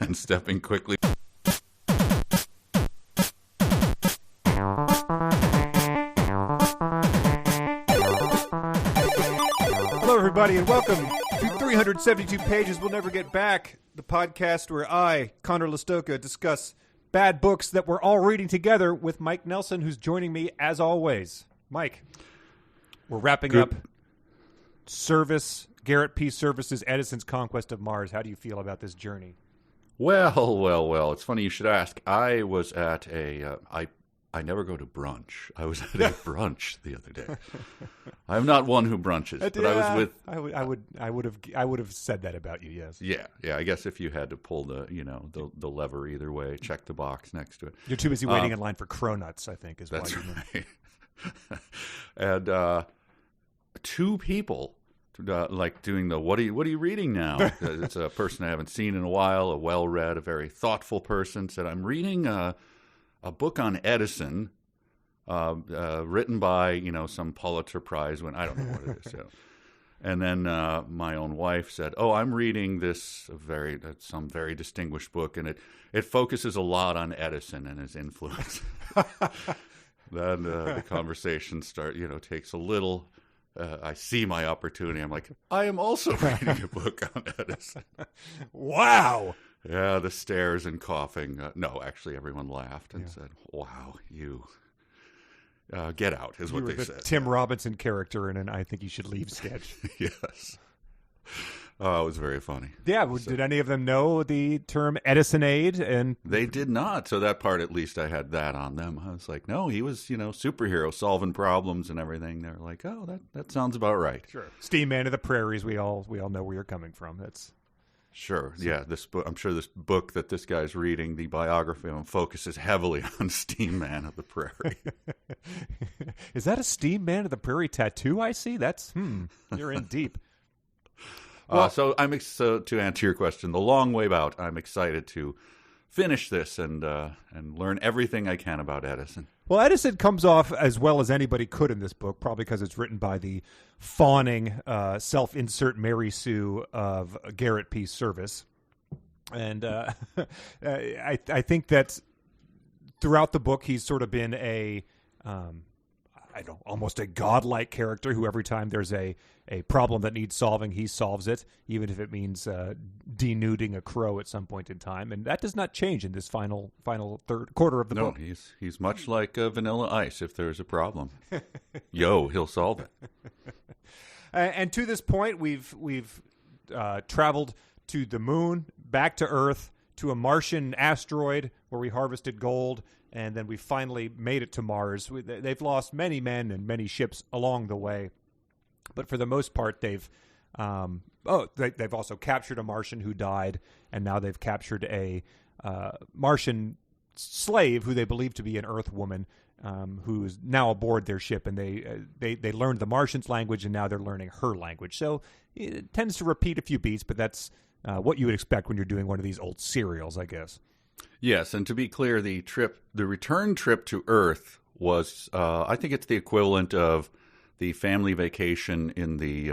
and stepping quickly. Hello, everybody, and welcome to 372 Pages We'll Never Get Back, the podcast where I, Conor Listoka, discuss bad books that we're all reading together with Mike Nelson, who's joining me as always. Mike, we're wrapping up Garrett P. Service's Edison's Conquest of Mars. How do you feel about this journey? Well. It's funny you should ask. I was at I never go to brunch. I was at a brunch the other day. I'm not one who brunches, but I was with. I would have said that about you. Yes. Yeah. I guess if you had to pull the lever either way, check the box next to it. You're too busy waiting in line for cronuts, I think, is that's why you right. And two people. Like doing the what are you reading now? It's a person I haven't seen in a while, a well-read, a very thoughtful person. Said, I'm reading a book on Edison, written by some Pulitzer Prize win. I don't know what it is. So. And then my own wife said, "Oh, I'm reading some very distinguished book, and it focuses a lot on Edison and his influence." Then the conversation takes a little. I see my opportunity. I'm like, I am also writing a book on Edison. Wow. Yeah, the stares and coughing. No, actually, everyone laughed and said, wow, you get out, is what they said. Tim Robinson character in an I Think You Should Leave sketch. Yes. Oh, it was very funny. Yeah, did any of them know the term Edisonade? And they did not. So that part, at least, I had that on them. I was like, no, he was, superhero solving problems and everything. They're like, oh, that sounds about right. Sure. Steam Man of the Prairies. We all know where you're coming from. That's sure. Yeah, this book. I'm sure this book that this guy's reading, the biography of him, focuses heavily on Steam Man of the Prairie. Is that a Steam Man of the Prairie tattoo? I see. That's you're in deep. Well, so to answer your question, the long way out, I'm excited to finish this and learn everything I can about Edison. Well, Edison comes off as well as anybody could in this book, probably because it's written by the fawning self-insert Mary Sue of Garrett P. Service. And I think that throughout the book, he's sort of been almost a godlike character who every time there's a problem that needs solving, he solves it, even if it means denuding a crow at some point in time. And that does not change in this final third quarter of the book. No, he's much like Vanilla Ice. If there's a problem, he'll solve it. And to this point, we've traveled to the moon, back to Earth, to a Martian asteroid where we harvested gold, and then we finally made it to Mars. They've lost many men and many ships along the way, but for the most part, they've also captured a Martian who died, and now they've captured a Martian slave who they believe to be an Earth woman, who is now aboard their ship, and they learned the Martian's language, and now they're learning her language. So it tends to repeat a few beats, but that's what you would expect when you're doing one of these old serials, I guess. Yes, and to be clear, the return trip to Earth was, I think it's the equivalent of the family vacation in the,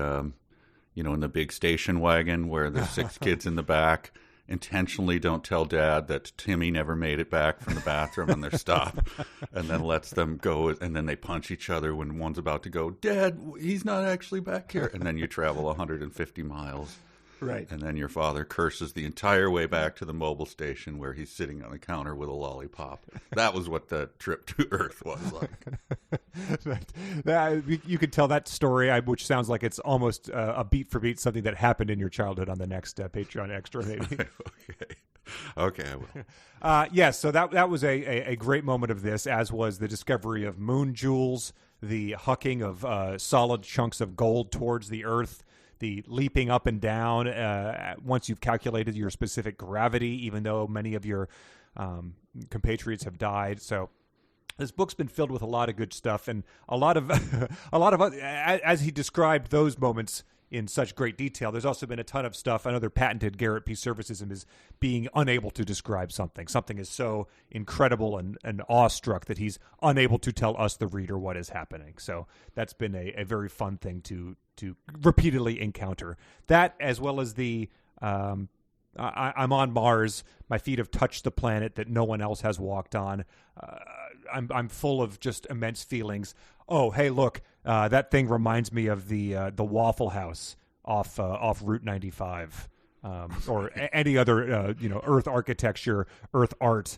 in the big station wagon where there's 6 kids in the back intentionally don't tell Dad that Timmy never made it back from the bathroom and they stop and then lets them go, and then they punch each other when one's about to go, Dad, he's not actually back here. And then you travel 150 miles. Right. And then your father curses the entire way back to the mobile station where he's sitting on the counter with a lollipop. That was what the trip to Earth was like. You could tell that story, which sounds like it's almost a beat for beat something that happened in your childhood on the next Patreon Extra, maybe. Okay, I will. So that was a great moment of this, as was the discovery of moon jewels, the hucking of solid chunks of gold towards the Earth, the leaping up and down once you've calculated your specific gravity, even though many of your compatriots have died. So this book's been filled with a lot of good stuff, and a lot of as he described those moments in such great detail, there's also been a ton of stuff. Another patented Garrett P. Serviceism is being unable to describe something. Something is so incredible and awestruck that he's unable to tell us, the reader, what is happening. So that's been a very fun thing to repeatedly encounter. That, as well as the I'm on Mars. My feet have touched the planet that no one else has walked on. I'm full of just immense feelings. Oh, hey, look, that thing reminds me of the Waffle House off Route 95, or any other Earth architecture, Earth art,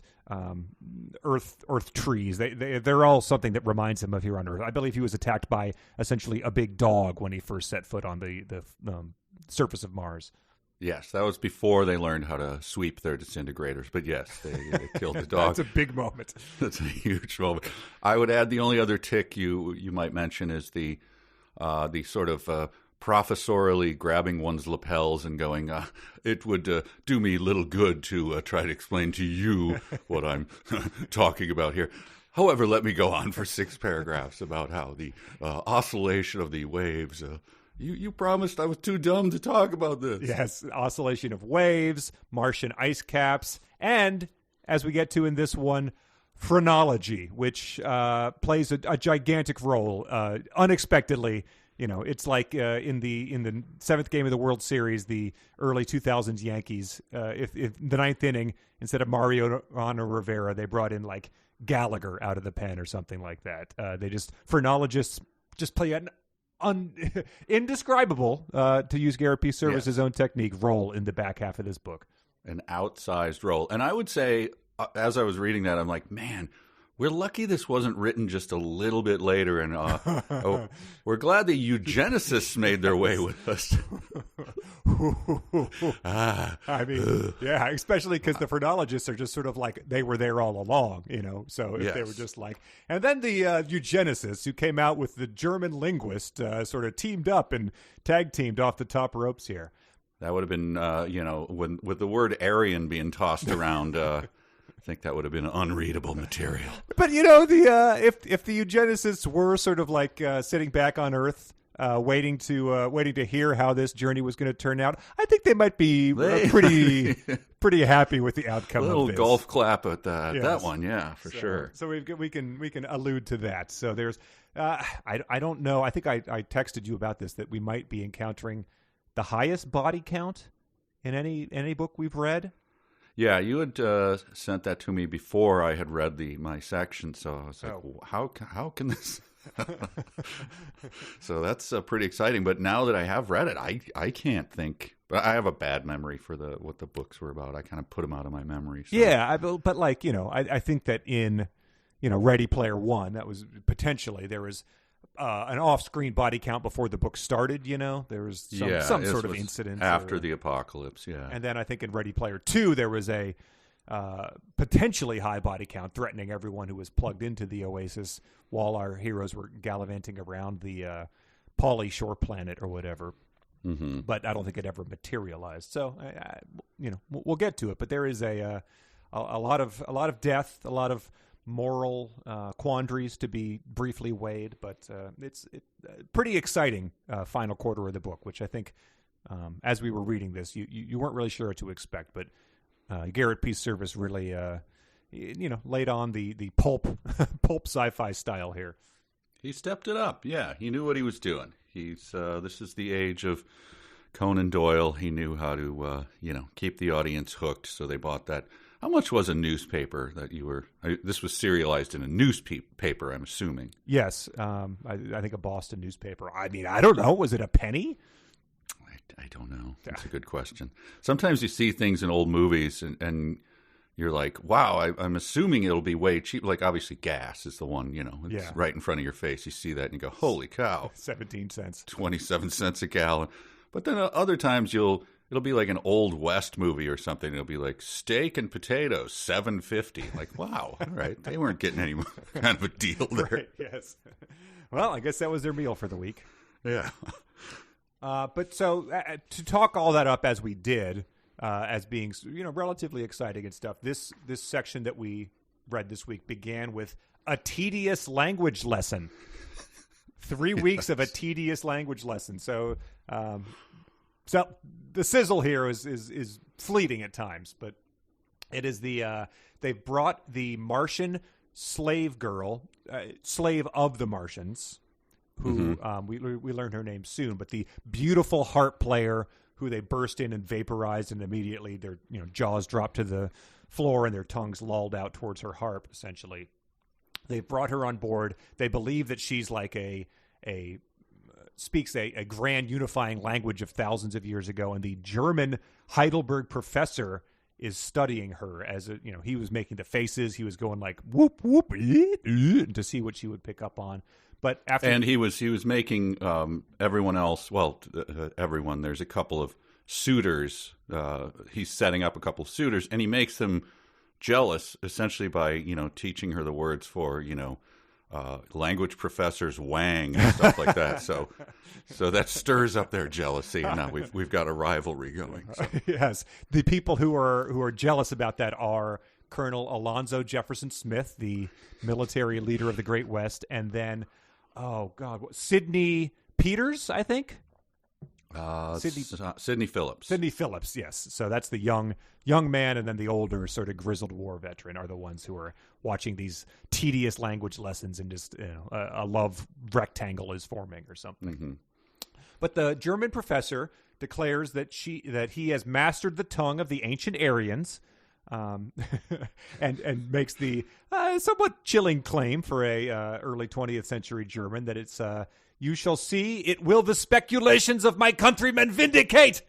Earth trees. They're all something that reminds him of here on Earth. I believe he was attacked by essentially a big dog when he first set foot on the surface of Mars. Yes, that was before they learned how to sweep their disintegrators. But yes, they killed the dog. That's a big moment. That's a huge moment. I would add the only other tick you might mention is the sort of professorially grabbing one's lapels and going, it would do me little good to try to explain to you what I'm talking about here. However, let me go on for 6 paragraphs about how the oscillation of the waves... You promised I was too dumb to talk about this. Yes, oscillation of waves, Martian ice caps, and, as we get to in this one, phronology, which plays a gigantic role unexpectedly. It's like in the 7th game of the World Series, the early 2000s Yankees, if the 9th inning, instead of Mariano Rivera, they brought in like Gallagher out of the pen or something like that. Phronologists just play an indescribable, to use Garrett P. Service's own technique, role in the back half of this book. An outsized role. And I would say, as I was reading that, I'm like, man, we're lucky this wasn't written just a little bit later. And we're glad the eugenicists made their way with us. I mean, yeah, especially because the phronologists are just sort of like they were there all along, So if they were just like, and then the eugenicists who came out with the German linguist sort of teamed up and tag teamed off the top ropes here. That would have been, when with the word Aryan being tossed around. I think that would have been unreadable material. But if the eugenicists were sort of like sitting back on Earth, waiting to hear how this journey was going to turn out, I think they might be pretty happy with the outcome. A little of this. golf clap at that one, yeah, for sure. So we can allude to that. So there's I don't know. I think I texted you about this, that we might be encountering the highest body count in any book we've read. Yeah, you had sent that to me before I had read my section, so I was like, how can this... So that's pretty exciting, but now that I have read it, I can't think... But I have a bad memory for what the books were about. I kind of put them out of my memory. So. Yeah, but like, I think that in, Ready Player One, that was potentially, there was... an off-screen body count before the book started, there was some sort of incident. After the apocalypse, yeah. And then I think in Ready Player 2, there was a potentially high body count threatening everyone who was plugged into the Oasis while our heroes were gallivanting around the Pauly Shore planet or whatever. Mm-hmm. But I don't think it ever materialized. So, we'll get to it. But there is a lot of death, a lot of moral quandaries to be briefly weighed, but it's pretty exciting final quarter of the book, which I think as we were reading this, you weren't really sure what to expect, but Garrett P. Service really laid on the pulp sci-fi style here. He stepped it up. Yeah, he knew what he was doing. This is the age of Conan Doyle. He knew how to keep the audience hooked, so they bought that. How much was a newspaper that you were... this was serialized in a newspaper, I'm assuming. Yes. I think a Boston newspaper. I mean, I don't know. Was it a penny? I don't know. That's a good question. Sometimes you see things in old movies and you're like, wow, I'm assuming it'll be way cheap. Like, obviously, gas is the one, it's right in front of your face. You see that and you go, holy cow. 17 cents. 27 cents a gallon. But then other times it'll be like an Old West movie or something. It'll be like steak and potatoes, $7.50. Like, wow, all right. They weren't getting any kind of a deal there. Right, yes. Well, I guess that was their meal for the week. Yeah. But so to talk all that up as we did, as being relatively exciting and stuff, this section that we read this week began with a tedious language lesson. 3 weeks of a tedious language lesson. So. So the sizzle here is fleeting at times, but it is they've brought the Martian slave girl, slave of the Martians, who we learn her name soon, but the beautiful harp player who they burst in and vaporized, and immediately their jaws dropped to the floor and their tongues lolled out towards her harp, essentially. They've brought her on board. They believe that she's like speaks a grand unifying language of thousands of years ago, and the German Heidelberg professor is studying her as he was making the faces. He was going like whoop whoop to see what she would pick up on. But after he was making everyone else, everyone. There's a couple of suitors. He's setting up a couple of suitors, and he makes them jealous essentially by teaching her the words for language professors Wang and stuff like that. So that stirs up their jealousy, and now we've got a rivalry going. So. Yes, the people who are jealous about that are Colonel Alonzo Jefferson Smith, the military leader of the Great West, and then Sidney Peters, I think. Sidney Phillips. Sidney Phillips, yes. So that's the young man, and then the older sort of grizzled war veteran are the ones who are watching these tedious language lessons, and just a love rectangle is forming or something. Mm-hmm. But the German professor declares that he has mastered the tongue of the ancient Aryans, and makes the somewhat chilling claim for a early 20th century German that it's you shall see, it will the speculations of my countrymen vindicate.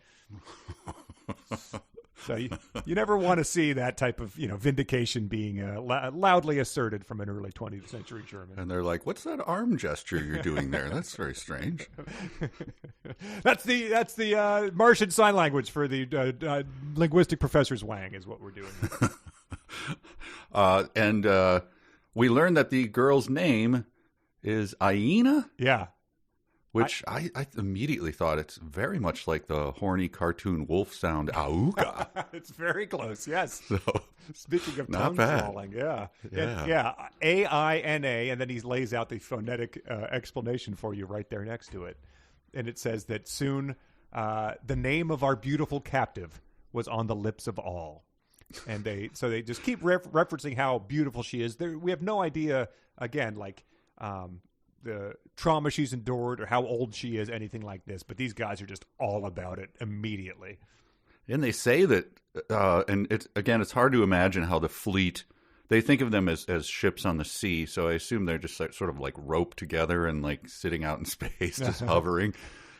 So you never want to see that type of vindication being loudly asserted from an early 20th century German. And they're like, "What's that arm gesture you're doing there? That's very strange." That's the Martian Sign Language for the linguistic professors Wang is what we're doing. And we learned that the girl's name is Aina. Yeah. Which I immediately thought it's very much like the horny cartoon wolf sound auga. It's very close, yes. So, speaking of tongue swallowing, yeah. Aina, and then he lays out the phonetic explanation for you right there next to it. And it says that soon the name of our beautiful captive was on the lips of all. And they just keep referencing how beautiful she is. We have no idea, again, like the trauma she's endured or how old she is, anything like this. But these guys are just all about it immediately. And they say that, and it's hard to imagine how the fleet, they think of them as ships on the sea. So I assume they're just like, sort of like roped together and like sitting out in space, just hovering.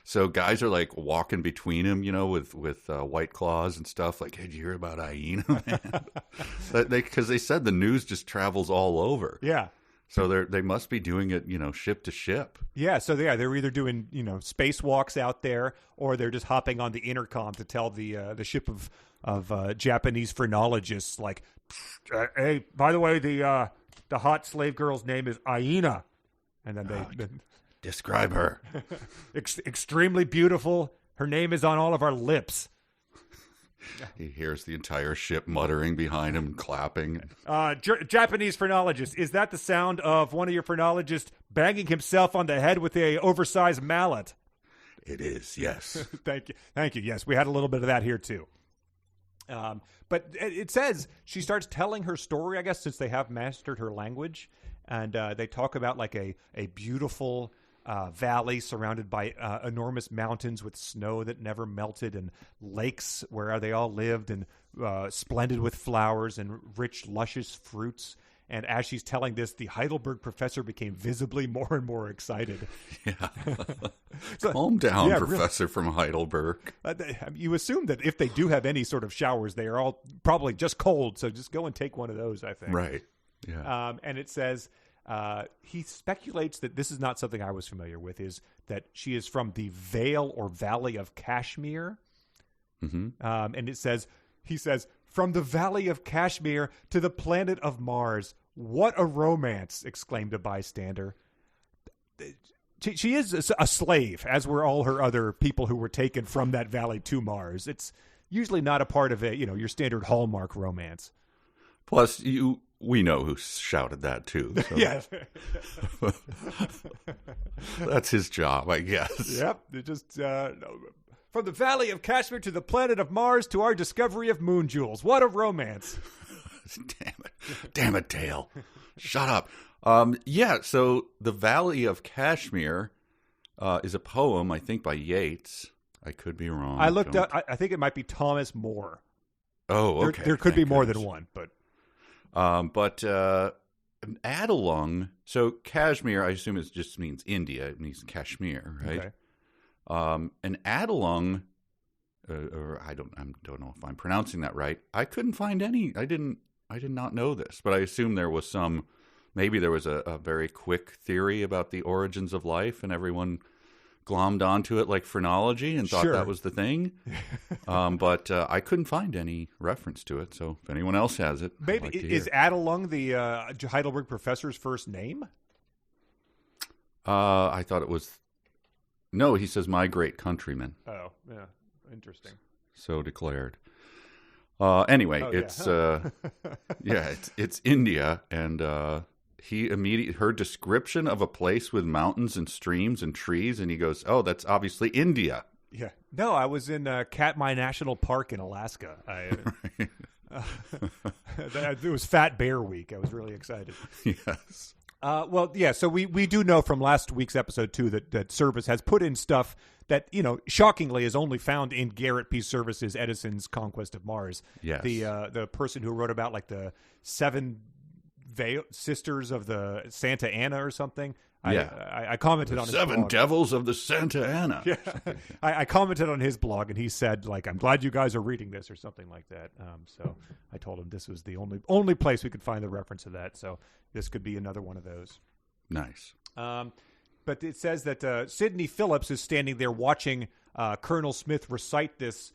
So guys are like walking between them, with white claws and stuff. Like, hey, did you hear about Aina, man? Because they said the news just travels all over. Yeah. So they must be doing it, ship to ship. Yeah, so they're either doing, spacewalks out there, or they're just hopping on the intercom to tell the ship of Japanese phrenologists, like, hey, by the way, the hot slave girl's name is Aina, and then they describe her. Extremely beautiful. Her name is on all of our lips. He hears the entire ship muttering behind him, clapping. Japanese phrenologist, is that the sound of one of your phrenologists banging himself on the head with a oversized mallet? It is, yes. Thank you. Yes, we had a little bit of that here too. But it says she starts telling her story, I guess, since they have mastered her language, and they talk about like a beautiful valley surrounded by enormous mountains with snow that never melted, and lakes where they all lived, and splendid with flowers and rich, luscious fruits. And as she's telling this, the Heidelberg professor became visibly more and more excited. Yeah. Calm down, Professor really. From Heidelberg. You assume that if they do have any sort of showers, they are all probably just cold. So just go and take one of those, I think. Right. Yeah. And it says... he speculates that this is not something I was familiar with, is that she is from the Vale or Valley of Kashmir. Mm-hmm. And he says, from the Valley of Kashmir to the planet of Mars. What a romance, exclaimed a bystander. She is a slave, as were all her other people who were taken from that valley to Mars. It's usually not a part of your standard Hallmark romance. Plus, we know who shouted that too. So. Yes. That's his job, I guess. Yep. It just from the Valley of Kashmir to the planet of Mars to our discovery of moon jewels. What a romance. Damn it, Dale. Shut up. So the Valley of Kashmir is a poem, I think, by Yeats. I could be wrong. I looked up. I think it might be Thomas More. Oh, okay. There could be Thank more goodness. than one, but Adalung. So Kashmir, I assume it just means India. It means Kashmir, right? okay. And Adalung, or I don't know if I'm pronouncing that right. I couldn't find any. I did not know this, but I assume there was some. Maybe there was a very quick theory about the origins of life, and everyone glommed onto it like phronology and thought Sure. that was the thing. But I couldn't find any reference to it. So if anyone else has it, Maybe I'd like to is hear. Adelung the Heidelberg professor's first name? I thought it was. No, he says my great countryman. Oh, yeah, interesting. So declared. Anyway, Oh, it's yeah. it's India, and he immediately her description of a place with mountains and streams and trees, and he goes, "Oh, that's obviously India." Yeah. No, I was in Katmai National Park in Alaska. It was Fat Bear Week. I was really excited. Yes. Well, yeah, so we do know from last week's episode, too, that Service has put in stuff that, shockingly is only found in Garrett P. Service's Edison's Conquest of Mars. Yes. The person who wrote about, like, the 7 sisters of the Santa Ana or something. Yeah. I commented on his 7 blog. devils of the Santa Ana. Yeah. I commented on his blog, and he said, like, I'm glad you guys are reading this or something like that. So I told him this was the only place we could find the reference to that. So this could be another one of those. Nice. But it says that Sidney Phillips is standing there watching Colonel Smith recite this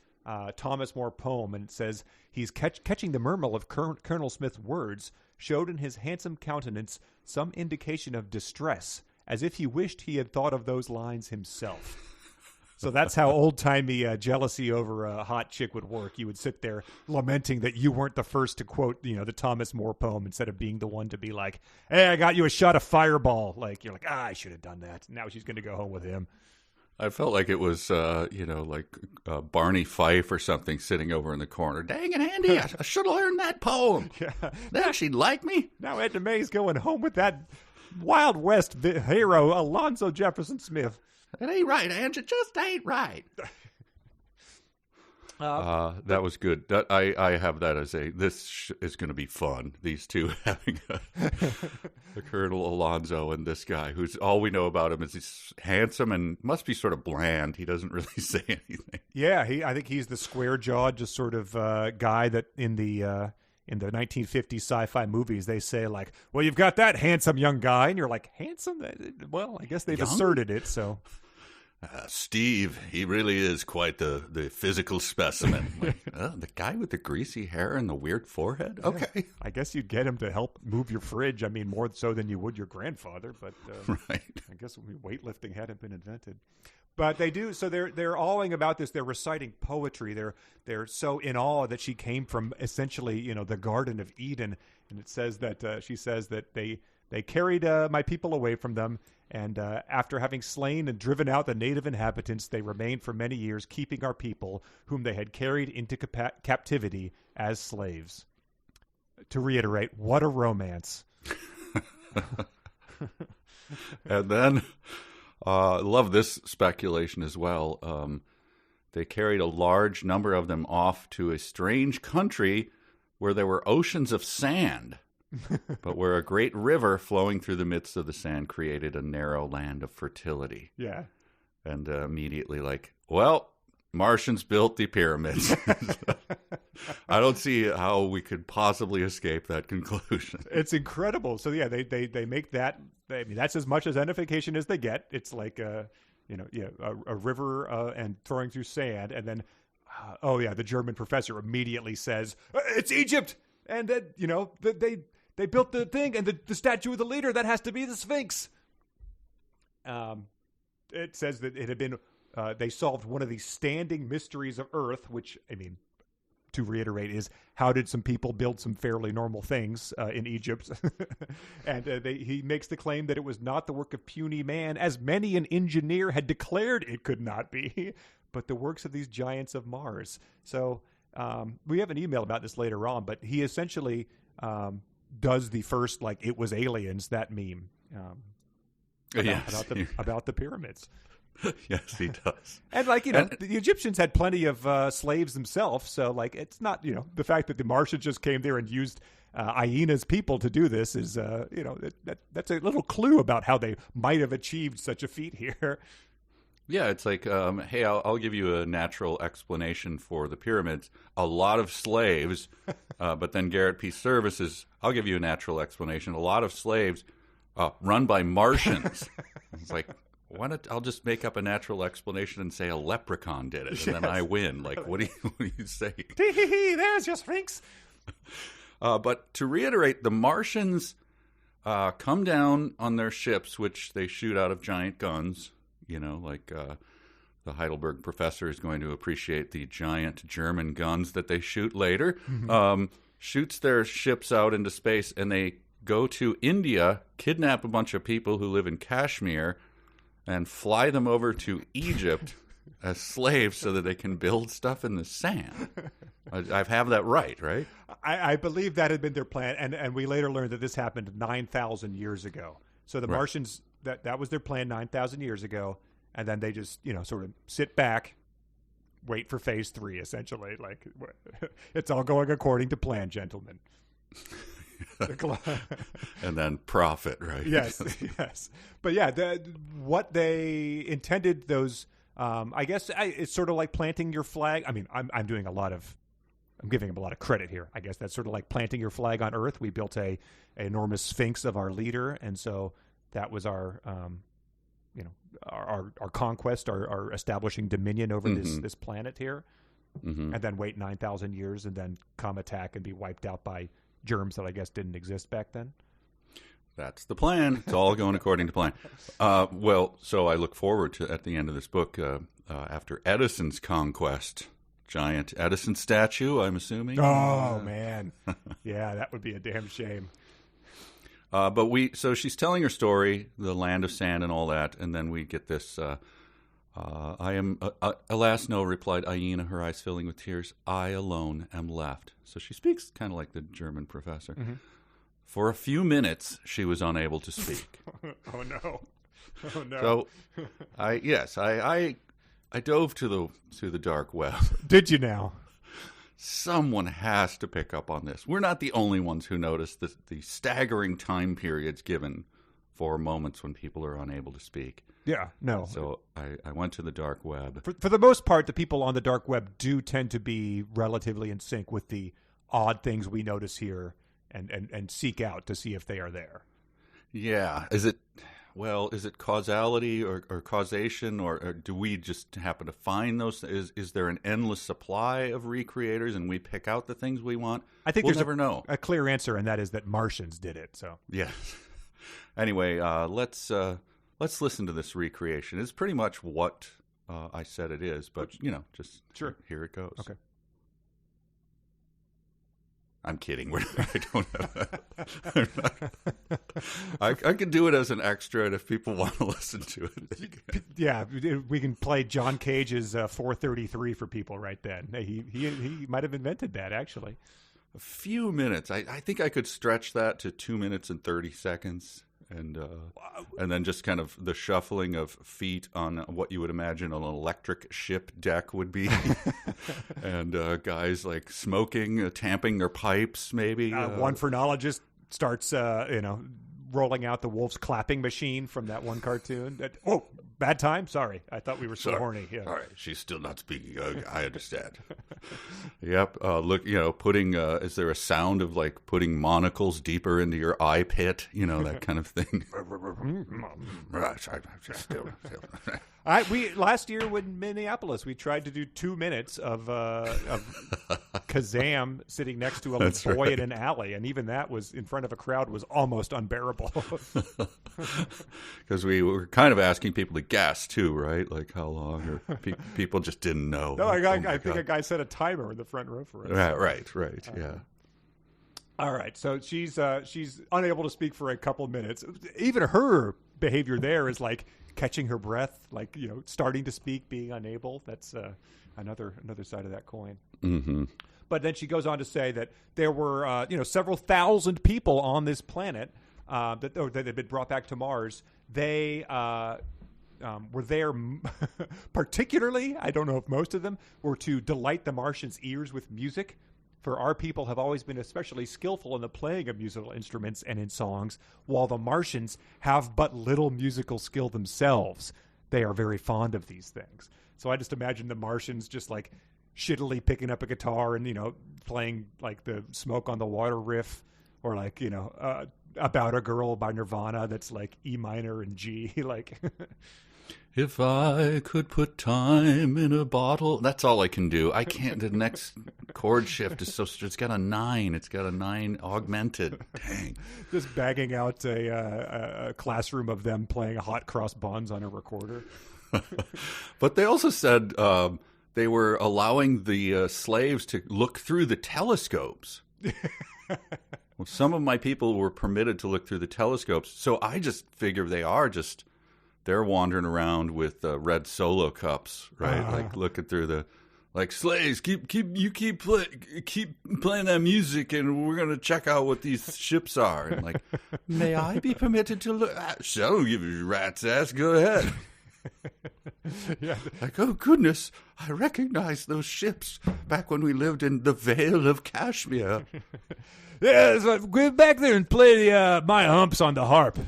Thomas More poem, and it says he's catching the murmur of Colonel Smith's words showed in his handsome countenance some indication of distress, as if he wished he had thought of those lines himself. So that's how old-timey jealousy over a hot chick would work. You would sit there lamenting that you weren't the first to quote, the Thomas More poem, instead of being the one to be like, hey, I got you a shot of Fireball. Like, you're like, I should have done that. Now she's going to go home with him. I felt like it was, like Barney Fife or something sitting over in the corner. Dang it, Andy, I should have learned that poem. Yeah. Then she'd like me. Now Edna May's going home with that Wild West hero, Alonzo Jefferson Smith. It ain't right, Ange. It just ain't right. That was good. I have that as this is going to be fun. These two having the Colonel Alonzo and this guy, who's all we know about him is he's handsome and must be sort of bland. He doesn't really say anything. Yeah, I think he's the square jawed, just sort of guy that in the 1950s sci-fi movies they say like, well, you've got that handsome young guy, and you're like, handsome? Well, I guess they've asserted it. So. Steve, he really is quite the physical specimen. Like, the guy with the greasy hair and the weird forehead? Okay. Yeah. I guess you'd get him to help move your fridge. I mean, more so than you would your grandfather, but right. I guess weightlifting hadn't been invented. But they do, so they're awing about this. They're reciting poetry. They're so in awe that she came from essentially, the Garden of Eden. And it says that she says that they carried my people away from them, and after having slain and driven out the native inhabitants, they remained for many years, keeping our people, whom they had carried into captivity as slaves. To reiterate, what a romance. And then, I love this speculation as well. They carried a large number of them off to a strange country where there were oceans of sand. But where a great river flowing through the midst of the sand created a narrow land of fertility. Yeah. And immediately like, well, Martians built the pyramids. I don't see how we could possibly escape that conclusion. It's incredible. So yeah, they make that. I mean, that's as much identification as they get. It's like a river and throwing through sand, and then the German professor immediately says it's Egypt, and then they built the thing, and the statue of the leader, that has to be the Sphinx. It says that it had been, they solved one of the standing mysteries of Earth, which, I mean, to reiterate, is how did some people build some fairly normal things in Egypt? And he makes the claim that it was not the work of puny man, as many an engineer had declared it could not be, but the works of these giants of Mars. So we have an email about this later on, but he essentially does the first, like, it was aliens, that meme Yes. about the pyramids. Yes, he does. And the Egyptians had plenty of slaves themselves, so it's not the fact that the Martians just came there and used Aina's people to do this is that's a little clue about how they might have achieved such a feat here. Yeah, it's like, hey, I'll give you a natural explanation for the pyramids. A lot of slaves, but then Garrett P. Services, I'll give you a natural explanation. A lot of slaves run by Martians. It's like, why not? I'll just make up a natural explanation and say a leprechaun did it, and then I win. Like, what do you say? There's your Sphinx. But to reiterate, the Martians come down on their ships, which they shoot out of giant guns. The Heidelberg professor is going to appreciate the giant German guns that they shoot later. Shoots their ships out into space, and they go to India, kidnap a bunch of people who live in Kashmir, and fly them over to Egypt as slaves so that they can build stuff in the sand. I have that right? I believe that had been their plan, and we later learned that this happened 9,000 years ago. So the Martians, that was their plan 9,000 years ago, and then they just, sort of sit back, wait for phase 3, essentially. Like, it's all going according to plan, gentlemen. And then profit, right? Yes. But yeah, what they intended those, I guess it's sort of like planting your flag. I mean, I'm giving them a lot of credit here. I guess that's sort of like planting your flag on Earth. We built a enormous sphinx of our leader, and so that was our conquest, our establishing dominion over this planet here, and then wait 9,000 years and then come attack and be wiped out by germs that I guess didn't exist back then. That's the plan. It's all going according to plan. So I look forward to, at the end of this book, after Edison's conquest, giant Edison statue, I'm assuming. Oh, man. Yeah, that would be a damn shame. So she's telling her story, the land of sand and all that, and then we get this, I am, alas, no, replied Aina, her eyes filling with tears. I alone am left. So she speaks kind of like the German professor. Mm-hmm. For a few minutes, she was unable to speak. Oh, no. So, I dove to the dark web. Did you now? Someone has to pick up on this. We're not the only ones who notice the staggering time periods given for moments when people are unable to speak. Yeah, no. So I went to the dark web. For the most part, the people on the dark web do tend to be relatively in sync with the odd things we notice here and seek out to see if they are there. Yeah. Is it causality or causation, or do we just happen to find those? Is there an endless supply of recreators and we pick out the things we want? I think we'll never know. A clear answer, and that is that Martians did it. So yeah. Anyway, let's listen to this recreation. It's pretty much what I said it is, but just sure. Here it goes. Okay. I'm kidding. I don't have I can do it as an extra, and if people want to listen to it, yeah, we can play John Cage's 433 for people right then. He might have invented that, actually. A few minutes. I think I could stretch that to 2 minutes and 30 seconds. And then just kind of the shuffling of feet on what you would imagine an electric ship deck would be. And guys like smoking, tamping their pipes, maybe. One phrenologist starts, rolling out the wolf's clapping machine from that one cartoon. Bad time? Sorry. I thought we were so horny. Yeah. All right. She's still not speaking. I understand. Yep. Look, putting, is there a sound of like putting monocles deeper into your eye pit? That kind of thing. Last year in Minneapolis, we tried to do 2 minutes of Kazam sitting next to a boy in an alley, and even that was in front of a crowd was almost unbearable. Because we were kind of asking people to guess too, right? Like how long, or people just didn't know. No, I think a guy set a timer in the front row for us. Right, yeah. All right, so she's unable to speak for a couple minutes. Even her behavior there is like catching her breath, like starting to speak, being unable. That's another side of that coin. Mm-hmm. But then she goes on to say that there were several thousand people on this planet that had been brought back to Mars. They were there particularly, I don't know if most of them, were to delight the Martians' ears with music. For our people have always been especially skillful in the playing of musical instruments and in songs, while the Martians have but little musical skill themselves. They are very fond of these things. So I just imagine the Martians just like shittily picking up a guitar and, playing like the Smoke on the Water riff, or like, About a Girl by Nirvana that's like E minor and G. Like, if I could put time in a bottle, that's all I can do. I can't. The next chord shift is it's got a 9. It's got a 9 augmented. Dang. Just bagging out a classroom of them playing hot cross buns on a recorder. But they also said they were allowing the slaves to look through the telescopes. Well, some of my people were permitted to look through the telescopes, so I just figure they're wandering around with red Solo cups, right? Like looking through the, like, slaves, keep playing that music, and we're gonna check out what these ships are. And like, may I be permitted to look? So, you rat's ass, go ahead. Yeah. Like, oh goodness, I recognize those ships back when we lived in the Vale of Kashmir. Yeah, so go back there and play My Humps on the harp.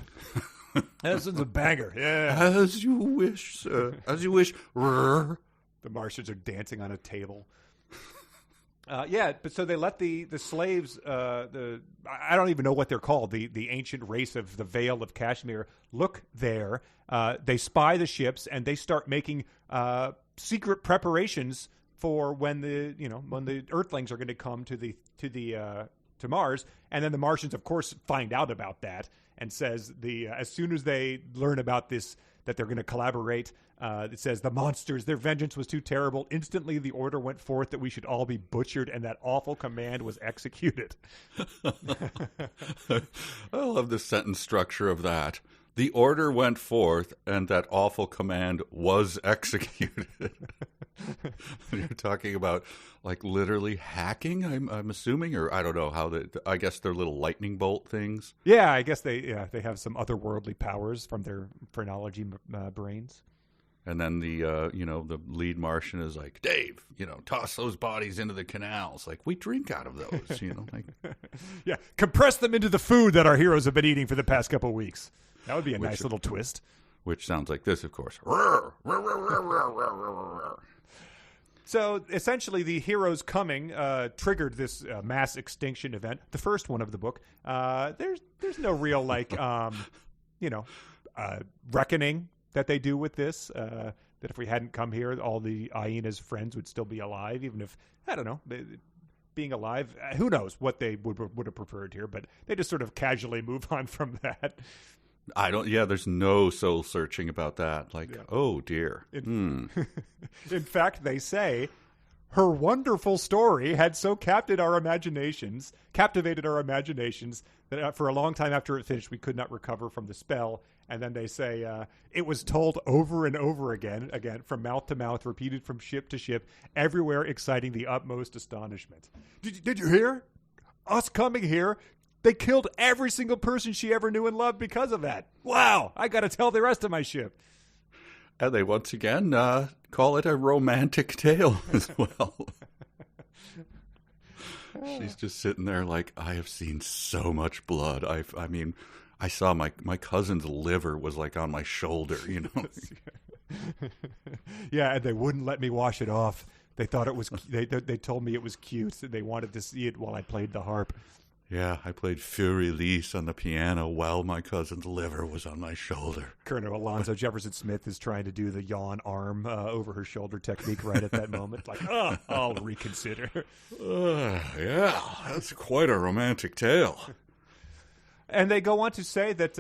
That's a banger. Yeah. As you wish, sir. As you wish. The Martians are dancing on a table. But so they let the slaves, I don't even know what they're called, the ancient race of the Vale of Kashmir, look there. They spy the ships, and they start making secret preparations for when the Earthlings are going to come to Mars, and then the Martians, of course, find out about that, and says as soon as they learn about this, that they're going to collaborate, it says the monsters, their vengeance was too terrible. Instantly, the order went forth that we should all be butchered, and that awful command was executed. I love the sentence structure of that. The order went forth, and that awful command was executed. You're talking about, like, literally hacking, I'm assuming, or I don't know how I guess they're little lightning bolt things. Yeah, I guess they have some otherworldly powers from their phrenology brains. And then the lead Martian is like, Dave, toss those bodies into the canals. Like, we drink out of those, like. Yeah, compress them into the food that our heroes have been eating for the past couple of weeks. That would be a nice little twist. Which sounds like this, of course. So essentially, the heroes coming triggered this mass extinction event, the first one of the book. There's no real reckoning that they do with this. That if we hadn't come here, all the hyenas' friends would still be alive, even if, I don't know, being alive. Who knows what they would have preferred here, but they just sort of casually move on from that. There's no soul searching about that. Like, oh dear. In fact, they say her wonderful story had so captivated our imaginations that for a long time after it finished, we could not recover from the spell. And then they say it was told over and over again, from mouth to mouth, repeated from ship to ship, everywhere exciting the utmost astonishment. Did you hear? Us coming here, they killed every single person she ever knew and loved because of that. Wow, I got to tell the rest of my ship. And they once again call it a romantic tale as well. She's just sitting there like, I have seen so much blood. I saw my cousin's liver was like on my shoulder, Yeah, and they wouldn't let me wash it off. They thought it was. They told me it was cute. They wanted to see it while I played the harp. Yeah, I played Fury Lise on the piano while my cousin's liver was on my shoulder. Colonel Alonzo Jefferson Smith is trying to do the yawn arm over her shoulder technique right at that moment. Like, I'll reconsider. Yeah, that's quite a romantic tale. And they go on to say that,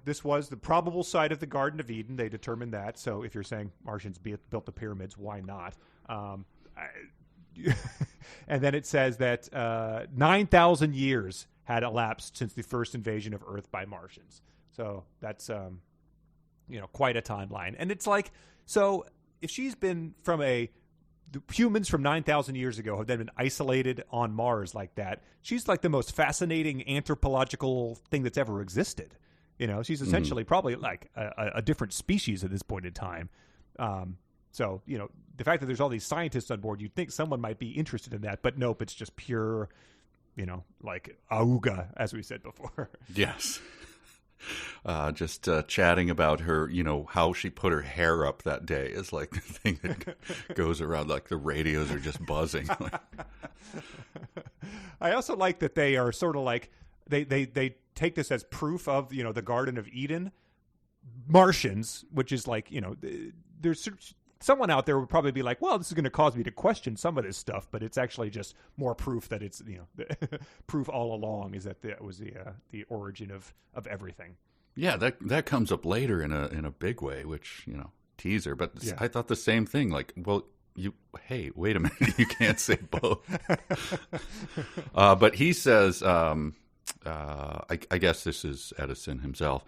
this was the probable site of the Garden of Eden. They determined that. So if you're saying Martians built the pyramids, why not? And then it says that 9,000 years had elapsed since the first invasion of Earth by Martians. So that's, quite a timeline. And it's like, so if she's been the humans from 9,000 years ago have then been isolated on Mars like that, she's like the most fascinating anthropological thing that's ever existed. She's essentially probably like a different species at this point in time. So, the fact that there's all these scientists on board, you'd think someone might be interested in that, but nope, it's just pure, like auga, as we said before. Yes. Just chatting about her, how she put her hair up that day is like the thing that goes around, like the radios are just buzzing. I also like that they are sort of like, they take this as proof of, the Garden of Eden. Martians, which is like, there's someone out there would probably be like, well, this is going to cause me to question some of this stuff, but it's actually just more proof that it's, proof all along is that was the origin of everything. Yeah, that comes up later in a big way, which, teaser. But yeah. I thought the same thing. Like, well, hey, wait a minute, you can't say both. But he says, I guess this is Edison himself.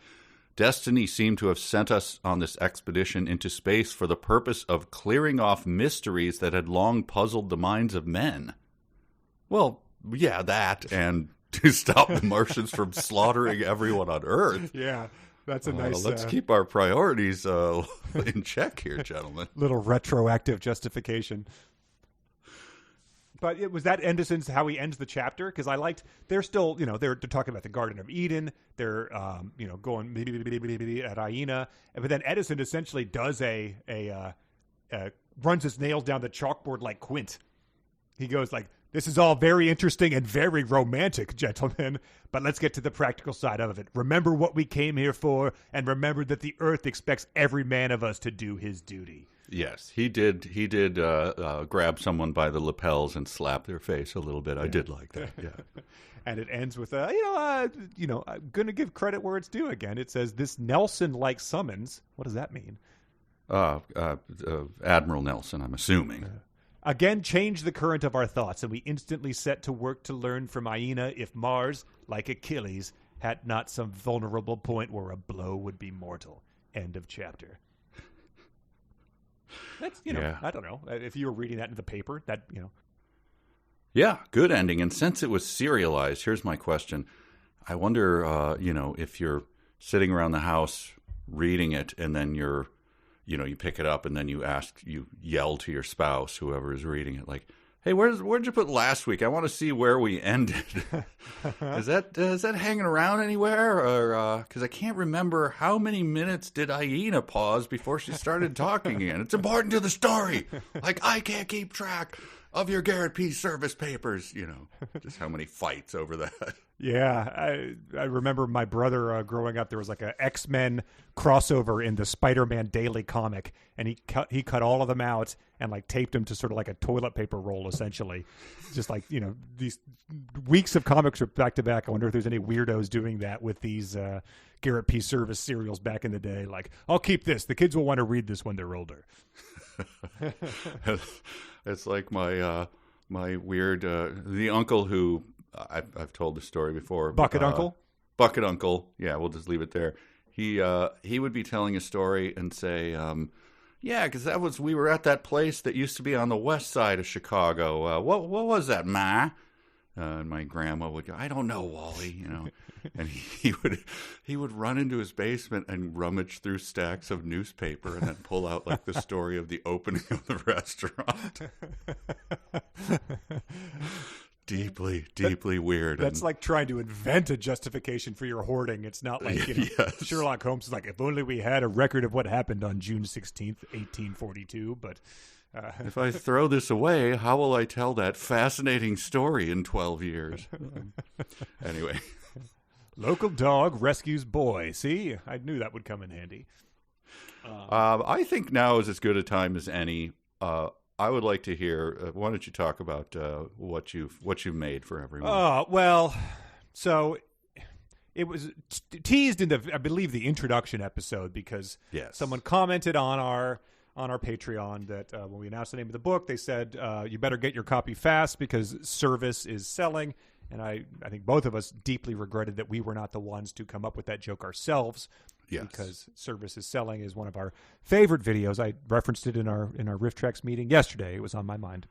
Destiny seemed to have sent us on this expedition into space for the purpose of clearing off mysteries that had long puzzled the minds of men. Well, yeah, that, and to stop the Martians from slaughtering everyone on Earth. Yeah, that's a nice... Let's keep our priorities in check here, gentlemen. Little retroactive justification. But it was that Edison's how he ends the chapter, because I liked, they're still, they're talking about the Garden of Eden. They're, going at Aina. But then Edison essentially does runs his nails down the chalkboard like Quint. He goes like, this is all very interesting and very romantic, gentlemen, but let's get to the practical side of it. Remember what we came here for, and remember that the Earth expects every man of us to do his duty. Yes, he did. He did grab someone by the lapels and slap their face a little bit. I did like that. Yeah, and it ends with I'm going to give credit where it's due again. It says this Nelson-like summons. What does that mean? Admiral Nelson, I'm assuming. Again, change the current of our thoughts, and we instantly set to work to learn from Aina if Mars, like Achilles, had not some vulnerable point where a blow would be mortal. End of chapter. That's, I don't know. If you were reading that in the paper, that. Yeah, good ending. And since it was serialized, here's my question. I wonder, if you're sitting around the house reading it and then you pick it up and then you yell to your spouse, whoever is reading it, like, hey, where'd you put last week? I want to see where we ended. Is that hanging around anywhere? Or because I can't remember how many minutes did Aina pause before she started talking again. It's important to the story. Like, I can't keep track of your Garrett P. service papers. Just how many fights over that. Yeah, I remember my brother growing up. There was like a X-Men crossover in the Spider-Man Daily comic, and he cut all of them out and like taped them to sort of like a toilet paper roll, essentially. Just like these weeks of comics are back to back. I wonder if there's any weirdos doing that with these Garrett P. Service serials back in the day. Like, I'll keep this. The kids will want to read this when they're older. It's like my weird the uncle who. I've told this story before. Bucket Uncle? Bucket Uncle. Yeah, we'll just leave it there. He would be telling a story and say, yeah, because we were at that place that used to be on the west side of Chicago. What was that, Ma? And my grandma would go, I don't know, Wally, And he would run into his basement and rummage through stacks of newspaper and then pull out like the story of the opening of the restaurant. Deeply weird. That's like trying to invent a justification for your hoarding. It's not like yes. Sherlock Holmes is like, if only we had a record of what happened on June 16th, 1842. But if I throw this away, how will I tell that fascinating story in 12 years? Anyway. Local dog rescues boy. See, I knew that would come in handy. I think now is as good a time as any. I would like to hear. Why don't you talk about what you've made for everyone? Well, so it was teased in I believe the introduction episode because someone commented on our Patreon that when we announced the name of the book, they said you better get your copy fast because Service is selling. And I think both of us deeply regretted that we were not the ones to come up with that joke ourselves. Yes. Because Service is Selling is one of our favorite videos. I referenced it in our Riff Tracks meeting yesterday. It was on my mind.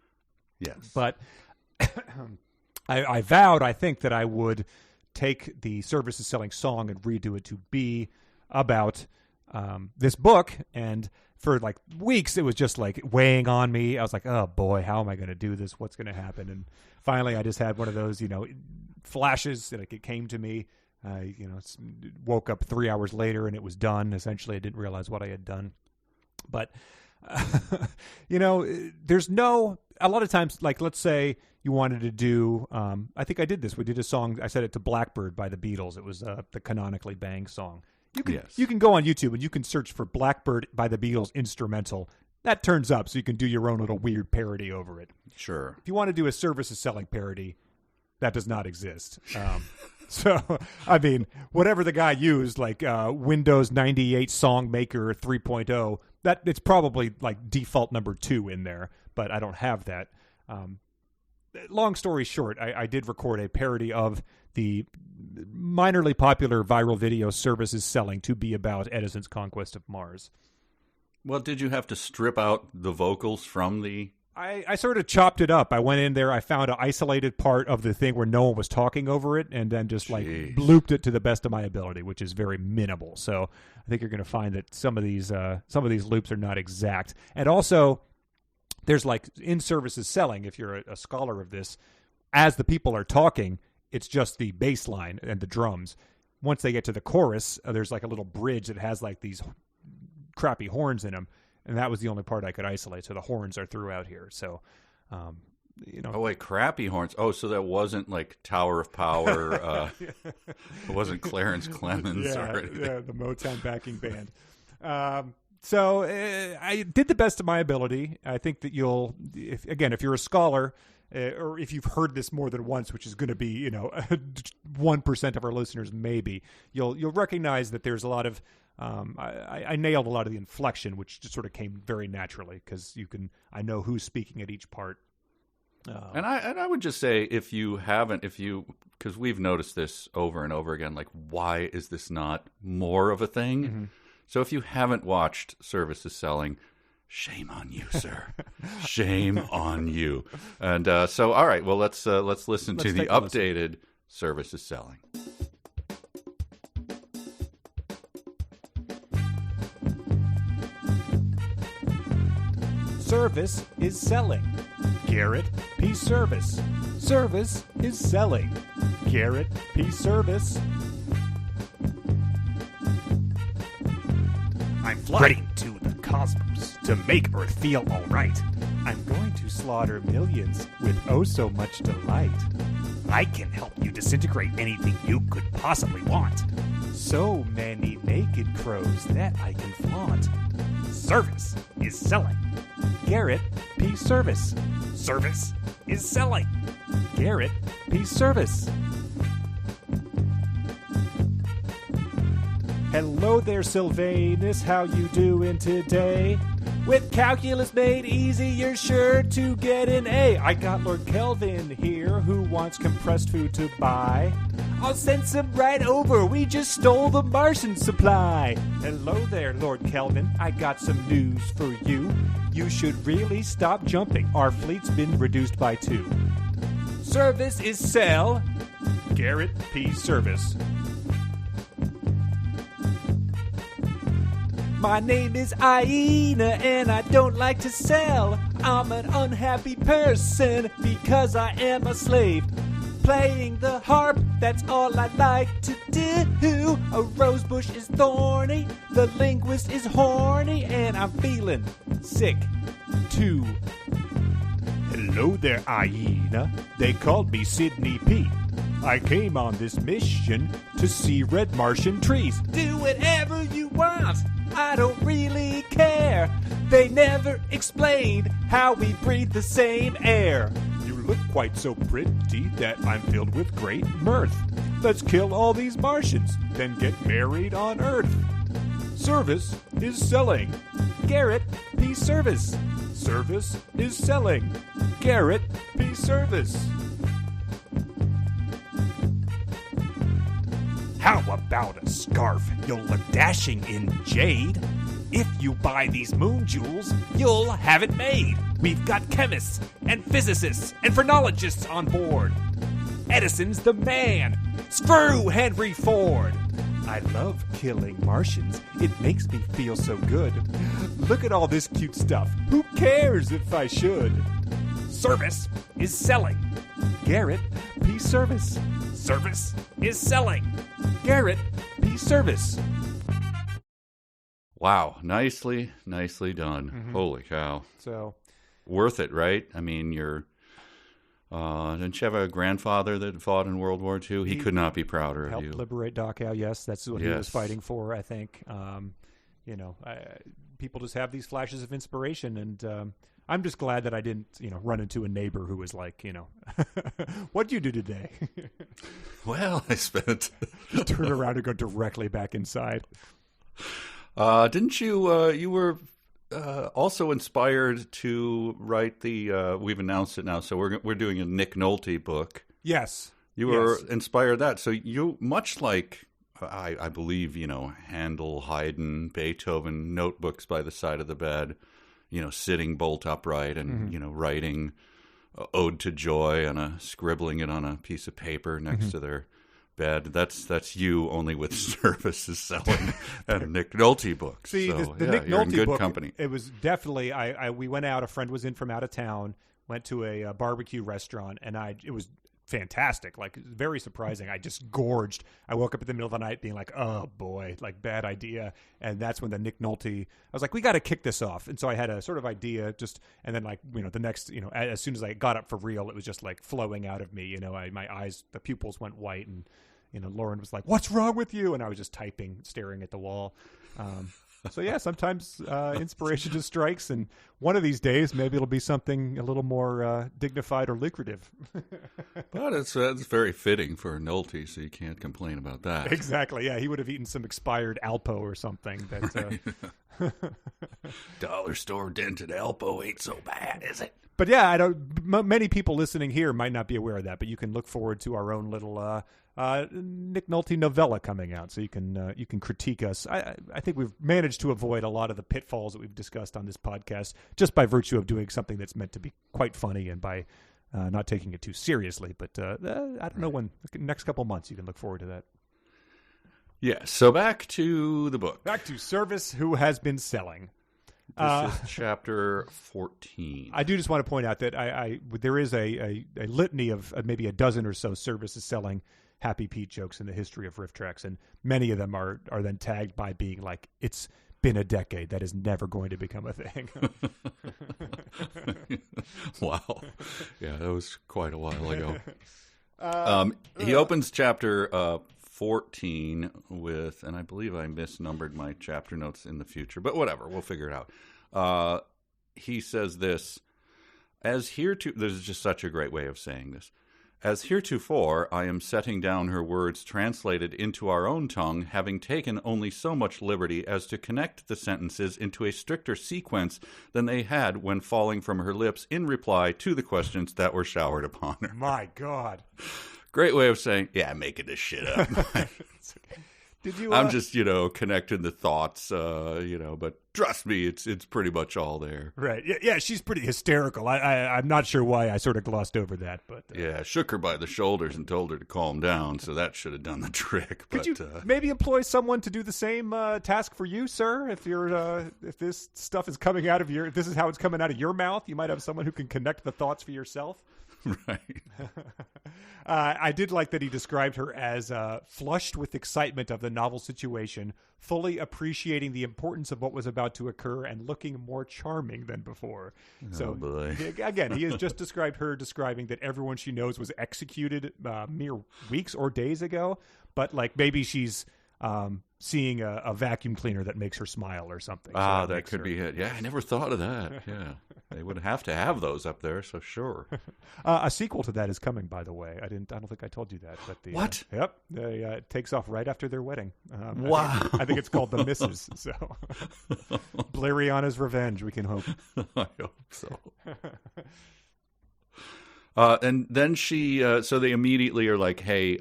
Yes. But I vowed, I think, that I would take the Service is Selling song and redo it to be about this book. And for like weeks, it was just like weighing on me. I was like, oh boy, how am I going to do this? What's going to happen? And finally, I just had one of those, flashes that it came to me. I, woke up 3 hours later and it was done. Essentially, I didn't realize what I had done. But, there's a lot of times, like, let's say you wanted to do, I think I did this. We did a song, I said it to Blackbird by the Beatles. It was the Canonically Bang song. You can go on YouTube and you can search for Blackbird by the Beatles instrumental. That turns up, so you can do your own little weird parody over it. Sure. If you want to do a Service is Selling parody, that does not exist. So, I mean, whatever the guy used, like Windows 98 Song Maker 3.0, that it's probably like default number 2 in there, but I don't have that. Long story short, I did record a parody of the minorly popular viral video Service is Selling to be about Edison's Conquest of Mars. Well, did you have to strip out the vocals from the... I sort of chopped it up. I went in there, I found an isolated part of the thing where no one was talking over it, and then just looped it to the best of my ability, which is very minimal. So I think you're going to find that some of these loops are not exact. And also, there's like in Service is Selling, if you're a scholar of this, as the people are talking, it's just the bass line and the drums. Once they get to the chorus, there's like a little bridge that has like these crappy horns in them. And that was the only part I could isolate. So the horns are throughout here. So, Oh, wait, crappy horns. Oh, so that wasn't like Tower of Power. It wasn't Clarence Clemens or anything. Yeah, the Motown backing band. So I did the best of my ability. I think that if you're a scholar, or if you've heard this more than once, which is going to be, 1% of our listeners, maybe, you'll recognize that there's a lot of, I nailed a lot of the inflection, which just sort of came very naturally because I know who's speaking at each part. And I would just say because we've noticed this over and over again, like, why is this not more of a thing? Mm-hmm. So if you haven't watched Service is Selling, shame on you, sir. Shame on you. And so, all right, well, let's listen to the updated Service is Selling. Service is selling. Garrett P. Service. Service is selling. Garrett P. Service. I'm flying to the cosmos to make Earth feel alright. I'm going to slaughter millions with oh so much delight. I can help you disintegrate anything you could possibly want. So many naked crows that I can flaunt. Service is selling. Garrett P. Service. Service is selling. Garrett P. Service. Hello there, Sylvanus. How you doing today? With calculus made easy, you're sure to get an A. I got Lord Kelvin here who wants compressed food to buy. I'll send some right over. We just stole the Martian supply. Hello there, Lord Kelvin. I got some news for you. You should really stop jumping. Our fleet's been reduced by 2. Service is sell. Garrett P. Service. My name is Aina and I don't like to sell. I'm an unhappy person because I am a slave. Playing the harp, that's all I like to do. A rosebush is thorny, the linguist is horny, and I'm feeling sick too. Hello there, Aina. They called me Sidney P. I came on this mission to see red Martian trees. Do whatever you want, I don't really care. They never explained how we breathe the same air. You look quite so pretty that I'm filled with great mirth. Let's kill all these Martians, then get married on Earth. Service is selling. Garrett P. Service. Service is selling. Garrett P. Service. How about a scarf? You'll look dashing in jade. If you buy these moon jewels, you'll have it made. We've got chemists and physicists and phrenologists on board. Edison's the man. Screw Henry Ford! I love killing Martians. It makes me feel so good. Look at all this cute stuff. Who cares if I should? Service is selling. Garrett, P. Service. Service is selling. Garrett, P. Service. Wow, nicely done. Holy cow. So worth it, right? I mean, you're didn't you have a grandfather that fought in World War II? He could not be prouder of you. Helped liberate Dachau, yes. That's what he was fighting for, I think. People just have these flashes of inspiration, and I'm just glad that I didn't, run into a neighbor who was like, what'd you do today? Well, I spent... Just turn around and go directly back inside. Didn't you, you were also inspired to write the, we've announced it now, so we're doing a Nick Nolte book. Yes. You were inspired that. So you, much like, I believe, Handel, Haydn, Beethoven, notebooks by the side of the bed, sitting bolt upright and, writing Ode to Joy scribbling it on a piece of paper next to their bed. That's you, only with services selling and a Nick Nolte book. See, so, the Nick you're in Nolte good book, company. It was definitely, we went out, a friend was in from out of town, went to a barbecue restaurant, and it was fantastic, like very surprising. I just gorged. I woke up in the middle of the night being like, oh boy, like bad idea. And that's when the Nick Nolte, I was like, we got to kick this off. And so I had a sort of idea and then the next, as soon as I got up for real, it was just like flowing out of me. My eyes, the pupils went white, and Lauren was like, what's wrong with you? And I was just typing, staring at the wall. So yeah, sometimes inspiration just strikes, and one of these days maybe it'll be something a little more dignified or lucrative. But it's very fitting for Nolte, so you can't complain about that. Exactly. Yeah, he would have eaten some expired Alpo or something. That dollar store dented Alpo ain't so bad, is it? But yeah, many people listening here might not be aware of that, but you can look forward to our own little Nick Nolte novella coming out, so you can critique us. I think we've managed to avoid a lot of the pitfalls that we've discussed on this podcast just by virtue of doing something that's meant to be quite funny and by not taking it too seriously. But I don't know when. Next couple months, you can look forward to that. Yeah. So back to the book. Back to Service, who has been selling. This is chapter 14. I do just want to point out that there is a litany of maybe a dozen or so services selling Happy Pete jokes in the history of Riff Tracks, and many of them are then tagged by being like, it's been a decade, that is never going to become a thing. Wow. Yeah, that was quite a while ago. He opens chapter 14 with, and I believe I misnumbered my chapter notes in the future, but whatever, we'll figure it out. He says this, this is just such a great way of saying this. As heretofore, I am setting down her words translated into our own tongue, having taken only so much liberty as to connect the sentences into a stricter sequence than they had when falling from her lips in reply to the questions that were showered upon her. My God. Great way of saying, yeah, I'm making this shit up. Did you? I'm just, connecting the thoughts, but trust me, it's pretty much all there. Right. Yeah, she's pretty hysterical. I'm not sure why I sort of glossed over that, but yeah, shook her by the shoulders and told her to calm down, so that should have done the trick. Could you maybe employ someone to do the same task for you, sir? If if this stuff is coming out of if this is how it's coming out of your mouth, you might have someone who can connect the thoughts for yourself. Right. I did like that he described her as flushed with excitement of the novel situation, fully appreciating the importance of what was about to occur, and looking more charming than before. So, boy. Again, he has just described her describing that everyone she knows was executed mere weeks or days ago, but like maybe she's seeing a vacuum cleaner that makes her smile or something. So that could be it. Yeah, I never thought of that. Yeah. They would have to have those up there, so sure. A sequel to that is coming, by the way. I don't think I told you that. But what? Yep. It takes off right after their wedding. Wow. I think it's called The Misses. So, Blariana's Revenge, we can hope. I hope so. And then she, so they immediately are like, hey,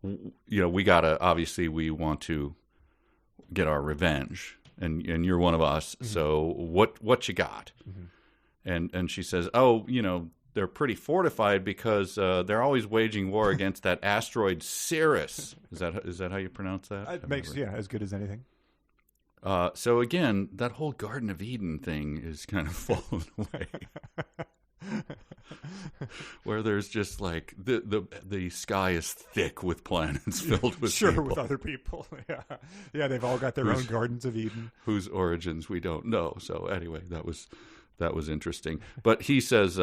obviously we want to get our revenge. And you're one of us, so what you got? Mm-hmm. And she says, they're pretty fortified because they're always waging war against that asteroid Ceres. Is that how you pronounce that? It makes as good as anything. So again, that whole Garden of Eden thing is kind of fallen away. Where there's just like the sky is thick with planets filled with people. With other people. Yeah, they've all got their own Gardens of Eden, whose origins we don't know. So anyway, that was interesting. But he says,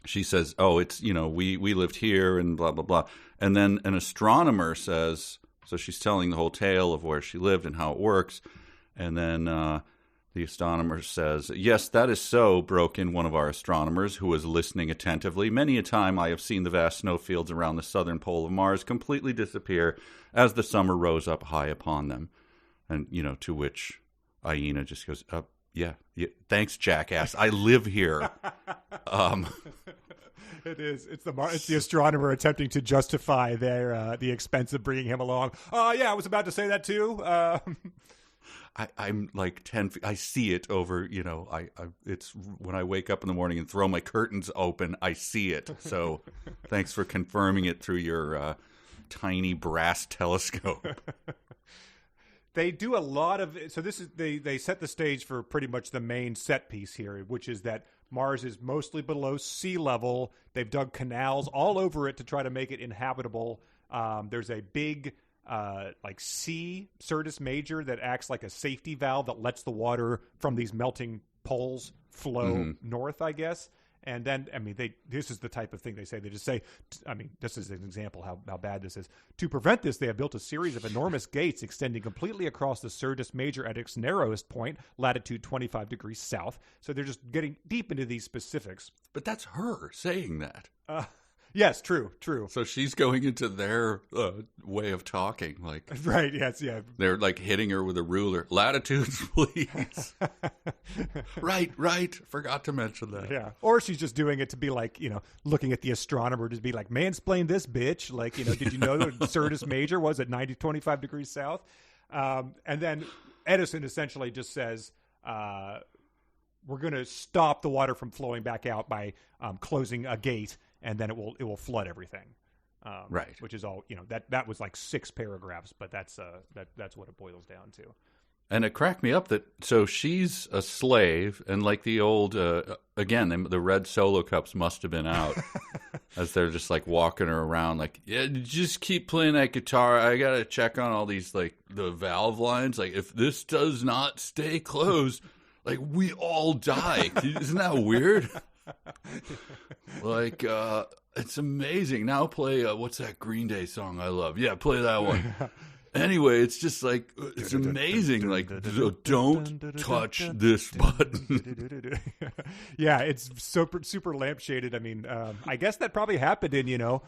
she says, "Oh, it's we lived here and blah blah blah," and then an astronomer says, so she's telling the whole tale of where she lived and how it works, and then the astronomer says, "Yes, that is so," broke in one of our astronomers who was listening attentively. "Many a time I have seen the vast snowfields around the southern pole of Mars completely disappear as the summer rose up high upon them." And, to which Aina just goes, yeah, thanks, jackass. I live here. It is. It's the astronomer attempting to justify the expense of bringing him along. Yeah, I was about to say that too. I'm like 10 feet. I see it over, it's when I wake up in the morning and throw my curtains open, I see it. So thanks for confirming it through your tiny brass telescope. They do a lot of, so this is, they set the stage for pretty much the main set piece here, which is that Mars is mostly below sea level. They've dug canals all over it to try to make it inhabitable. There's a big sea Syrtis Major that acts like a safety valve that lets the water from these melting poles flow north, I guess. And then, this is the type of thing they say. They just say, this is an example how bad this is. To prevent this, they have built a series of enormous gates extending completely across the Syrtis Major at its narrowest point, latitude 25 degrees south. So they're just getting deep into these specifics. But that's her saying that. Yes, true. So she's going into their way of talking, like right. Yes, yeah. They're like hitting her with a ruler. Latitudes, please. Right. Forgot to mention that. Yeah. Or she's just doing it to be like, looking at the astronomer to be like, mansplain this bitch. Like, did you know that Syrtis Major was at 25 degrees south? And then Edison essentially just says, we're going to stop the water from flowing back out by closing a gate. And then it will flood everything, right? Which is all that was like 6 paragraphs, but that's what it boils down to. And it cracked me up that so she's a slave, and like the old again, the red Solo cups must have been out as they're just like walking her around, like, yeah, just keep playing that guitar. I gotta check on all these like the valve lines. Like if this does not stay closed, like we all die. Isn't that weird? Like it's amazing. Now play what's that Green Day song I love? Yeah, play that one. Anyway, it's just like it's amazing. Like don't touch this button. Yeah, it's super lampshaded. I guess that probably happened in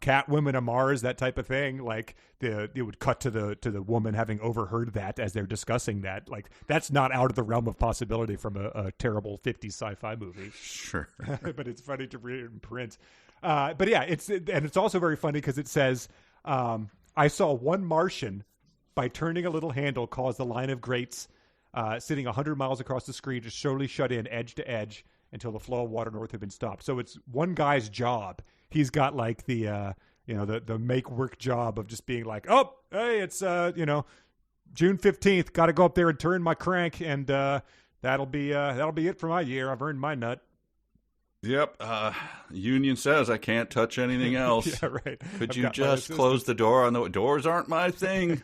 Cat Women of Mars, that type of thing. Like it would cut to the woman having overheard that as they're discussing that. Like that's not out of the realm of possibility from a terrible 50s sci-fi movie. Sure, but it's funny to read it in print. But yeah, it's also very funny because it says. I saw one Martian, by turning a little handle, cause the line of grates sitting 100 miles across the screen to slowly shut in edge to edge until the flow of water north had been stopped. So it's one guy's job. He's got like the make work job of just being like, oh, hey, it's June 15th. Got to go up there and turn my crank, and that'll be it for my year. I've earned my nut. Yep. Union says I can't touch anything else. Yeah, right. Could you just close the door on the doors? Aren't my thing.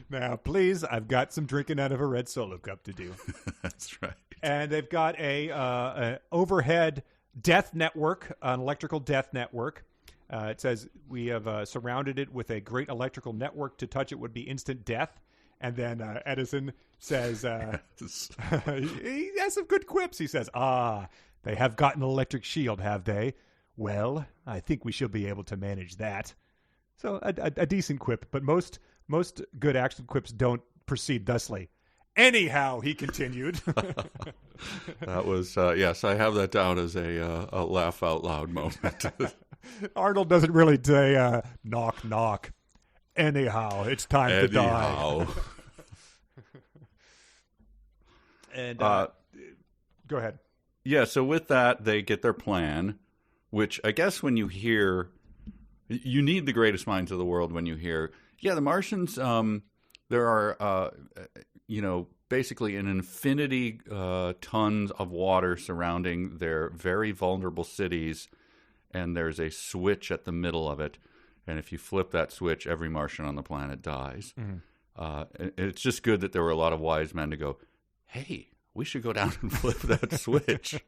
Now, please, I've got some drinking out of a red Solo cup to do. That's right. And they've got a overhead death network, an electrical death network. It says we have surrounded it with a great electrical network. To touch it would be instant death. And then Edison says, he has some good quips. He says, they have got an electric shield, have they? Well, I think we shall be able to manage that. So a decent quip, but most good action quips don't proceed thusly. Anyhow, he continued. That was, yes, I have that down as a laugh out loud moment. Arnold doesn't really say, knock, knock. Anyhow, it's time to die. And go ahead. Yeah, so with that, they get their plan, which I guess when you hear, you need the greatest minds of the world when you hear, yeah, the Martians, there are, basically an infinity tons of water surrounding their very vulnerable cities, and there's a switch at the middle of it. And if you flip that switch, every Martian on the planet dies. It's just good that there were a lot of wise men to go, hey, we should go down and flip that switch.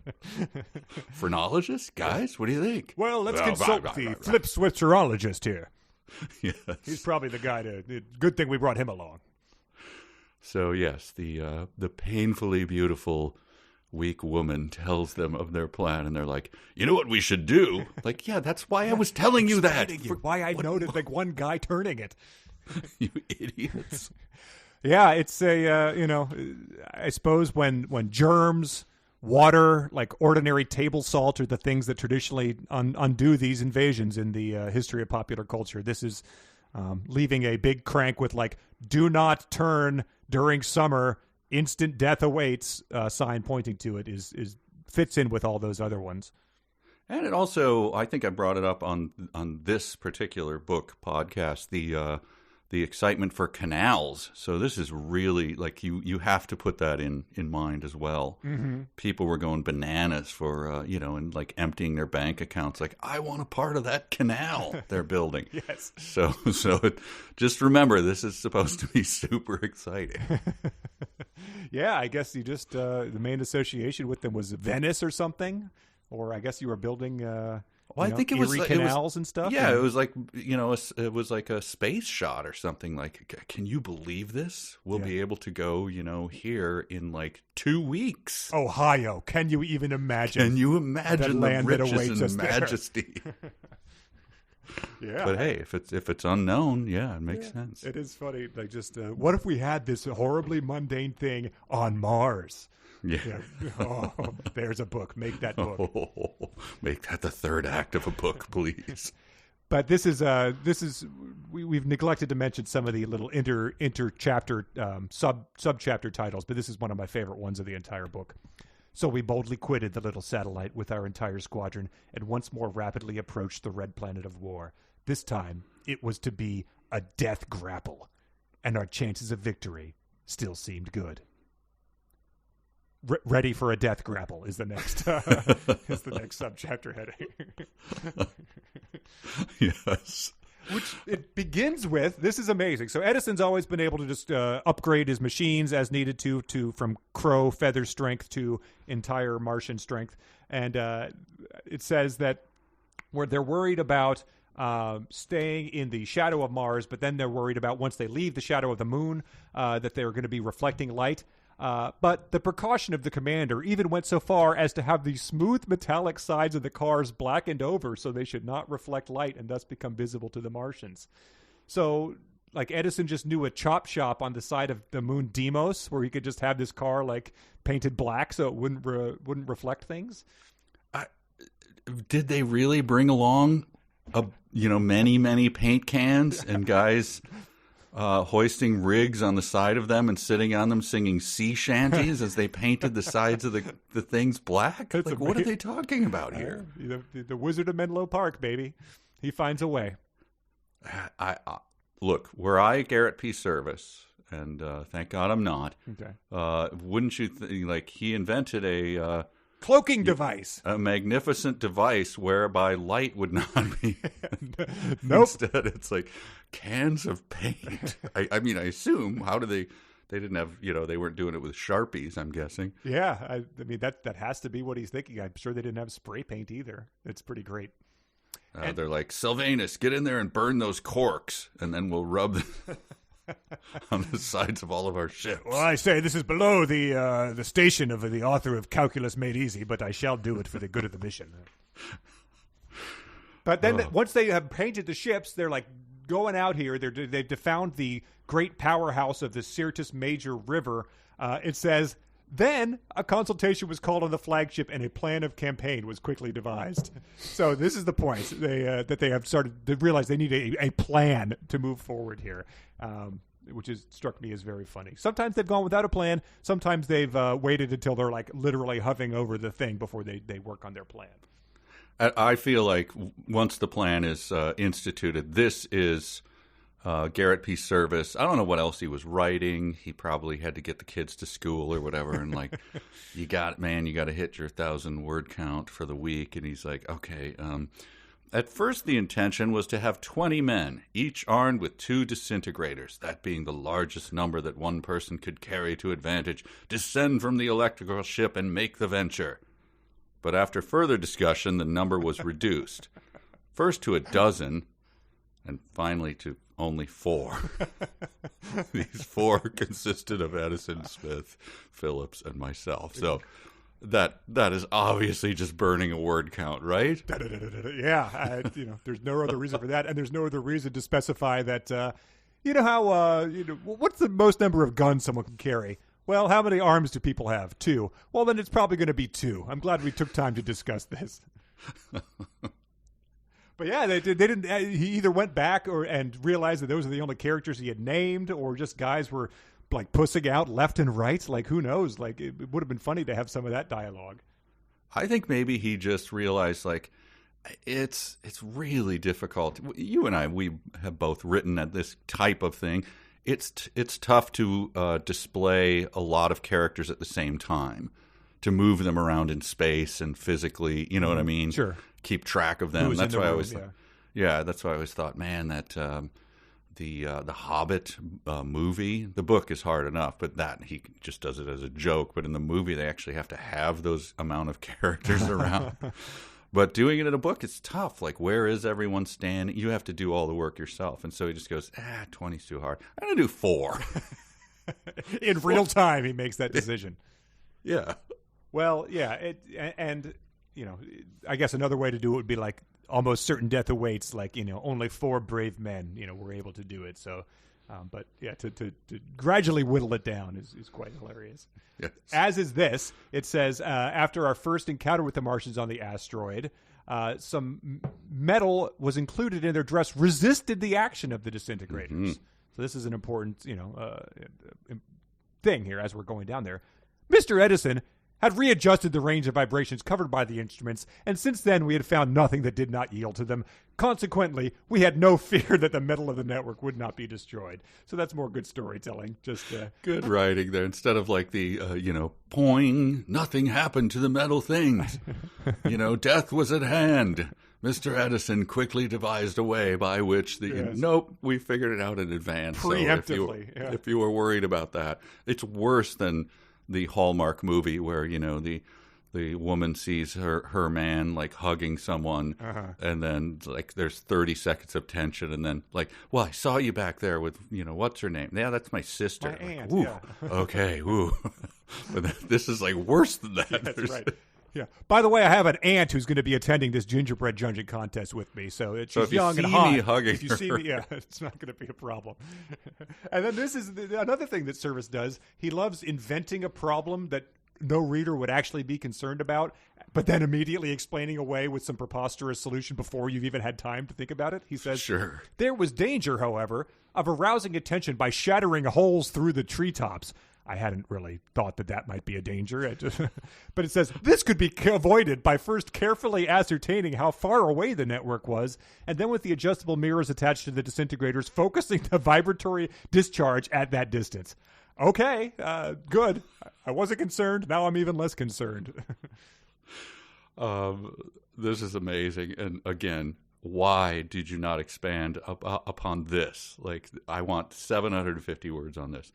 Phronologists, guys, what do you think? Well, let's consult the flip switcherologist here. Yes. He's probably the guy good thing we brought him along. So, yes, the painfully beautiful, weak woman tells them of their plan, and they're like, you know what we should do? Like, yeah, that's why I was telling you that. Why I noted like one guy turning it. You idiots. Yeah, it's I suppose when germs, water, like ordinary table salt are the things that traditionally undo these invasions in the history of popular culture. This is leaving a big crank with like, do not turn during summer, instant death awaits sign pointing to it is fits in with all those other ones. And it also, I think I brought it up on this particular book podcast, the excitement for canals. So this is really like you have to put that in mind as well. Mm-hmm. People were going bananas for and like emptying their bank accounts. Like, I want a part of that canal they're building. Yes. So just remember, this is supposed to be super exciting. Yeah, I guess you just the main association with them was Venice or something, or I guess you were building. Well, I think it was canals and stuff. Yeah, it was like it was like a space shot or something. Like, can you believe this? We'll be able to go, here in like 2 weeks. Ohio, can you even imagine? Can you imagine the riches and majesty? Yeah, but hey, if it's unknown, yeah, it makes sense. It is funny. Like, just what if we had this horribly mundane thing on Mars? Yeah. Oh, there's a book. Make that book. Make that the third act of a book, please. But this is we've neglected to mention some of the little inter chapter sub chapter titles, but this is one of my favorite ones of the entire book. So we boldly quitted the little satellite with our entire squadron and once more rapidly approached the red planet of war. This time it was to be a death grapple, and our chances of victory still seemed good. Ready for a death grapple is the next subchapter heading. Yes. Which it begins with, this is amazing. So Edison's always been able to just upgrade his machines as needed to from crow feather strength to entire Martian strength. And it says that where they're worried about staying in the shadow of Mars, but then they're worried about once they leave the shadow of the moon that they're going to be reflecting light. But the precaution of the commander even went so far as to have the smooth metallic sides of the cars blackened over so they should not reflect light and thus become visible to the Martians. So, like, Edison just knew a chop shop on the side of the moon Deimos where he could just have this car, like, painted black so it wouldn't reflect things. Did they really bring along, many paint cans and guys... hoisting rigs on the side of them and sitting on them singing sea shanties as they painted the sides of the things black? Like, what are they talking about here? The Wizard of Menlo Park, baby. He finds a way. I look, were I Garrett P. Service, and thank God I'm not, okay. Wouldn't you think, he invented a... cloaking device. A magnificent device whereby light would not be... Nope. Instead, it's like cans of paint. I mean, I assume, how do they didn't have, they weren't doing it with Sharpies, I'm guessing. Yeah, I mean, that has to be what he's thinking. I'm sure they didn't have spray paint either. It's pretty great. They're like, Sylvanus, get in there and burn those corks, and then we'll rub them on the sides of all of our ships. Well, I say this is below the station of the author of Calculus Made Easy, but I shall do it for the good of the mission. But then once they have painted the ships, they're like going out here. They've found the great powerhouse of the Syrtis Major River. It says, then a consultation was called on the flagship and a plan of campaign was quickly devised. So this is the point that they have started to realize they need a plan to move forward here. which has struck me as very funny. Sometimes they've gone without a plan. Sometimes they've waited until they're like literally hovering over the thing before they work on their plan. I feel like once the plan is instituted, this is Garrett P. Service. I don't know what else he was writing. He probably had to get the kids to school or whatever. And like, you got to hit your 1,000-word count for the week. And he's like, okay. At first, the intention was to have 20 men, each armed with 2 disintegrators, that being the largest number that one person could carry to advantage, descend from the electrical ship and make the venture. But after further discussion, the number was reduced. First to 12, and finally to only 4. These 4 consisted of Edison, Smith, Phillips, and myself. So that is obviously just burning a word count, right? Yeah, there's no other reason for that, and there's no other reason to specify that. What's the most number of guns someone can carry? Well, how many arms do people have? 2. Well, then it's probably going to be 2. I'm glad we took time to discuss this. But yeah, they didn't. He either went back and realized that those are the only characters he had named, or just guys were like pussing out left and right. Like, who knows? Like, it would have been funny to have some of that dialogue. I think maybe he just realized, like, it's really difficult. You and I, we have both written at this type of thing. It's tough to display a lot of characters at the same time, to move them around in space and physically, you know what I mean? Sure. Keep track of them. That's why I always thought, that's why I always thought, man, that the Hobbit movie, the book is hard enough, but that he just does it as a joke. But in the movie, they actually have to have those amount of characters around. But doing it in a book, it's tough. Like, where is everyone standing? You have to do all the work yourself. And so he just goes, 20's too hard. I'm going to do 4. In real time, he makes that decision. Yeah. Well, yeah. I guess another way to do it would be like almost certain death awaits, like, only 4 brave men, were able to do it. So, but yeah, to gradually whittle it down is quite hilarious. Yes. As is this, it says, after our first encounter with the Martians on the asteroid, some metal was included in their dress, resisted the action of the disintegrators. Mm-hmm. So this is an important, thing here as we're going down there. Mr. Edison had readjusted the range of vibrations covered by the instruments, and since then we had found nothing that did not yield to them. Consequently, we had no fear that the metal of the network would not be destroyed. So that's more good storytelling. Just good writing there. Instead of like the, poing, nothing happened to the metal things. Death was at hand. Mr. Edison quickly devised a way by which nope, we figured it out in advance. Preemptively. So if you were worried about that, it's worse than the Hallmark movie where, the woman sees her man like hugging someone, and then like there's 30 seconds of tension, and then like, well, I saw you back there with, what's her name? Yeah, that's my sister. My aunt, yeah. Okay, woo. But this is like worse than that. Yeah, that's right. Yeah. By the way, I have an aunt who's going to be attending this gingerbread junket contest with me. So she's young and hot. If you see me, it's not going to be a problem. And then this is another thing that Service does. He loves inventing a problem that no reader would actually be concerned about, but then immediately explaining away with some preposterous solution before you've even had time to think about it. He says, sure. There was danger, however, of arousing attention by shattering holes through the treetops. I hadn't really thought that might be a danger. But it says, this could be avoided by first carefully ascertaining how far away the network was, and then with the adjustable mirrors attached to the disintegrators, focusing the vibratory discharge at that distance. Okay, good. I wasn't concerned. Now I'm even less concerned. This is amazing. And again, why did you not expand upon this? Like, I want 750 words on this.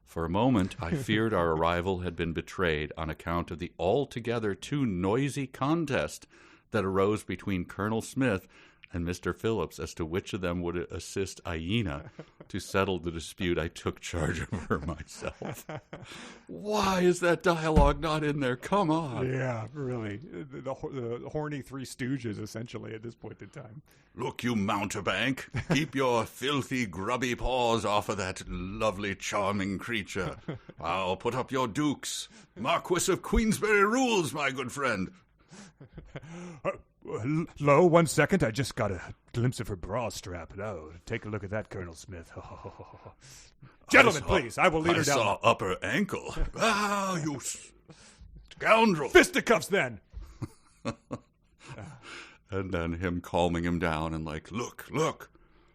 For a moment, I feared our arrival had been betrayed on account of the altogether too noisy contest that arose between Colonel Smith and Mr. Phillips as to which of them would assist Aina to settle the dispute. I took charge of her myself. Why is that dialogue not in there? Come on. Yeah, really. The horny Three Stooges, essentially, at this point in time. Look, you mountebank, keep your filthy, grubby paws off of that lovely, charming creature. I'll put up your dukes. Marquis of Queensberry rules, my good friend. Lo, 1 second. I just got a glimpse of her bra strap. Oh, take a look at that, Colonel Smith. Gentlemen, please. I will lead her down. I saw upper ankle. You scoundrel. Fisticuffs, then. And then him calming him down and like, look.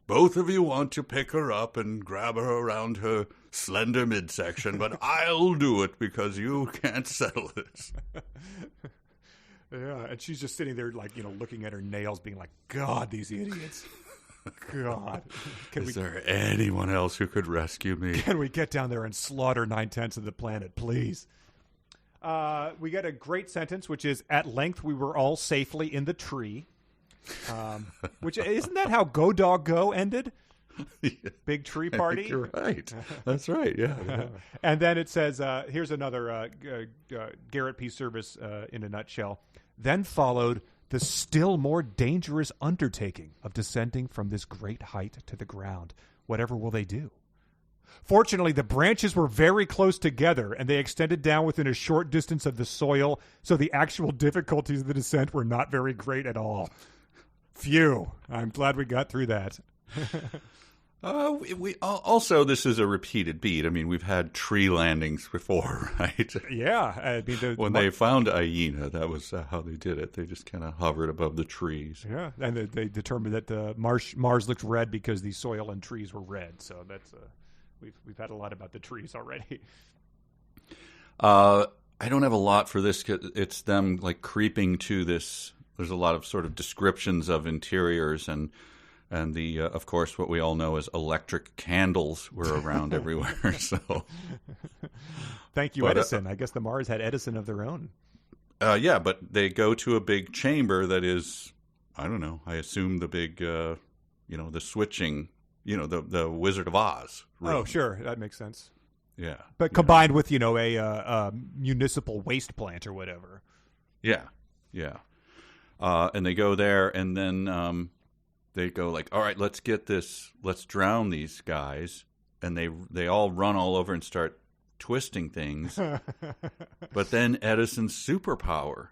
Both of you want to pick her up and grab her around her slender midsection, but I'll do it because you can't settle this. Yeah, and she's just sitting there, like, looking at her nails, being like, God, these idiots. God. Is there anyone else who could rescue me? Can we get down there and slaughter 9/10 of the planet, please? We get a great sentence, which is, at length we were all safely in the tree. Which isn't that how Go Dog Go ended? Yeah. Big tree party. You're right. That's right. Yeah. And then it says, here's another Garrett P. Service in a nutshell. Then followed the still more dangerous undertaking of descending from this great height to the ground. Whatever will they do? Fortunately, the branches were very close together, and they extended down within a short distance of the soil, so the actual difficulties of the descent were not very great at all. Phew. I'm glad we got through that. We also, this is a repeated beat. I mean, we've had tree landings before, right? Yeah. I mean, when they found Aina, that was how they did it. They just kind of hovered above the trees. Yeah, and they determined that Mars looked red because the soil and trees were red. So that's we've had a lot about the trees already. I don't have a lot for this. It's them like creeping to this. There's a lot of sort of descriptions of interiors and the of course what we all know as electric candles were around everywhere. So thank you, Edison. I guess the Mars had Edison of their own. Yeah, but they go to a big chamber that is, I don't know, I assume the big the switching, the Wizard of Oz room. Oh, sure, that makes sense. Yeah, but combined with a municipal waste plant or whatever. Yeah. And they go there, and then they go like, all right, let's drown these guys. And they all run all over and start twisting things. But then Edison's superpower,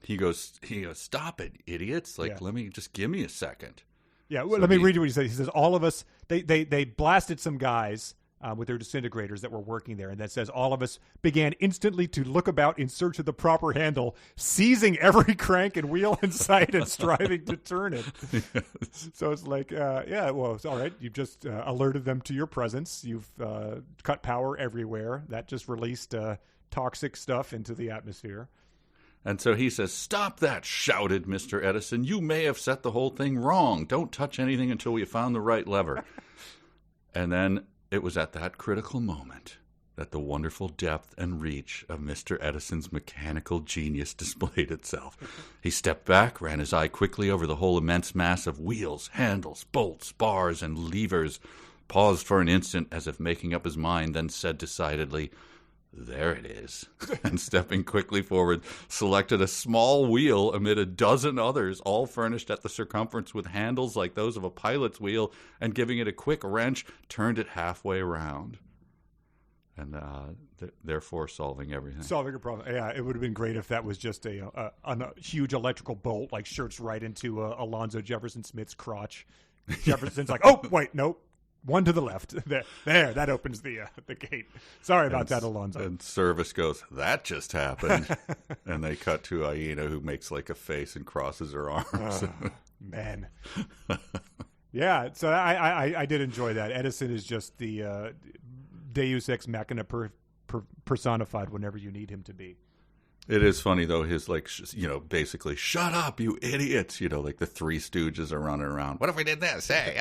he goes, stop it, idiots. Like, give me a second. Yeah, well, let me read you what he says. He says, all of us, they blasted some guys with their disintegrators that were working there. And that says, all of us began instantly to look about in search of the proper handle, seizing every crank and wheel in sight and striving to turn it. Yes. So it's like, well, it's all right. You've just alerted them to your presence. You've cut power everywhere. That just released toxic stuff into the atmosphere. And so he says, stop that, shouted Mr. Edison. You may have set the whole thing wrong. Don't touch anything until we have found the right lever. And then it was at that critical moment that the wonderful depth and reach of Mr. Edison's mechanical genius displayed itself. He stepped back, ran his eye quickly over the whole immense mass of wheels, handles, bolts, bars, and levers, paused for an instant as if making up his mind, then said decidedly, there it is, and stepping quickly forward, selected a small wheel amid a dozen others, all furnished at the circumference with handles like those of a pilot's wheel, and giving it a quick wrench, turned it halfway round. And therefore solving everything. Solving a problem. Yeah, it would have been great if that was just a huge electrical bolt, like shirts right into Alonzo Jefferson Smith's crotch. Jefferson's like, oh, wait, nope. One to the left. There, that opens the gate. Sorry about that, Alonzo. And Service goes, that just happened. And they cut to Aina, who makes like a face and crosses her arms. Man. Yeah, so I did enjoy that. Edison is just the Deus Ex Machina personified whenever you need him to be. It is funny, though, his, like, basically, shut up, you idiots. Like the Three Stooges are running around. What if we did this? Hey,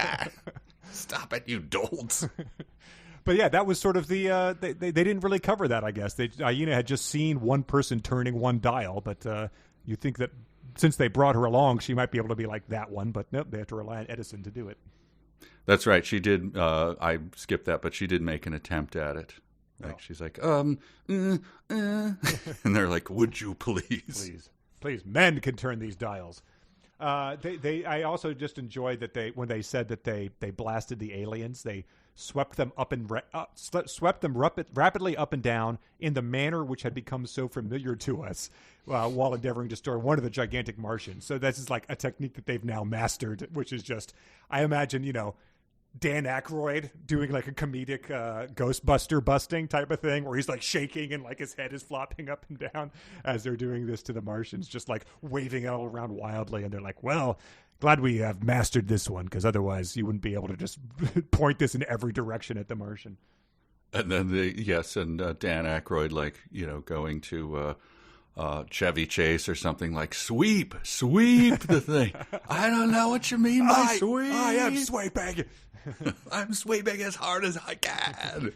stop it, you dolts. But yeah, that was sort of the, they didn't really cover that, I guess. Aina had just seen one person turning one dial, but you think that since they brought her along, she might be able to be like that one, but nope, they have to rely on Edison to do it. That's right. She did, I skipped that, but she did make an attempt at it. Like, she's like, and they're like, would you please? Please, men can turn these dials. I also just enjoyed that when they said that they blasted the aliens, they swept them rapidly up and down in the manner which had become so familiar to us while endeavoring to store one of the gigantic Martians. So this is like a technique that they've now mastered, which is just, I imagine, Dan Aykroyd doing like a comedic Ghostbuster busting type of thing where he's like shaking and like his head is flopping up and down as they're doing this to the Martians, just like waving it all around wildly. And they're like, well, glad we have mastered this one, because otherwise you wouldn't be able to just point this in every direction at the Martian. And then Dan Aykroyd, like, going to Chevy Chase or something, like, sweep the thing. I don't know what you mean by sweep. I am sweeping. I'm sweeping as hard as I can.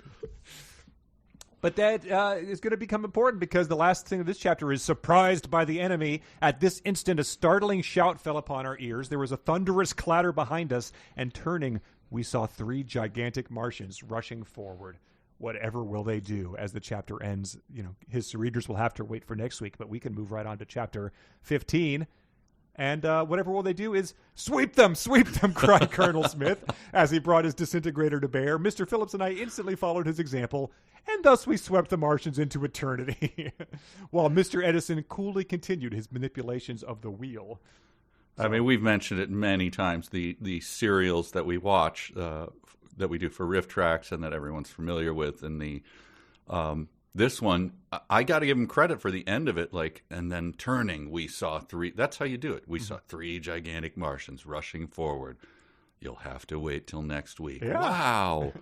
But that is going to become important, because the last thing of this chapter is surprised by the enemy. At this instant, a startling shout fell upon our ears. There was a thunderous clatter behind us, and turning, we saw 3 gigantic Martians rushing forward. Whatever will they do as the chapter ends? His readers will have to wait for next week, but we can move right on to chapter 15. And whatever will they do is sweep them, cried Colonel Smith as he brought his disintegrator to bear. Mr. Phillips and I instantly followed his example, and thus we swept the Martians into eternity, while Mr. Edison coolly continued his manipulations of the wheel. I mean, we've mentioned it many times, the serials that we watch, that we do for Riff Tracks and that everyone's familiar with, and this one, I got to give him credit for the end of it, like, and then turning, we saw 3. That's how you do it. We saw 3 gigantic Martians rushing forward. You'll have to wait till next week. Yeah. Wow.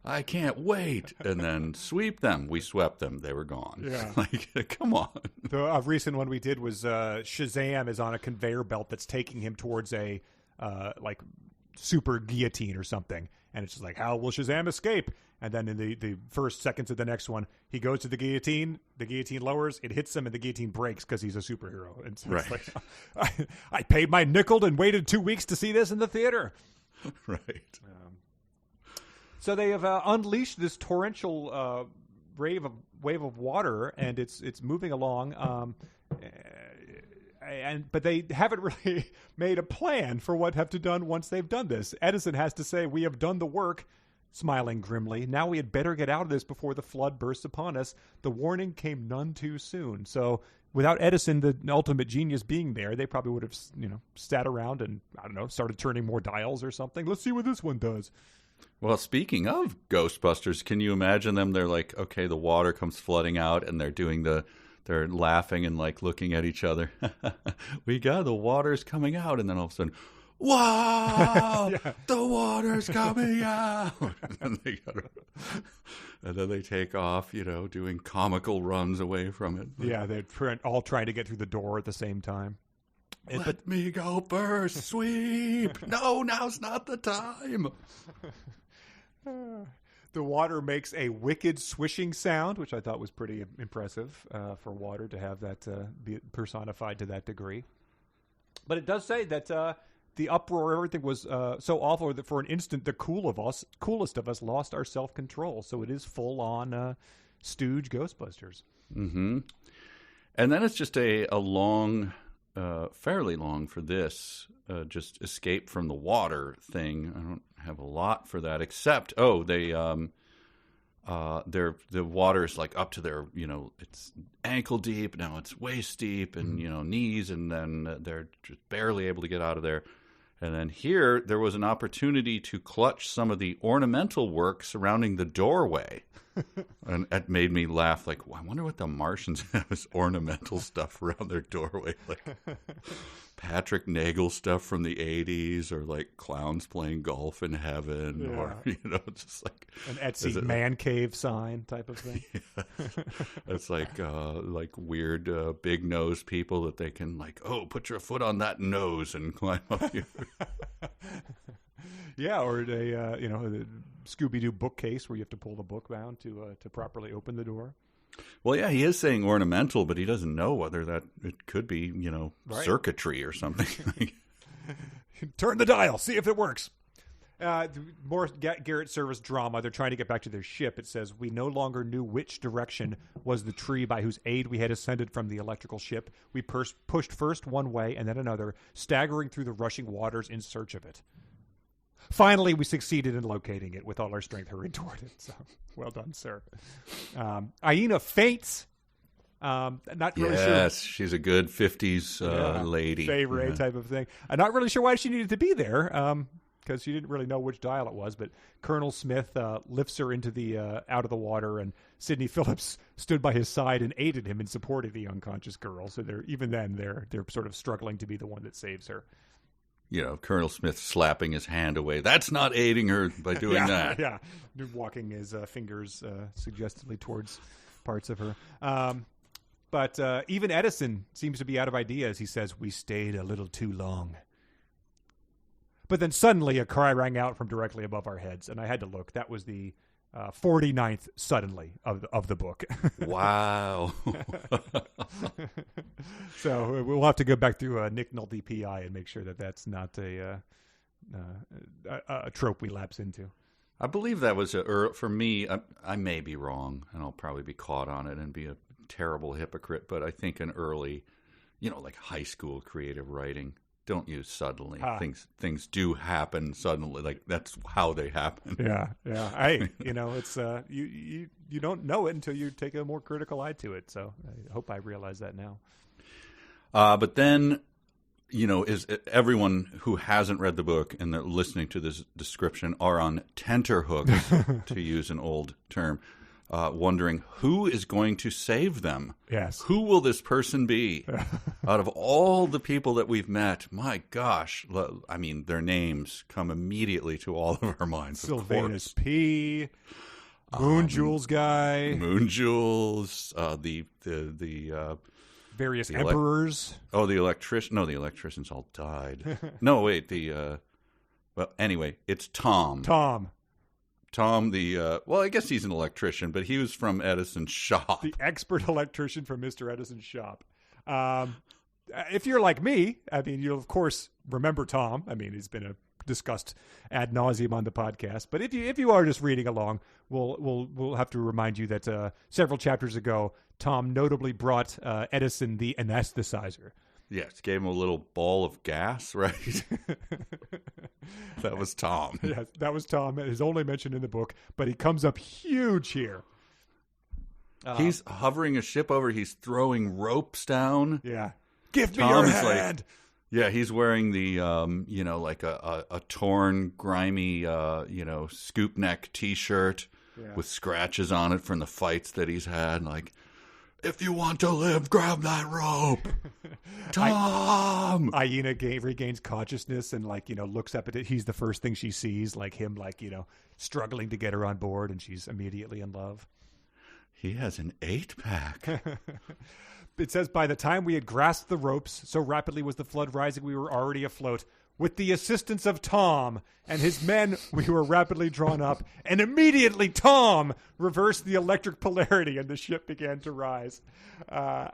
I can't wait. And then sweep them. We swept them. They were gone. Yeah. Like, come on. The recent one we did was Shazam is on a conveyor belt that's taking him towards a super guillotine or something. And it's just like, how will Shazam escape? And then in the first seconds of the next one, he goes to the guillotine lowers, it hits him, and the guillotine breaks because he's a superhero. And so right. It's like, I paid my nickel and waited 2 weeks to see this in the theater. Right. So they have unleashed this torrential wave of water, and it's moving along. But they haven't really made a plan for what have to done once they've done this. Edison has to say, "We have done the work," smiling grimly. "Now we had better get out of this before the flood bursts upon us. The warning came none too soon." So without Edison, the ultimate genius, being there, they probably would have, sat around and, I don't know, started turning more dials or something. Let's see what this one does. Well, speaking of Ghostbusters, can you imagine them? They're like, okay, the water comes flooding out, and they're laughing and like looking at each other. We got the water's coming out, and then all of a sudden, wow, yeah. The water's coming out. And then they take off, doing comical runs away from it. Yeah, they're all trying to get through the door at the same time. Let me go first, sweep. No, now's not the time. The water makes a wicked swishing sound, which I thought was pretty impressive for water to have that be personified to that degree. But it does say that the uproar, everything was so awful that for an instant the coolest of us lost our self-control. So it is full-on stooge Ghostbusters. Mm-hmm. And then it's just a long, fairly long for this, just escape from the water thing. I don't have a lot for that, except the water is like up to their, it's ankle deep, now it's waist deep, and knees, and then they're just barely able to get out of there. And then here there was an opportunity to clutch some of the ornamental work surrounding the doorway. And it made me laugh, like, well, I wonder what the Martians have as ornamental stuff around their doorway, like Patrick Nagel stuff from the 80s, or like clowns playing golf in heaven, or just like an Etsy man cave sign type of thing. Yeah. It's like weird big nose people that they can like, oh, put your foot on that nose and climb up here. Yeah, or a Scooby-Doo bookcase where you have to pull the book down to properly open the door. Well, yeah, he is saying ornamental, but he doesn't know whether it could be, right. Circuitry or something. Turn the dial, see if it works. More Garrett Service drama. They're trying to get back to their ship. It says, we no longer knew which direction was the tree by whose aid we had ascended from the electrical ship. We pushed first one way and then another, staggering through the rushing waters in search of it. Finally, we succeeded in locating it with all our strength hurried toward it. So, well done, sir. Aina faints. Not really sure. Yes, she's a good 50s lady. Favorite type of thing. I'm not really sure why she needed to be there, because she didn't really know which dial it was. But Colonel Smith lifts her into the out of the water, and Sidney Phillips stood by his side and aided him in supporting the unconscious girl. So they're sort of struggling to be the one that saves her. Colonel Smith slapping his hand away. That's not aiding her by doing that. Yeah, walking his fingers suggestively towards parts of her. But even Edison seems to be out of ideas. He says, we stayed a little too long. But then suddenly a cry rang out from directly above our heads, and I had to look. That was the 49th suddenly of the book. Wow. So we'll have to go back through Nick Nolte PI and make sure that that's not a trope we lapse into. I believe that was for me. I may be wrong, and I'll probably be caught on it and be a terrible hypocrite. But I think an early, like high school creative writing, don't use suddenly. Things do happen suddenly. Like that's how they happen. Yeah. Hey, it's you don't know it until you take a more critical eye to it. So I hope I realize that now. But then, is everyone who hasn't read the book and they're listening to this description are on tenterhooks, to use an old term, wondering who is going to save them. Yes. Who will this person be? Out of all the people that we've met, my gosh, I mean, their names come immediately to all of our minds. Sylvanus P. Moon Jules guy. Moon Jules. The various emperors. The electrician. No, the electricians all died. No, wait. Well, anyway, it's Tom. Tom, I guess he's an electrician, but he was from Edison's shop. The expert electrician from Mr. Edison's shop. If you're like me, I mean, you'll of course remember Tom. I mean, he's been discussed ad nauseum on the podcast. But if you are just reading along, we'll have to remind you that several chapters ago, Tom notably brought Edison the anesthetizer. Yes, gave him a little ball of gas, right? That was Tom. Yes, that was Tom. It is only mentioned in the book, but he comes up huge here. He's hovering a ship over. He's throwing ropes down. Yeah. Give me your hand. He's wearing the, like a torn, grimy, scoop neck T-shirt with scratches on it from the fights that he's had. Like, if you want to live, grab that rope. Tom! Aina regains consciousness and, looks up at it. He's the first thing she sees, like him, struggling to get her on board, and she's immediately in love. He has an 8-pack. It says, by the time we had grasped the ropes, so rapidly was the flood rising, we were already afloat. With the assistance of Tom and his men, we were rapidly drawn up, and immediately Tom reversed the electric polarity, and the ship began to rise. I'm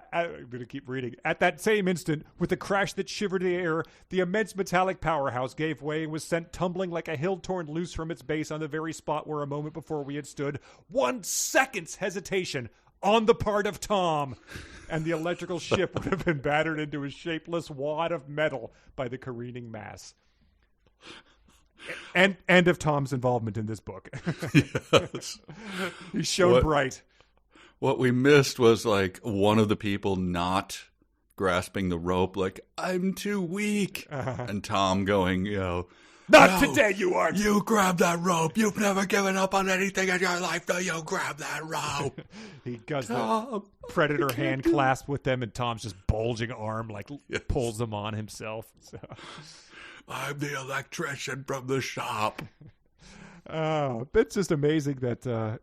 going to keep reading. At that same instant, with a crash that shivered the air, the immense metallic powerhouse gave way and was sent tumbling like a hill torn loose from its base on the very spot where a moment before we had stood. 1 second's hesitation on the part of Tom, and the electrical ship would have been battered into a shapeless wad of metal by the careening mass. And end of Tom's involvement in this book. Yes. He shone bright. What we missed was one of the people not grasping the rope, like, I'm too weak. And Tom going, Not today, you aren't. You grab that rope. You've never given up on anything in your life. No, you grab that rope. He does the predator hand clasp with them, and Tom's just bulging arm pulls them on himself. So. I'm the electrician from the shop. Oh, it's just amazing that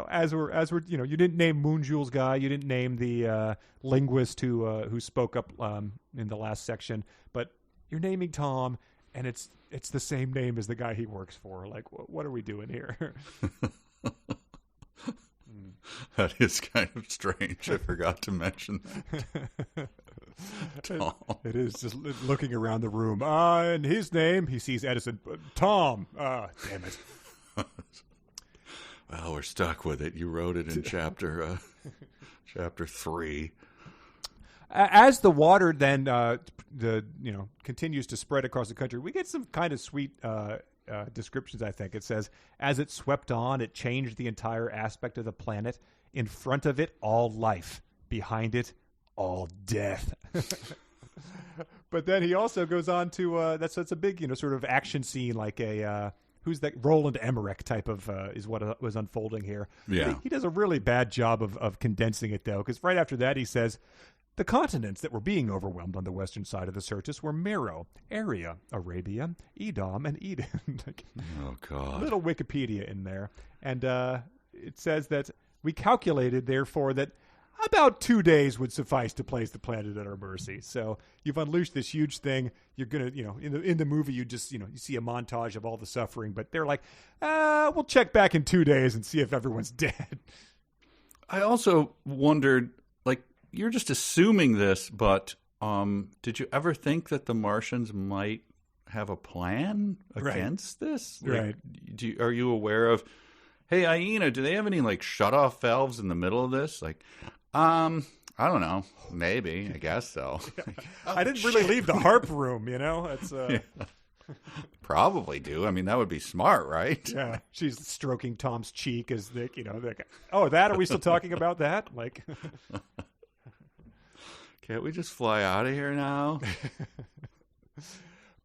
as we're you didn't name Moon Jules guy, you didn't name the linguist who spoke up in the last section, but you're naming Tom, and it's the same name as the guy he works for. Like, what are we doing here? That is kind of strange. I forgot to mention that. Tom. It is just looking around the room. And his name, he sees Edison. Tom. Damn it. Well, we're stuck with it. You wrote it in chapter 3. As the water then continues to spread across the country, we get some kind of sweet descriptions, I think. It says, as it swept on, it changed the entire aspect of the planet. In front of it, all life. Behind it, all death. But then he also goes on to, that's a big, sort of action scene, like a, who's that, Roland Emmerich type of, is what was unfolding here. Yeah. He does a really bad job of condensing it, though, because right after that he says, the continents that were being overwhelmed on the western side of the Syrtis were Mero, Aria, Arabia, Edom, and Eden. Oh, God. Little Wikipedia in there. And it says that we calculated, therefore, that about 2 days would suffice to place the planet at our mercy. So you've unleashed this huge thing. You're going to, in the movie, you just, you see a montage of all the suffering. But they're like, we'll check back in 2 days and see if everyone's dead. I also wondered, you're just assuming this, but did you ever think that the Martians might have a plan against this? Right. Are you aware of, hey, Aina, do they have any shut-off valves in the middle of this? I don't know. Maybe. I guess so. I didn't really leave the harp room, It's Yeah. Probably do. I mean, that would be smart, right? Yeah. She's stroking Tom's cheek as are we still talking about that? Can't we just fly out of here now?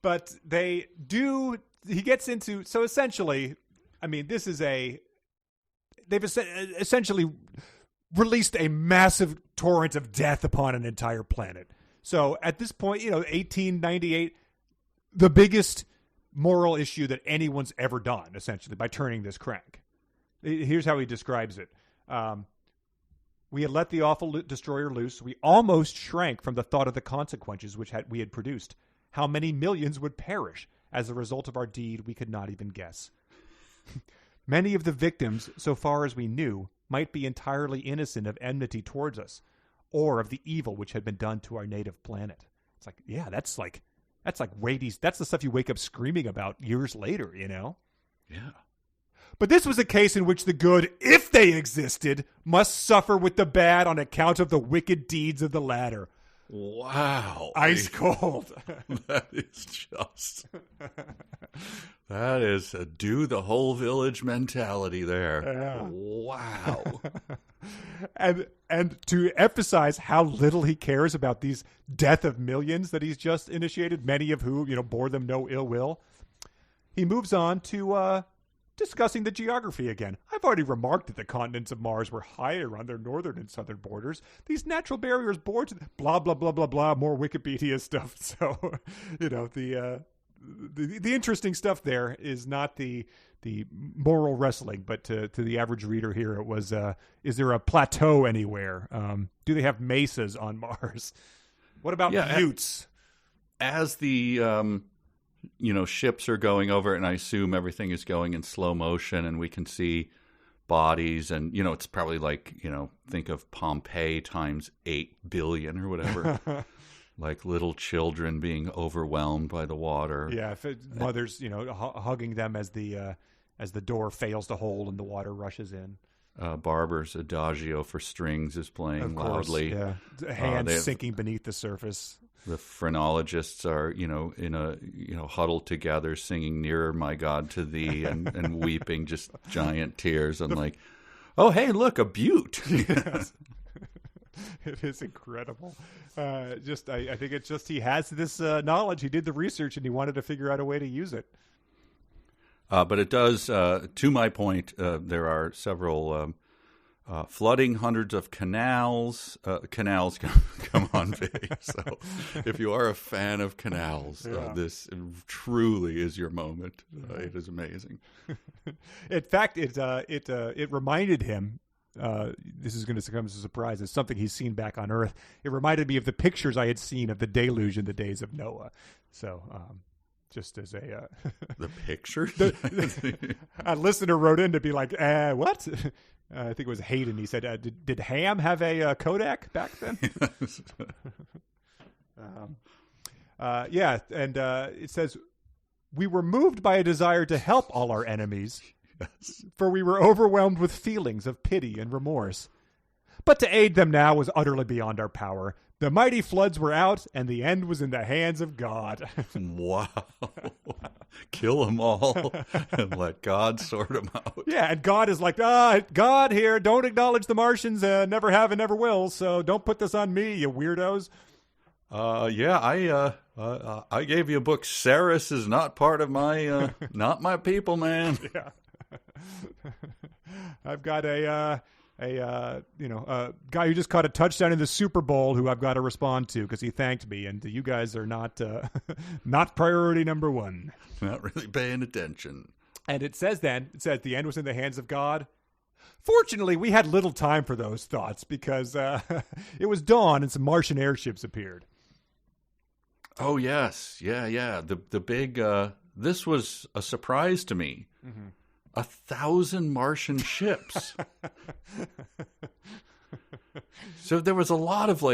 But they do. He gets into. So essentially, I mean, they've essentially released a massive torrent of death upon an entire planet. So at this point, 1898, the biggest moral issue that anyone's ever done, essentially, by turning this crank. Here's how he describes it. We had let the awful destroyer loose. We almost shrank from the thought of the consequences which we had produced. How many millions would perish as a result of our deed we could not even guess. Many of the victims, so far as we knew, might be entirely innocent of enmity towards us, or of the evil which had been done to our native planet. It's that's like weighty. That's the stuff you wake up screaming about years later, Yeah. But this was a case in which the good, if they existed, must suffer with the bad on account of the wicked deeds of the latter. Wow. Ice cold. That is a do the whole village mentality there. Yeah. Wow. And to emphasize how little he cares about these death of millions that he's just initiated, many of whom, bore them no ill will, he moves on to discussing the geography again. I've already remarked that the continents of Mars were higher on their northern and southern borders. These natural barriers bore to blah, blah, blah, blah, blah, more Wikipedia stuff. So, the interesting stuff there is not the moral wrestling, but to the average reader here, it was, is there a plateau anywhere? Do they have mesas on Mars? What about buttes? As the... ships are going over it, and I assume everything is going in slow motion, and we can see bodies, and, it's probably think of Pompeii times 8 billion or whatever, like little children being overwhelmed by the water. Yeah, mothers, hugging them as the door fails to hold and the water rushes in. Barber's Adagio for strings is playing loudly. Yeah, hands sinking beneath the surface. The phrenologists are, huddled together, singing "Nearer, My God, to Thee," and weeping just giant tears. I'm like, oh, hey, look, a butte. Yes. It is incredible. I think it's just he has this knowledge. He did the research and he wanted to figure out a way to use it. But it does, to my point, there are several flooding, hundreds of canals. Canals come on big. So if you are a fan of canals, this truly is your moment. It is amazing. In fact, it reminded him, this is going to come as a surprise, it's something he's seen back on Earth. It reminded me of the pictures I had seen of the deluge in the days of Noah. So just as a... the pictures? A listener wrote in to be like, what? I think it was Hayden. He said, did Ham have a Kodak back then? And it says, we were moved by a desire to help all our enemies, Yes. for we were overwhelmed with feelings of pity and remorse. But to aid them now was utterly beyond our power. The mighty floods were out, and the end was in the hands of God. Wow. Kill them all and let God sort them out. Yeah, and God is like, God here, don't acknowledge the Martians, never have and never will, so don't put this on me, you weirdos. I gave you a book. Ceres is not part of my, not my people, man. Yeah. I've got a guy who just caught a touchdown in the Super Bowl who I've got to respond to because he thanked me, and you guys are not not priority number one. Not really paying attention. And it says the end was in the hands of God. Fortunately, we had little time for those thoughts because it was dawn and some Martian airships appeared. Oh, yes. Yeah. The big, this was a surprise to me. Mm-hmm. 1,000 Martian ships. So there was a lot of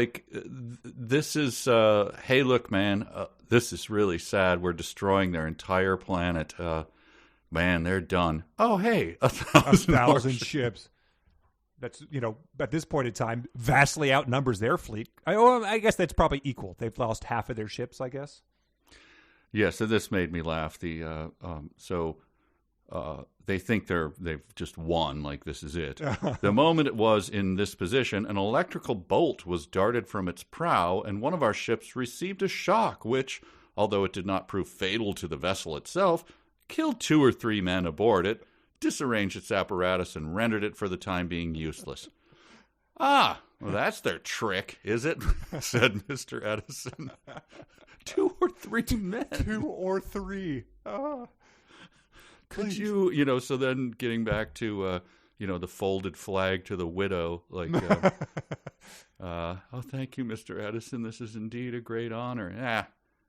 this is, hey, look, man, this is really sad. We're destroying their entire planet. Man, they're done. Oh, hey, 1,000 ships. That's, at this point in time, vastly outnumbers their fleet. I guess that's probably equal. They've lost half of their ships, I guess. Yeah, so this made me laugh. They think they've just won, like this is it. The moment it was in this position, an electrical bolt was darted from its prow, and one of our ships received a shock, which, although it did not prove fatal to the vessel itself, killed 2 or 3 men aboard it, disarranged its apparatus, and rendered it for the time being useless. Well, that's their trick, is it? Said Mr. Edison. 2 or 3 men. 2 or 3. Could you, so then getting back to, the folded flag to the widow, oh, thank you, Mr. Edison. This is indeed a great honor.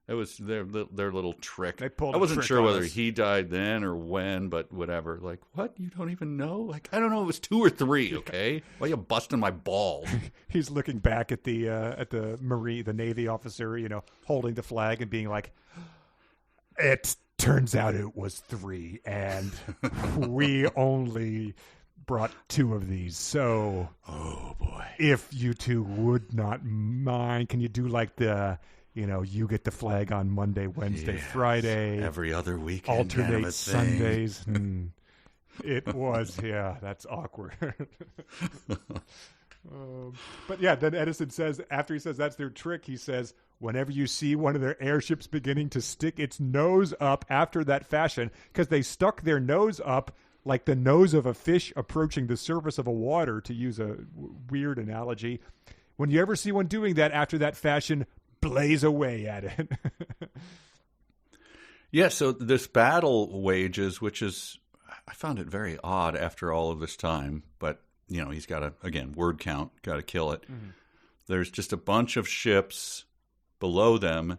It was their little trick. They pulled I wasn't sure whether us. he died then or when, but whatever. Like, what? You don't even know? I don't know. It was 2 or 3, okay? Why are you busting my balls? He's looking back at the Navy officer, holding the flag and being like, it turns out it was 3, and we only brought 2 of these. So, oh boy, if you 2 would not mind, can you do like the, you get the flag on Monday, Wednesday, Friday, every other weekend, alternate Sundays. It was, that's awkward. But yeah, then Edison says, after he says that's their trick, he says, whenever you see one of their airships beginning to stick its nose up after that fashion, because they stuck their nose up like the nose of a fish approaching the surface of a water, to use a weird analogy. When you ever see one doing that after that fashion, blaze away at it. Yeah, so this battle wages, which is, I found it very odd after all of this time, but he's got to, again, word count, got to kill it. Mm-hmm. There's just a bunch of ships below them,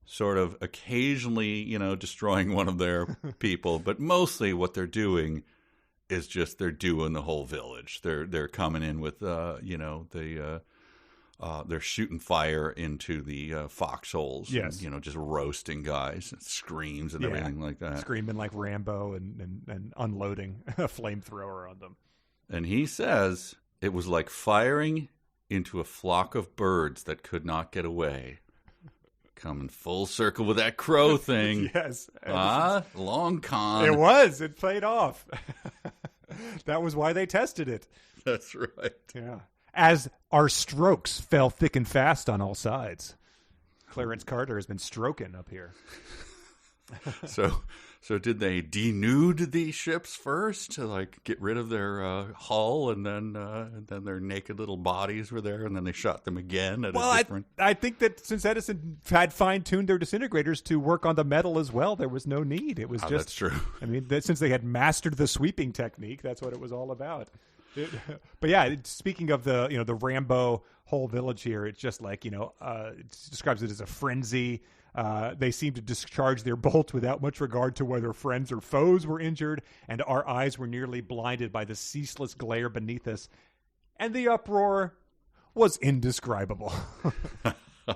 sort of occasionally, destroying one of their people. But mostly what they're doing is just they're doing the whole village. They're coming in with, they're shooting fire into the foxholes. Yes. And, just roasting guys, and screams and everything like that. Screaming like Rambo and unloading a flamethrower on them. And he says it was like firing into a flock of birds that could not get away. Coming full circle with that crow thing. Yes. Long con. It was. It played off. That was why they tested it. That's right. Yeah. As our strokes fell thick and fast on all sides. Clarence Carter has been stroking up here. So did they denude these ships first to get rid of their hull, and then their naked little bodies were there, and then they shot them again at a different... I think that since Edison had fine-tuned their disintegrators to work on the metal as well, there was no need. It was just... That's true. I mean, since they had mastered the sweeping technique, that's what it was all about. But yeah, speaking of the Rambo whole village here, it's just it describes it as a frenzy. They seemed to discharge their bolts without much regard to whether friends or foes were injured, and our eyes were nearly blinded by the ceaseless glare beneath us, and the uproar was indescribable.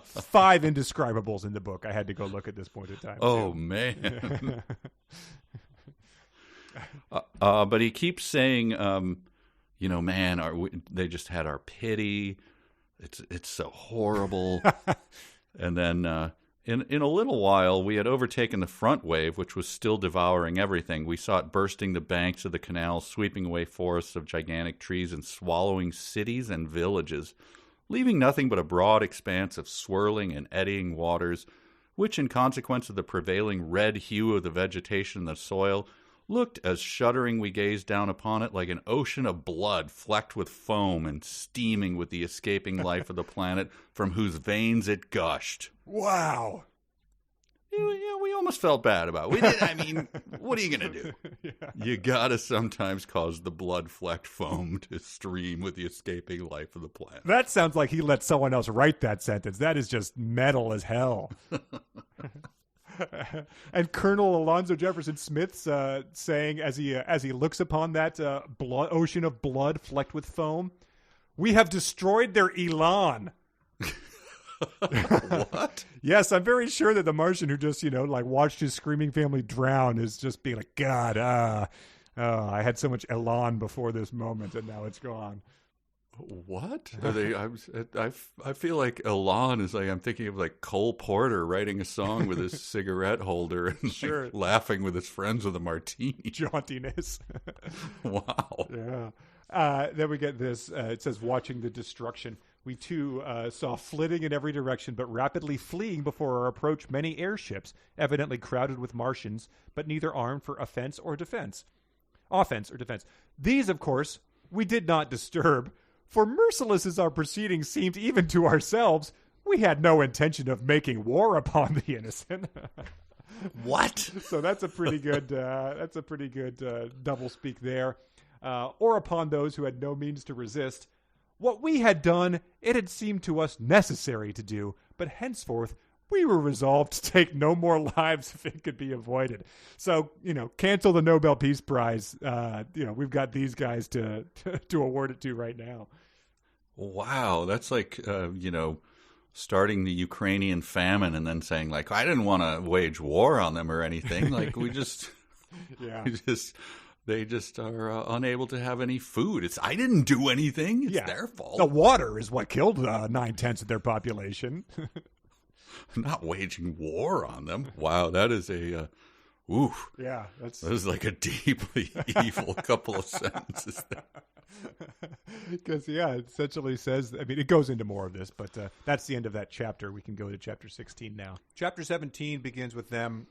5 indescribables in the book. I had to go look at this point in time. Oh, man. But he keeps saying, man, they just had our pity. It's so horrible. And then in a little while, we had overtaken the front wave, which was still devouring everything. We saw it bursting the banks of the canal, sweeping away forests of gigantic trees, and swallowing cities and villages, leaving nothing but a broad expanse of swirling and eddying waters, which, in consequence of the prevailing red hue of the vegetation and the soil, looked, as shuddering we gazed down upon it, like an ocean of blood flecked with foam and steaming with the escaping life of the planet from whose veins it gushed. Wow. Yeah, we almost felt bad about it. We did. I mean, what are you going to do? Yeah. You got to sometimes cause the blood-flecked foam to stream with the escaping life of the planet. That sounds like he let someone else write that sentence. That is just metal as hell. And Colonel Alonzo Jefferson Smith's saying as he looks upon that ocean of blood flecked with foam, "We have destroyed their elan." What? Yes, I'm very sure that the Martian who just watched his screaming family drown is just being like, God, I had so much elan before this moment, and now it's gone. What are they? I feel like Elan is like, I'm thinking of like Cole Porter writing a song with his cigarette holder and sure. Laughing with his friends with a martini. Jauntiness. Wow. Yeah. Then we get this. It says, watching the destruction. We too saw flitting in every direction, but rapidly fleeing before our approach, many airships, evidently crowded with Martians, but neither armed for offense or defense. These, of course, we did not disturb. For merciless as our proceedings seemed even to ourselves, we had no intention of making war upon the innocent. What? So that's a pretty good double speak there. Or upon those who had no means to resist. What we had done, it had seemed to us necessary to do, but henceforth we were resolved to take no more lives if it could be avoided. So, cancel the Nobel Peace Prize. We've got these guys to award it to right now. Wow, that's like, starting the Ukrainian famine and then saying, like, I didn't want to wage war on them or anything. Like, we just, they just are unable to have any food. I didn't do anything. It's their fault. The water is what killed 9/10 of their population. I'm not waging war on them. Wow, that is a... Oof. Yeah. That was like a deeply evil couple of sentences there. Because, it essentially says, it goes into more of this, but that's the end of that chapter. We can go to chapter 16 now. Chapter 17 begins with them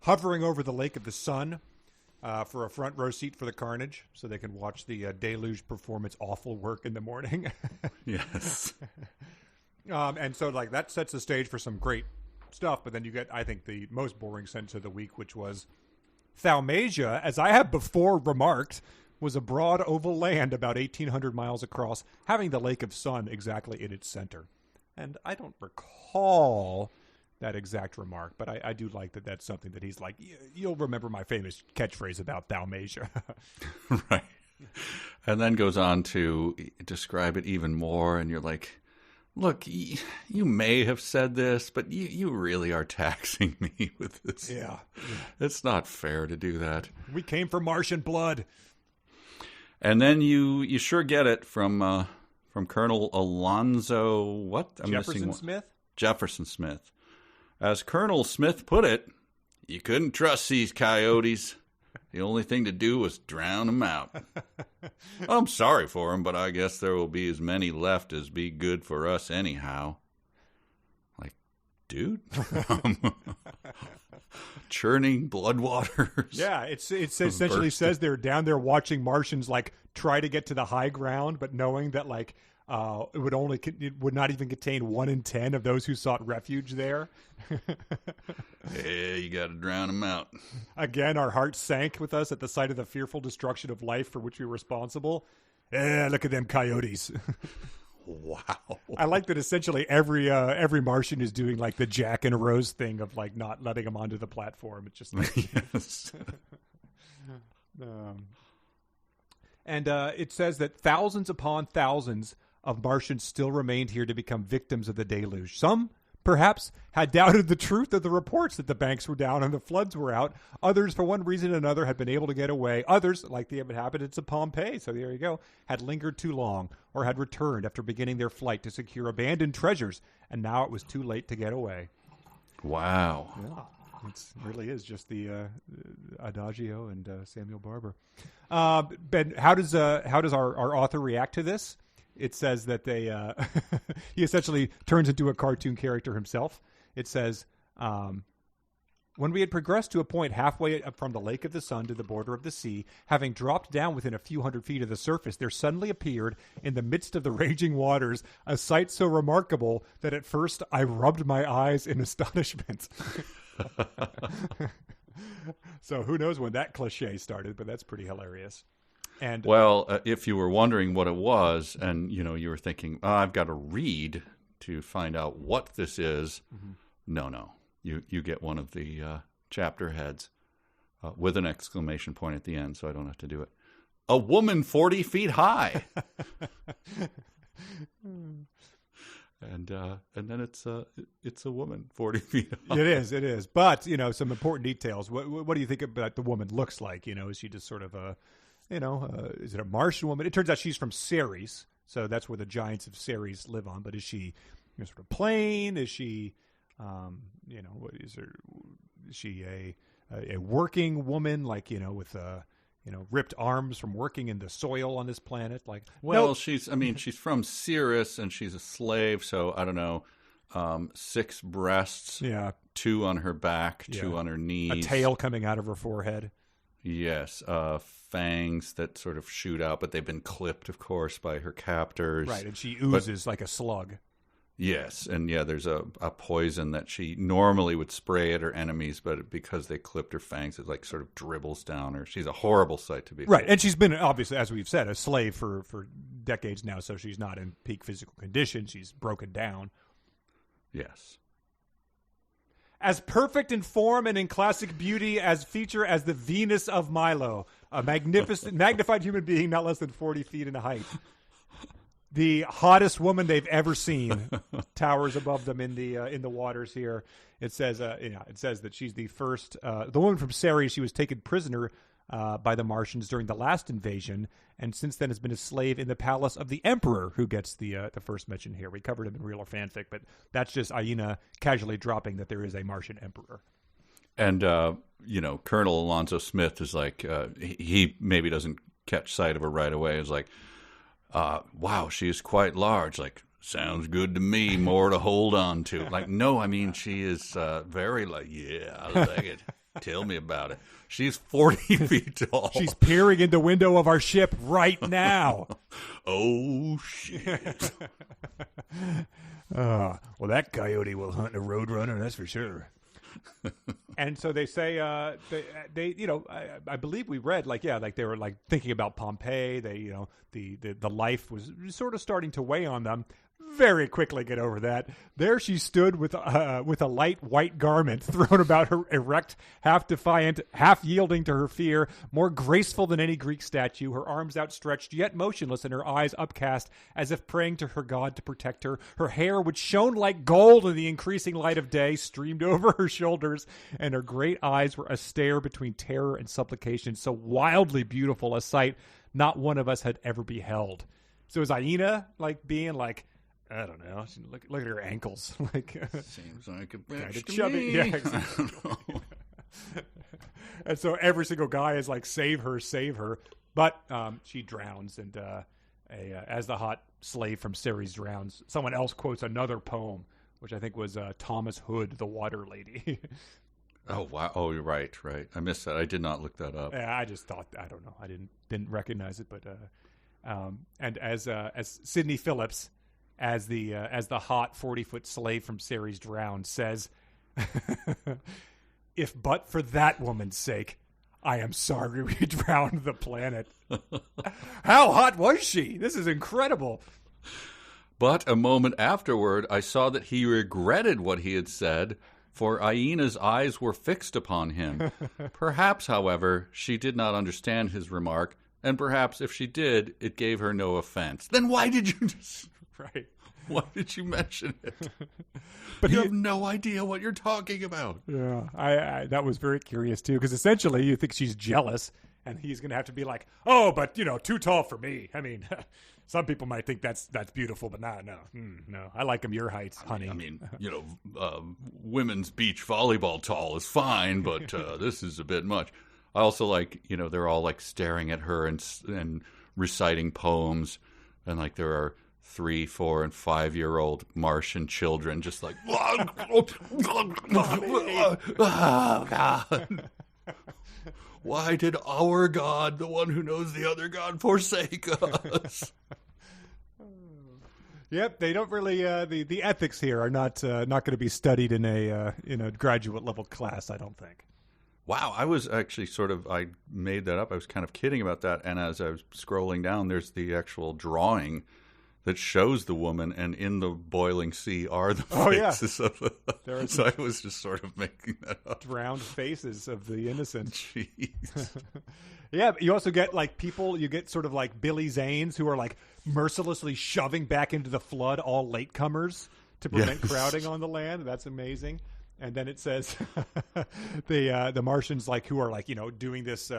hovering over the Lake of the Sun for a front row seat for the carnage, so they can watch the deluge perform its awful work in the morning. Yes. And so, that sets the stage for some great stuff, but then you get, I think, the most boring sentence of the week, which was, Thaumasia, as I have before remarked, was a broad oval land about 1,800 miles across, having the Lake of Sun exactly in its center. And I don't recall that exact remark, but I do like that that's something that he's like, you'll remember my famous catchphrase about Thaumasia. Right. And then goes on to describe it even more, and you're like, look, you may have said this, but you really are taxing me with this. Yeah. It's not fair to do that. We came for Martian blood. And then you sure get it from Colonel Alonzo, what? Jefferson Smith. As Colonel Smith put it, you couldn't trust these coyotes. The only thing to do was drown them out. I'm sorry for them, but I guess there will be as many left as be good for us anyhow. Like, dude? Churning blood waters. Yeah, it essentially says they're down there watching Martians, try to get to the high ground, but knowing that, it would not even contain 1 in 10 of those who sought refuge there. Yeah, you got to drown them out. Again, our hearts sank with us at the sight of the fearful destruction of life for which we were responsible. Look at them coyotes. Wow. I like that essentially every Martian is doing the Jack and Rose thing of not letting them onto the platform. It's just yes. And it says that thousands upon thousands of Martians still remained here to become victims of the deluge. Some, perhaps, had doubted the truth of the reports that the banks were down and the floods were out. Others, for one reason or another, had been able to get away. Others, like the inhabitants of Pompeii, so there you go, had lingered too long or had returned after beginning their flight to secure abandoned treasures, and now it was too late to get away. Wow. Yeah, it really is just the Adagio and Samuel Barber. Ben, how does our author react to this? It says that they he essentially turns into a cartoon character himself. It says, when we had progressed to a point halfway up from the Lake of the Sun to the border of the sea, having dropped down within a few hundred feet of the surface, there suddenly appeared in the midst of the raging waters a sight so remarkable that at first I rubbed my eyes in astonishment. So who knows when that cliche started, but that's pretty hilarious. And well, if you were wondering what it was, and you were thinking, I've got to read to find out what this is. Mm-hmm. No, you get one of the chapter heads with an exclamation point at the end, so I don't have to do it. A woman 40 feet high, and then it's a woman 40 feet high. It is. But some important details. What do you think about the woman looks like? Is she just sort of a is it a Martian woman? It turns out she's from Ceres, so that's where the giants of Ceres live on. But is she sort of plain? Is she, is she a working woman, like, with ripped arms from working in the soil on this planet? Like, well, she's from Ceres and she's a slave, so I don't know, 6 breasts, 2 on her back, 2 on her knees, a tail coming out of her forehead. Yes, fangs that sort of shoot out, but they've been clipped, of course, by her captors. Right, and she oozes like a slug. Yes, and there's a poison that she normally would spray at her enemies, but because they clipped her fangs, it like sort of dribbles down her. She's a horrible sight to behold. Right, and she's been, obviously, as we've said, a slave for decades now, so she's not in peak physical condition. She's broken down. Yes. As perfect in form and in classic beauty as feature as the Venus of Milo, a magnificent, magnified human being not less than 40 feet in height. The hottest woman they've ever seen towers above them in the waters here. It says that she's the first, the woman from Ceres. She was taken prisoner by the Martians during the last invasion, and since then has been a slave in the palace of the Emperor, who gets the first mention here. We covered him in real or fanfic, but that's just Aina casually dropping that there is a Martian emperor. And Colonel Alonzo Smith is like, he maybe doesn't catch sight of her right away. Is like, wow, she's quite large. Like, sounds good to me. More to hold on to. Like, no, I mean, she is very like, yeah, I like it. Tell me about it. She's 40 feet tall. She's peering in the window of our ship right now. Oh, shit. Well, that coyote will hunt a roadrunner, that's for sure. And so they say, they I believe we read, like they were like thinking about Pompeii. They, the life was sort of starting to weigh on them. Very quickly get over that. There she stood with a light white garment thrown about her, erect, half defiant, half yielding to her fear, more graceful than any Greek statue, her arms outstretched, yet motionless, and her eyes upcast, as if praying to her God to protect her. Her hair, which shone like gold in the increasing light of day, streamed over her shoulders, and her great eyes were a stare between terror and supplication, so wildly beautiful a sight not one of us had ever beheld. So is Aina like being like, I don't know. Look at her ankles. Like, seems like a bitch kind of to chubby. me. Yeah, exactly. And so every single guy is like, save her. But she drowns, and as the hot slave from Ceres drowns, someone else quotes another poem, which I think was Thomas Hood, The Water Lady. Oh, wow. Oh, you're right. I missed that. I did not look that up. Yeah, I just thought, I don't know. I didn't recognize it, but and as Sidney Phillips, as the hot 40-foot slave from Ceres drowned, says, if but for that woman's sake, I am sorry we drowned the planet. How hot was she? This is incredible. But a moment afterward, I saw that he regretted what he had said, for Aina's eyes were fixed upon him. Perhaps, however, she did not understand his remark, And perhaps if she did, it gave her no offense. Then why did you just... Right. Why did you mention it? But you have no idea what you're talking about. Yeah, I that was very curious too, because essentially you think she's jealous, and he's going to have to be like, "Oh, but too tall for me." I mean, some people might think that's beautiful, but no, I like him your height, honey. I mean, women's beach volleyball tall is fine, but this is a bit much. I also like, they're all like staring at her and reciting poems, and like there are 3, 4, and 5-year-old Martian children just like, oh, God. Why did our God, the one who knows the other God, forsake us? Yep, they don't really. The ethics here are not going to be studied in a graduate level class, I don't think. Wow, I was actually I made that up. I was kind of kidding about that, and as I was scrolling down, there's the actual drawing that shows the woman, and in the boiling sea are the faces of the... So I was just sort of making that up. Drowned faces of the innocent. Jeez. Yeah, but you also get you get sort of like Billy Zanes who are like mercilessly shoving back into the flood all latecomers to prevent crowding on the land. That's amazing. And then it says the Martians who are doing this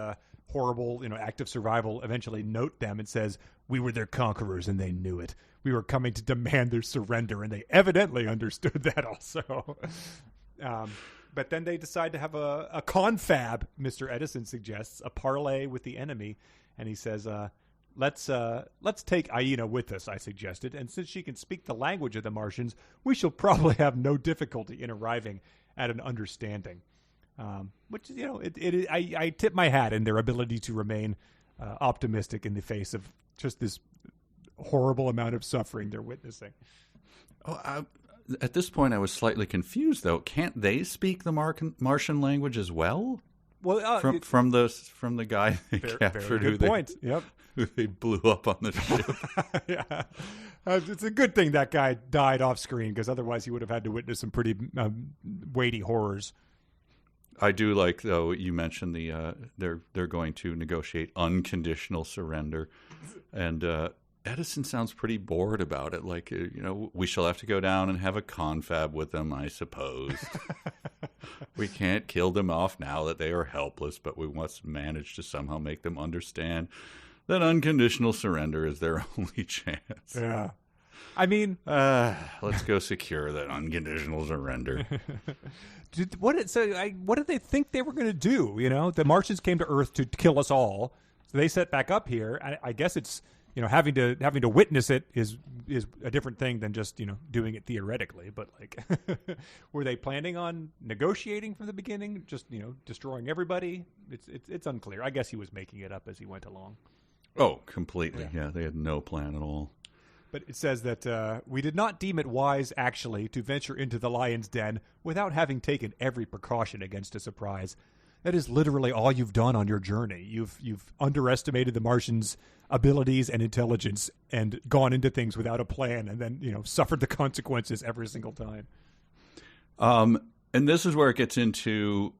horrible act of survival eventually note them and says, "We were their conquerors and they knew it. We were coming to demand their surrender, and they evidently understood that also." But then they decide to have a confab, Mr. Edison suggests, a parley with the enemy, and he says, let's take Aina with us, I suggested, and since she can speak the language of the Martians, we shall probably have no difficulty in arriving at an understanding. Which, I tip my hat in their ability to remain optimistic in the face of just this horrible amount of suffering they're witnessing. At this point, I was slightly confused, though. Can't they speak the Martian language as well? Well, from the guy they captured, who they blew up on the ship. Yeah, it's a good thing that guy died off screen, because otherwise he would have had to witness some pretty weighty horrors. I do like, though, you mentioned they're going to negotiate unconditional surrender, and Edison sounds pretty bored about it. Like, we shall have to go down and have a confab with them, I suppose. We can't kill them off now that they are helpless, but we must manage to somehow make them understand that unconditional surrender is their only chance. Yeah. I mean, let's go secure that unconditional surrender. What did they think they were going to do? The Martians came to Earth to kill us all, so they set back up here. I guess it's having to witness it is a different thing than just doing it theoretically. But were they planning on negotiating from the beginning? Just destroying everybody? It's unclear. I guess he was making it up as he went along. Oh, completely. Yeah, they had no plan at all. But it says that we did not deem it wise, actually, to venture into the lion's den without having taken every precaution against a surprise. That is literally all you've done on your journey. You've underestimated the Martians' abilities and intelligence and gone into things without a plan, and then suffered the consequences every single time. And this is where it gets into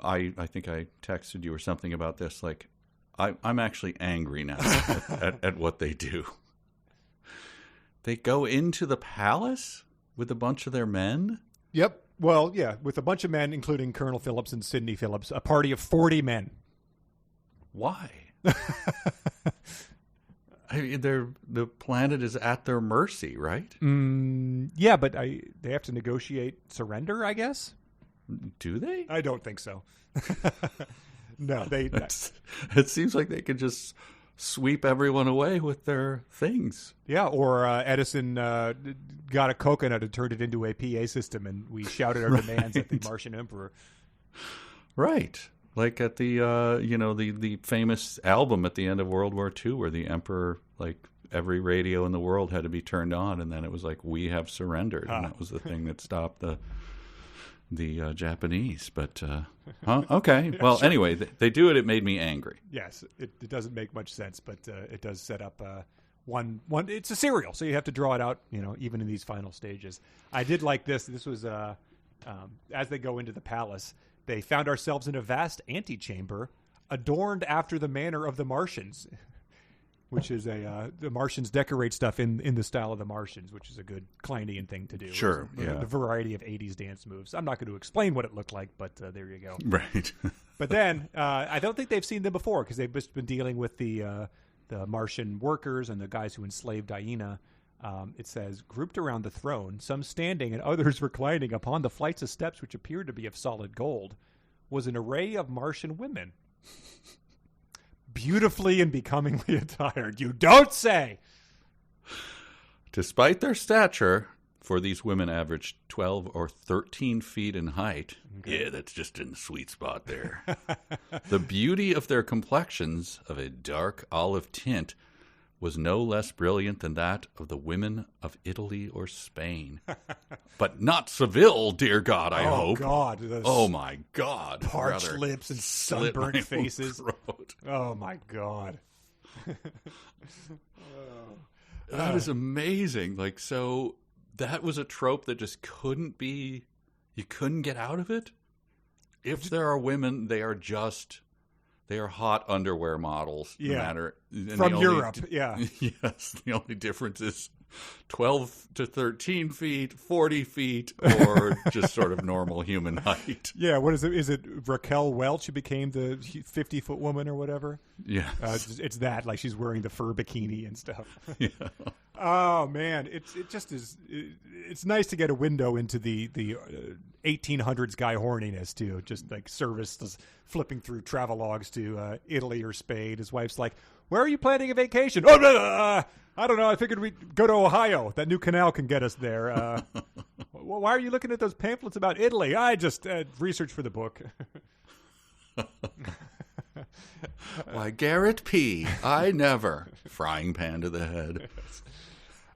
I think I texted you or something about this. I'm actually angry now at what they do. They go into the palace with a bunch of their men? Yep. Well, yeah, with a bunch of men, including Colonel Phillips and Sidney Phillips, a party of 40 men. Why? I mean, the planet is at their mercy, right? Yeah, but they have to negotiate surrender, I guess? Do they? I don't think so. No, it seems like they could just sweep everyone away with their things. Yeah, or Edison got a coconut and turned it into a PA system, and we shouted our demands at the Martian Emperor. Right. Like at the the famous album at the end of World War II, where the Emperor, every radio in the world had to be turned on, and then it was like, "We have surrendered," and that was the thing that stopped the Japanese. But okay. Well, sure. Anyway, they do it. It made me angry. Yes, it doesn't make much sense, but it does set up one. It's a serial, so you have to draw it out. Even in these final stages. I did like this. This was as they go into the palace. They found ourselves in a vast antechamber, adorned after the manner of the Martians, which is the Martians decorate stuff in the style of the Martians, which is a good Kleinian thing to do. Sure, The variety of 80s dance moves. I'm not going to explain what it looked like, but there you go. Right. But then I don't think they've seen them before because they've just been dealing with the Martian workers and the guys who enslaved Aina. It says, grouped around the throne, some standing and others reclining upon the flights of steps which appeared to be of solid gold, was an array of Martian women. Beautifully and becomingly attired. You don't say! Despite their stature, for these women averaged 12 or 13 feet in height. Okay. Yeah, that's just in the sweet spot there. The beauty of their complexions, of a dark olive tint, was no less brilliant than that of the women of Italy or Spain. But not Seville, dear God, I hope. God. Oh, my God. Parched lips and sunburnt faces. Throat. Oh, my God. That is amazing. Like, so that was a trope that just couldn't be, you couldn't get out of it? If there are women, they are hot underwear models. Yeah. No matter, from Europe, yeah. Yes. The only difference is 12 to 13 feet, 40 feet, or just sort of normal human height. Yeah, what is it? Is it Raquel Welch who became the 50-foot woman or whatever? Yeah. It's that, like she's wearing the fur bikini and stuff. Yeah. Oh, man. It just is. It's nice to get a window into the 1800s guy horniness, too. Just like Service flipping through travelogues to Italy or Spain. His wife's like, where are you planning a vacation? Oh, I don't know. I figured we'd go to Ohio. That new canal can get us there. Why are you looking at those pamphlets about Italy? I just researched for the book. Why, Garrett P. I never. Frying pan to the head.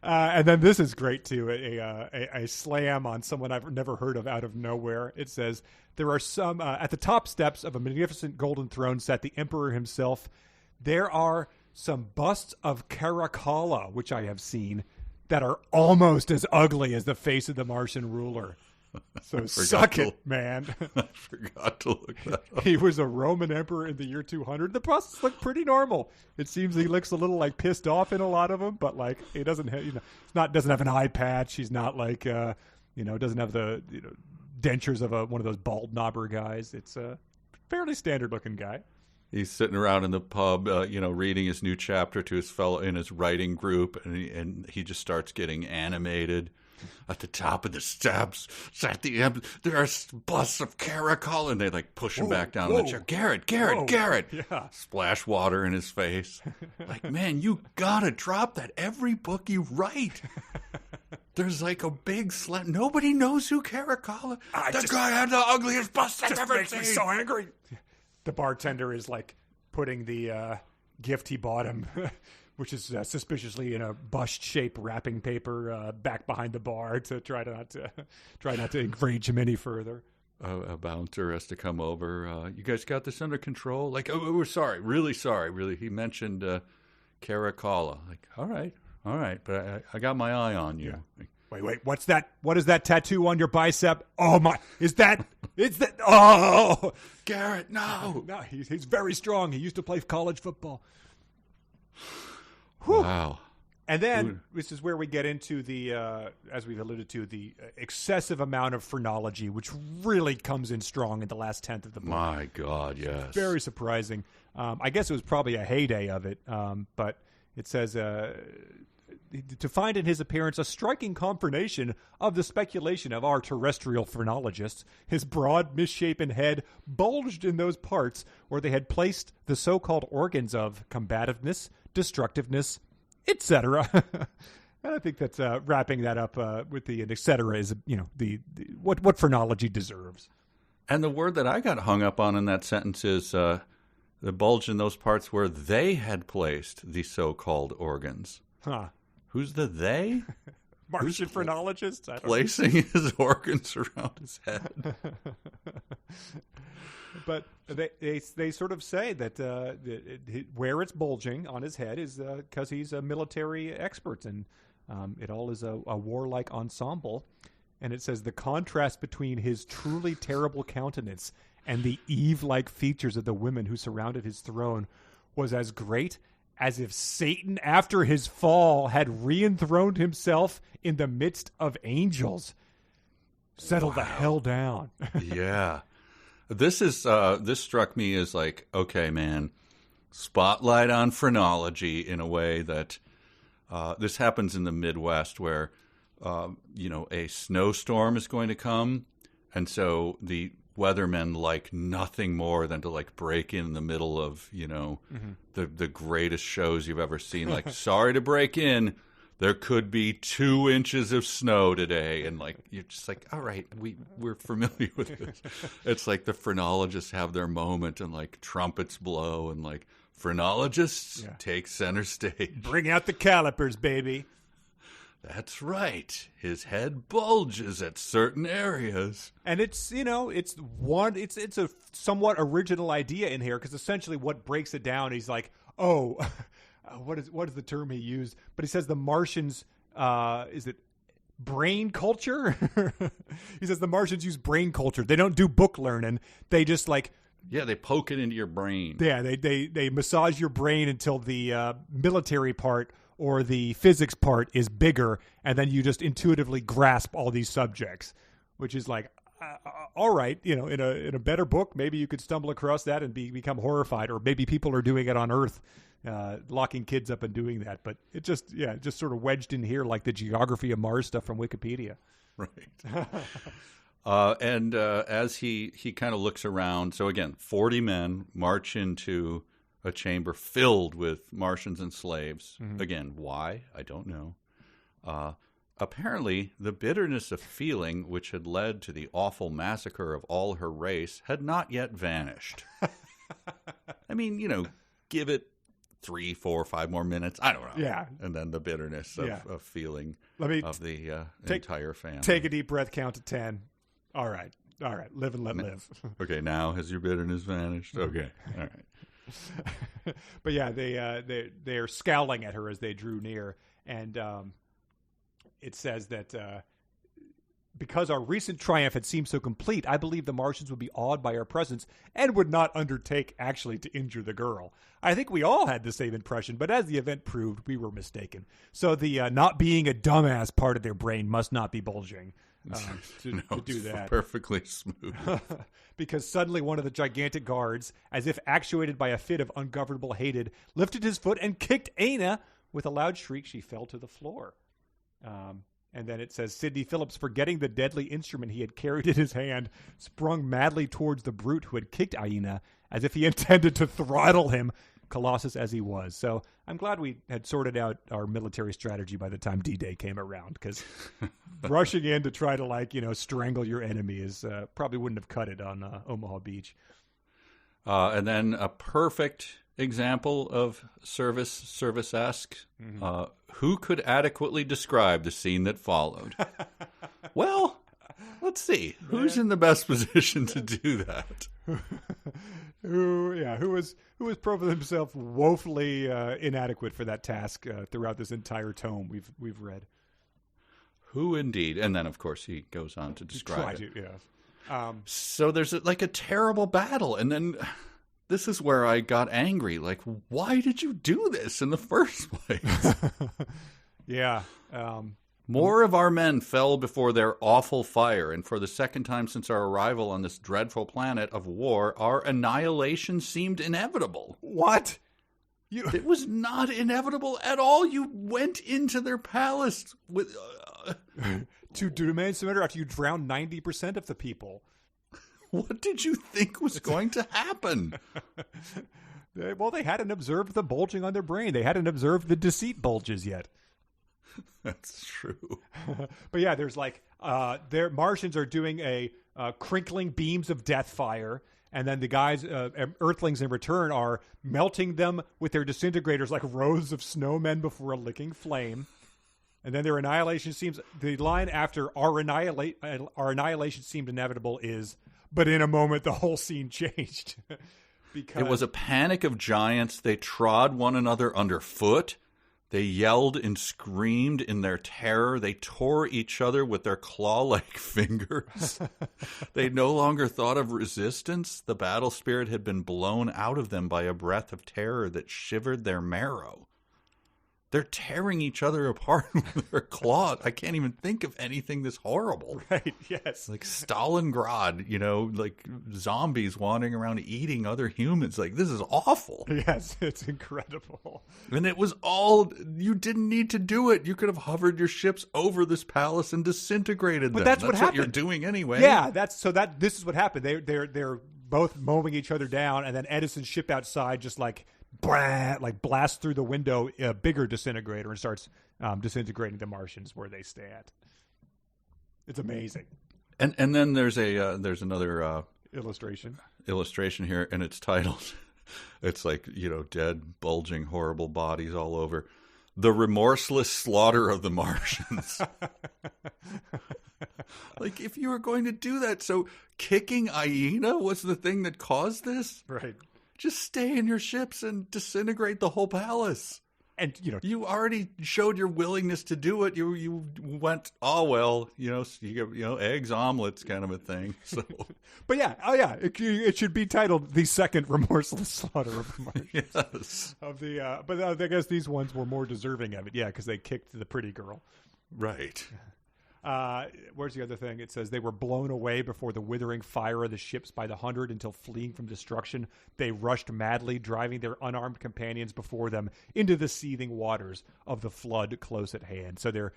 And then this is great, too, a slam on someone I've never heard of out of nowhere. It says, there are some, at the top steps of a magnificent golden throne sat the emperor himself. There are some busts of Caracalla, which I have seen, that are almost as ugly as the face of the Martian ruler. So suck it, man. I forgot to look that up. He was a Roman emperor in the year 200. The busts look pretty normal. It seems he looks a little like pissed off in a lot of them, but like he doesn't have, doesn't have an eye patch. He's not like doesn't have the dentures of one of those bald knobber guys. It's a fairly standard looking guy. He's sitting around in the pub, reading his new chapter to his fellow in his writing group, and he just starts getting animated. At the top of the steps, at the end, there are busts of Caracalla, and they like push him back down the chair. Garrett! Yeah. Splash water in his face. Like, man, you gotta drop that. Every book you write, there's like a big slant. Nobody knows who Caracalla. The guy had the ugliest bust I've ever seen. Makes me so angry. The bartender is like putting the gift he bought him. Which is suspiciously in a bust-shaped wrapping paper back behind the bar to try not to enrage him any further. A bouncer has to come over. You guys got this under control? Like, oh, we're sorry, really sorry. Really, he mentioned Caracalla. Like, all right, but I got my eye on you. Yeah. Wait, what's that? What is that tattoo on your bicep? Oh my, is that? Oh, Garrett, no. No, he's very strong. He used to play college football. Whew. Wow. And then this is where we get into the, as we've alluded to, the excessive amount of phronology, which really comes in strong in the last tenth of the book. My God, yes. It's very surprising. I guess it was probably a heyday of it, but it says, to find in his appearance a striking confirmation of the speculation of our terrestrial phrenologists, his broad, misshapen head bulged in those parts where they had placed the so-called organs of combativeness, destructiveness, etc. And I think that's wrapping that up with the etc. is the what phrenology deserves. And the word that I got hung up on in that sentence is the bulge in those parts where they had placed the so-called organs. Huh? Who's the they? Martian phrenologists placing his organs around his head. But they sort of say that where it's bulging on his head is because he's a military expert, and it all is a warlike ensemble. And it says the contrast between his truly terrible countenance and the Eve-like features of the women who surrounded his throne was as great as if Satan, after his fall, had re-enthroned himself in the midst of angels. Settle the hell down. Yeah. This struck me as like, okay, man, spotlight on phrenology in a way that this happens in the Midwest where, a snowstorm is going to come. And so the weathermen like nothing more than to like break in the middle of, the greatest shows you've ever seen. Like, sorry to break in. There could be 2 inches of snow today. And like, you're just like, all right, we're familiar with this. It's like the phrenologists have their moment and like trumpets blow and like phrenologists take center stage. Bring out the calipers, baby. That's right. His head bulges at certain areas. And it's it's a somewhat original idea in here because essentially what breaks it down, he's like, oh, what is the term he used? But he says the Martians, is it brain culture? He says the Martians use brain culture. They don't do book learning. They just like, yeah, they poke it into your brain. Yeah, they massage your brain until the military part or the physics part is bigger, and then you just intuitively grasp all these subjects, which is like, all right, in a better book, maybe you could stumble across that and become horrified, or maybe people are doing it on Earth, locking kids up and doing that. But it just sort of wedged in here like the geography of Mars stuff from Wikipedia. Right. And as he kind of looks around, so again, 40 men march into a chamber filled with Martians and slaves. Mm-hmm. Again, why? I don't know. Apparently, the bitterness of feeling which had led to the awful massacre of all her race had not yet vanished. I mean, give it 3, 4, 5 more minutes. I don't know. Yeah. And then the bitterness of feeling of the entire family. Take a deep breath, count to 10. All right. Live and let live. Okay, now has your bitterness vanished? Okay. All right. But yeah, they're scowling at her as they drew near, and it says that because our recent triumph had seemed so complete, I believe the Martians would be awed by our presence and would not undertake actually to injure the girl. I think we all had the same impression, but as the event proved, we were mistaken. So the not being a dumbass part of their brain must not be bulging. To do that perfectly smooth. Because suddenly one of the gigantic guards, as if actuated by a fit of ungovernable hatred, lifted his foot and kicked Aina. With a loud shriek, she fell to the floor. And then it says, Sidney Phillips, forgetting the deadly instrument he had carried in his hand, sprung madly towards the brute who had kicked Aina, as if he intended to throttle him, Colossus as he was. So I'm glad we had sorted out our military strategy by the time D-Day came around, because rushing in to try to strangle your enemy is probably wouldn't have cut it on Omaha Beach. And then a perfect example of service-esque. Mm-hmm. Who could adequately describe the scene that followed? Well, let's see. Who's in the best position to do that? Who has proven himself woefully inadequate for that task throughout this entire tome we've read. Who indeed? And then, of course, he goes on to describe it. Yeah. So there's a terrible battle, and then this is where I got angry. Like, why did you do this in the first place? Yeah. More of our men fell before their awful fire, and for the second time since our arrival on this dreadful planet of war, our annihilation seemed inevitable. What? It was not inevitable at all. You went into their palace with to demand surrender after you drowned 90% of the people. What did you think was going to happen? Well, they hadn't observed the bulging on their brain. They hadn't observed the deceit bulges yet. That's true. But yeah, there's their Martians are doing a crinkling beams of death fire, and then the guys, Earthlings in return, are melting them with their disintegrators like rows of snowmen before a licking flame. And then their annihilation seems, the line after our annihilation seemed inevitable is, but in a moment the whole scene changed. Because it was a panic of giants. They trod one another underfoot. They yelled and screamed in their terror. They tore each other with their claw-like fingers. They no longer thought of resistance. The battle spirit had been blown out of them by a breath of terror that shivered their marrow. They're tearing each other apart with their claws. I can't even think of anything this horrible. Right, yes. Like Stalingrad, like zombies wandering around eating other humans. Like, this is awful. Yes, it's incredible. And it was all, you didn't need to do it. You could have hovered your ships over this palace and disintegrated them. But that's what happened. You're doing anyway. Yeah, this is what happened. They're both mowing each other down, and then Edison's ship outside just like blasts through the window a bigger disintegrator and starts disintegrating the Martians where they stand. It's amazing. And then there's another illustration here, and it's titled, it's like, dead, bulging, horrible bodies all over. The remorseless slaughter of the Martians. Like, if you were going to do that, so kicking Aina was the thing that caused this? Right. Just stay in your ships and disintegrate the whole palace. And, you already showed your willingness to do it. You went, eggs, omelets kind of a thing. So, but yeah, it should be titled "The Second Remorseless Slaughter of the Martians." Yes. But I guess these ones were more deserving of it. Yeah, because they kicked the pretty girl. Right. Where's the other thing? It says they were blown away before the withering fire of the ships by the hundred until fleeing from destruction. They rushed madly, driving their unarmed companions before them into the seething waters of the flood close at hand. So they're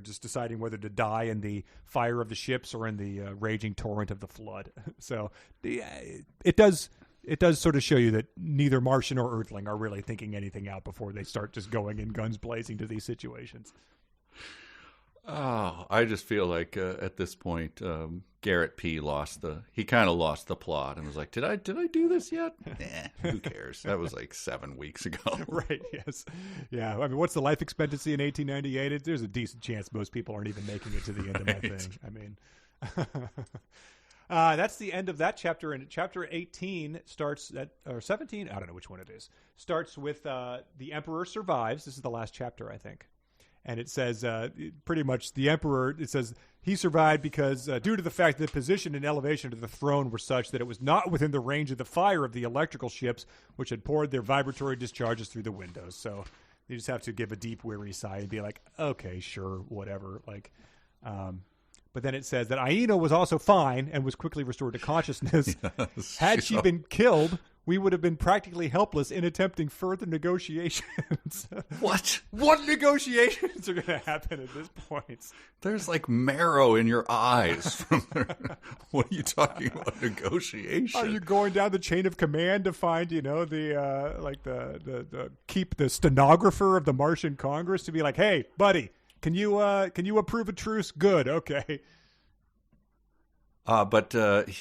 just deciding whether to die in the fire of the ships or in the raging torrent of the flood. So it does sort of show you that neither Martian or Earthling are really thinking anything out before they start just going in guns blazing to these situations. Oh, I just feel like at this point, Garrett P. He kind of lost the plot and was like, did I do this yet? Who cares? That was like 7 weeks ago. Right, yes. Yeah, I mean, what's the life expectancy in 1898? There's a decent chance most people aren't even making it to the end of that thing. I mean, that's the end of that chapter. And chapter 18 starts or 17, I don't know which one it is, starts with the Emperor survives. This is the last chapter, I think. And it says pretty much the Emperor, it says he survived because due to the fact that the position and elevation of the throne were such that it was not within the range of the fire of the electrical ships, which had poured their vibratory discharges through the windows. So you just have to give a deep, weary sigh and be like, okay, sure, whatever. But then it says that Aina was also fine and was quickly restored to consciousness. Yes, had she been killed, we would have been practically helpless in attempting further negotiations. What? What negotiations are going to happen at this point? There's like marrow in your eyes. What are you talking about? Negotiation? Are you going down the chain of command to find, the stenographer of the Martian Congress to be like, hey, buddy, can you approve a truce? Good, okay.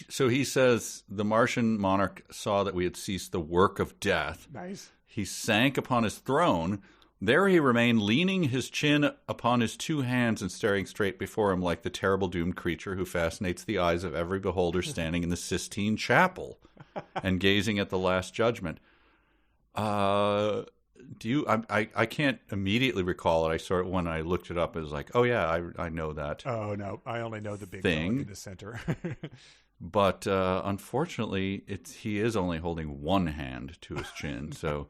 So he says the Martian monarch saw that we had ceased the work of death. Nice. He sank upon his throne. There he remained, leaning his chin upon his two hands and staring straight before him like the terrible doomed creature who fascinates the eyes of every beholder standing in the Sistine Chapel and gazing at the Last Judgment. I can't immediately recall it. I saw it when I looked it up. It was like, oh yeah, I know that. Oh no, I only know the big thing in the center. But unfortunately, he is only holding one hand to his chin. So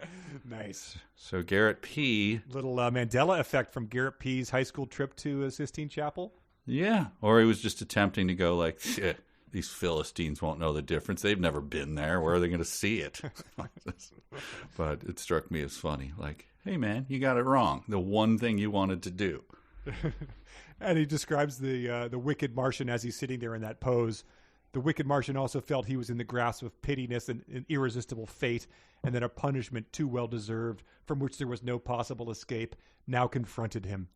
nice. So Garrett P. Little Mandela effect from Garrett P.'s high school trip to Sistine Chapel. Yeah, or he was just attempting to go like, shit, these Philistines won't know the difference. They've never been there. Where are they going to see it? But it struck me as funny. Like, hey, man, you got it wrong. The one thing you wanted to do. And he describes the wicked Martian as he's sitting there in that pose. The wicked Martian also felt he was in the grasp of pitiless and an irresistible fate, and that a punishment too well deserved, from which there was no possible escape, now confronted him.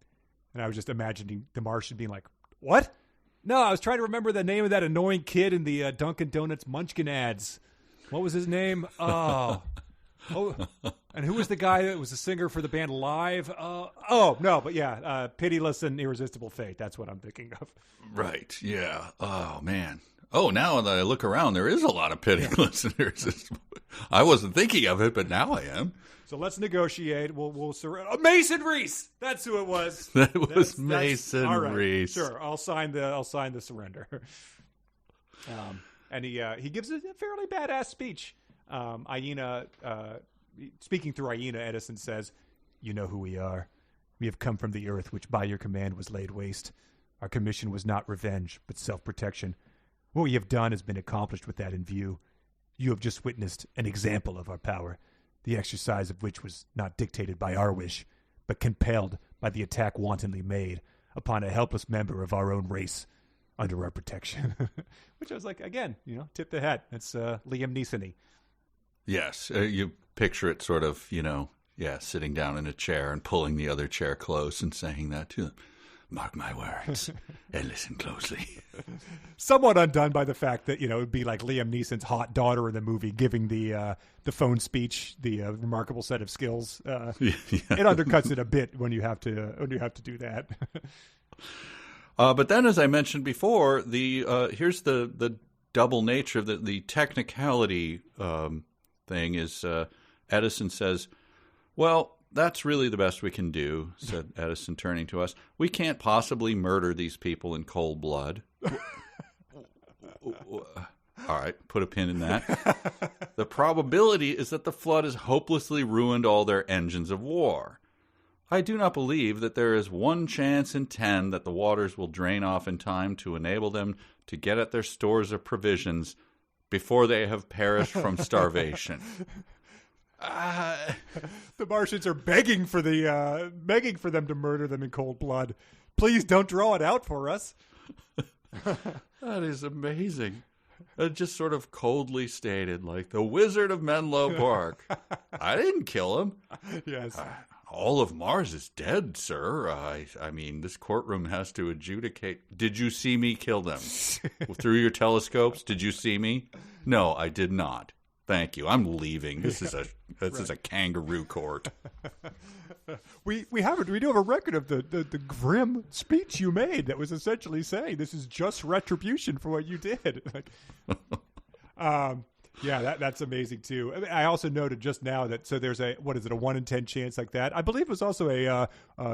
And I was just imagining the Martian being like, what? No, I was trying to remember the name of that annoying kid in the Dunkin' Donuts Munchkin ads. What was his name? Oh, and who was the guy that was the singer for the band Live? Pitiless and irresistible fate. That's what I'm thinking of. Right. Yeah. Oh man. Oh, now that I look around, there is a lot of pitting listeners. I wasn't thinking of it, but now I am. So let's negotiate. We'll surrender. Mason Reese. That's who it was. That's Mason all right. Reese. Sure, I'll sign the surrender. And he gives a fairly badass speech. Aina, speaking through Aina, Edison says, "You know who we are. We have come from the earth, which by your command was laid waste. Our commission was not revenge, but self-protection. What we have done has been accomplished with that in view. You have just witnessed an example of our power, the exercise of which was not dictated by our wish, but compelled by the attack wantonly made upon a helpless member of our own race under our protection." Which I was like, again, tip the hat. That's Liam Neeson-y. Yes, you picture it sort of, sitting down in a chair and pulling the other chair close and saying that to them. Mark my words and listen closely. Somewhat undone by the fact that, it would be like Liam Neeson's hot daughter in the movie giving the phone speech, the remarkable set of skills. It undercuts it a bit when you have to do that. But then, as I mentioned before, here's the double nature of the technicality thing is Edison says, well, that's really the best we can do, said Edison, turning to us. We can't possibly murder these people in cold blood. All right, put a pin in that. The probability is that the flood has hopelessly ruined all their engines of war. I do not believe that there is 1 chance in 10 that the waters will drain off in time to enable them to get at their stores of provisions before they have perished from starvation. The Martians are begging for them to murder them in cold blood. Please don't draw it out for us. That is amazing. Just sort of coldly stated, like the Wizard of Menlo Park. I didn't kill him. Yes. All of Mars is dead, sir. I mean, this courtroom has to adjudicate. Did you see me kill them? Through your telescopes, did you see me? No, I did not. Thank you. I'm leaving. This is a kangaroo court. We do have a record of the grim speech you made that was essentially saying this is just retribution for what you did. That's amazing too. I also noted just now that there's a 1 in 10 chance like that. I believe it was also a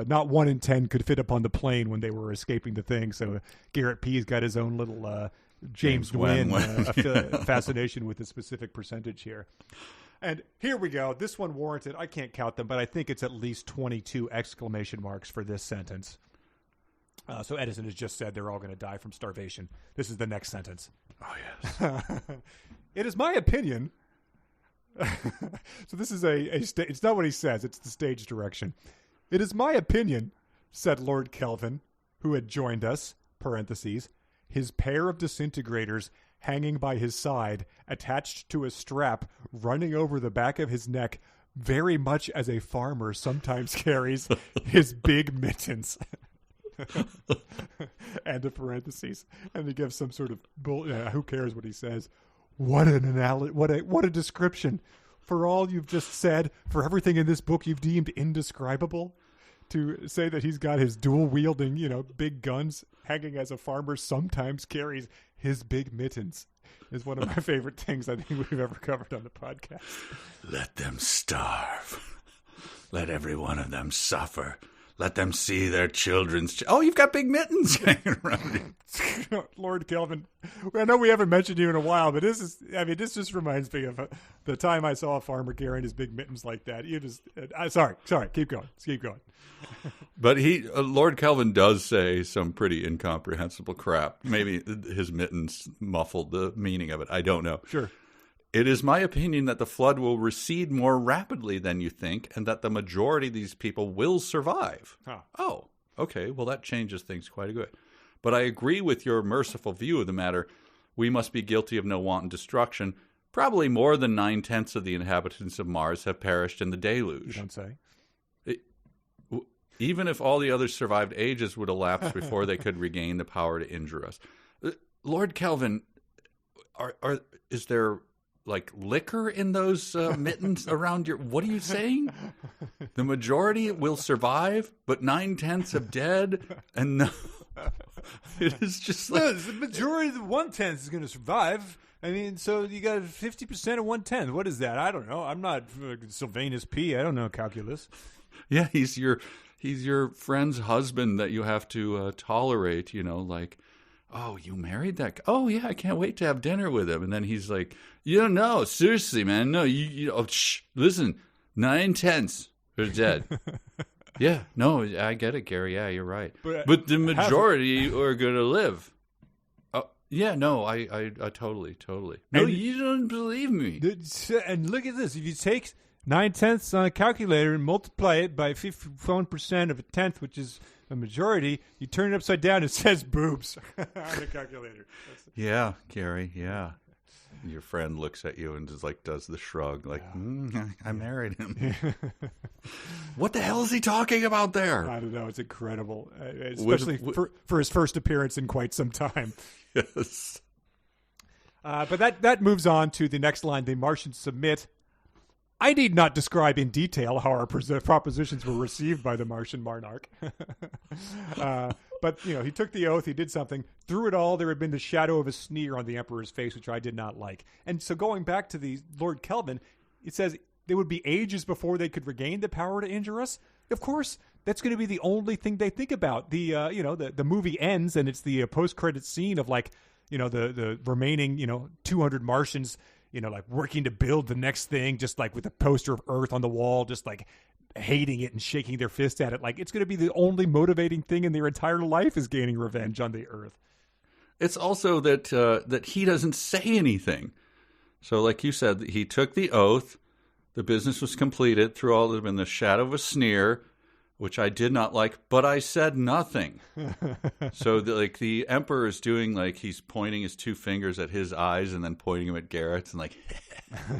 not 1 in 10 could fit up on the plane when they were escaping the thing. So Garrett P's got his own little James Nguyen fascination with a specific percentage here. And here we go. This one warranted, I can't count them, but I think it's at least 22 exclamation marks for this sentence. So Edison has just said they're all going to die from starvation. This is the next sentence. Oh, yes. It is my opinion. So this is it's not what he says. It's the stage direction. It is my opinion, said Lord Kelvin, who had joined us, parentheses, his pair of disintegrators hanging by his side, attached to a strap running over the back of his neck, very much as a farmer sometimes carries his big mittens. And a parentheses. And he gives some sort of who cares what he says. What a description. For all you've just said, for everything in this book you've deemed indescribable, to say that he's got his dual-wielding, big guns hanging as a farmer sometimes carries his big mittens is one of my favorite things I think we've ever covered on the podcast. Let them starve. Let every one of them suffer. Let them see their children's... Oh, you've got big mittens hanging around you. Lord Kelvin, I know we haven't mentioned you in a while, but this just reminds me of the time I saw a farmer carrying his big mittens like that. You just... sorry, keep going. Keep going. But Lord Kelvin does say some pretty incomprehensible crap. Maybe his mittens muffled the meaning of it. I don't know. Sure. It is my opinion that the flood will recede more rapidly than you think, and that the majority of these people will survive. Huh. Oh, okay. Well, that changes things quite a bit. But I agree with your merciful view of the matter. We must be guilty of no wanton destruction. Probably more than 9/10 of the inhabitants of Mars have perished in the deluge. You don't say. Even if all the others survived, ages would elapse before they could regain the power to injure us. Lord Kelvin, is there like liquor in those mittens around your... What are you saying? The majority will survive, but 9/10 of dead, and no... It is just like... No, the majority of the 1/10 is going to survive. I mean, so you got 50% of 1/10. What is that? I don't know. I'm not Sylvanus P. I don't know calculus. Yeah, he's your friend's husband that you have to tolerate, like, oh, you married that guy? Oh, yeah, I can't wait to have dinner with him. And then he's like, no, seriously, man, no, listen, 9/10 are dead. Yeah, no, I get it, Gary. Yeah, you're right. But the majority are going to live. Yeah, no, I totally. No, and you don't believe me. And look at this. If you take 9/10 on a calculator and multiply it by 51% of a tenth, which is a majority, you turn it upside down, it says boobs on the calculator. Yeah, Gary, yeah. Your friend looks at you and just does the shrug, I married him. What the hell is he talking about there? I don't know. It's incredible, especially for his first appearance in quite some time. Yes. But that moves on to the next line. The Martians submit. I need not describe in detail how our propositions were received by the Martian monarch. But, he took the oath, he did something. Through it all, there had been the shadow of a sneer on the Emperor's face, which I did not like. And so going back to the Lord Kelvin, it says there would be ages before they could regain the power to injure us. Of course, that's going to be the only thing they think about. The movie ends, and it's the post-credit scene of, the remaining, 200 Martians, working to build the next thing, just with a poster of Earth on the wall, just hating it and shaking their fist at it. It's going to be the only motivating thing in their entire life is gaining revenge on the Earth. It's also that he doesn't say anything. So like you said, he took the oath, the business was completed, through all of them in the shadow of a sneer, which I did not like, but I said nothing. So the Emperor is doing he's pointing his two fingers at his eyes and then pointing them at Garrett's and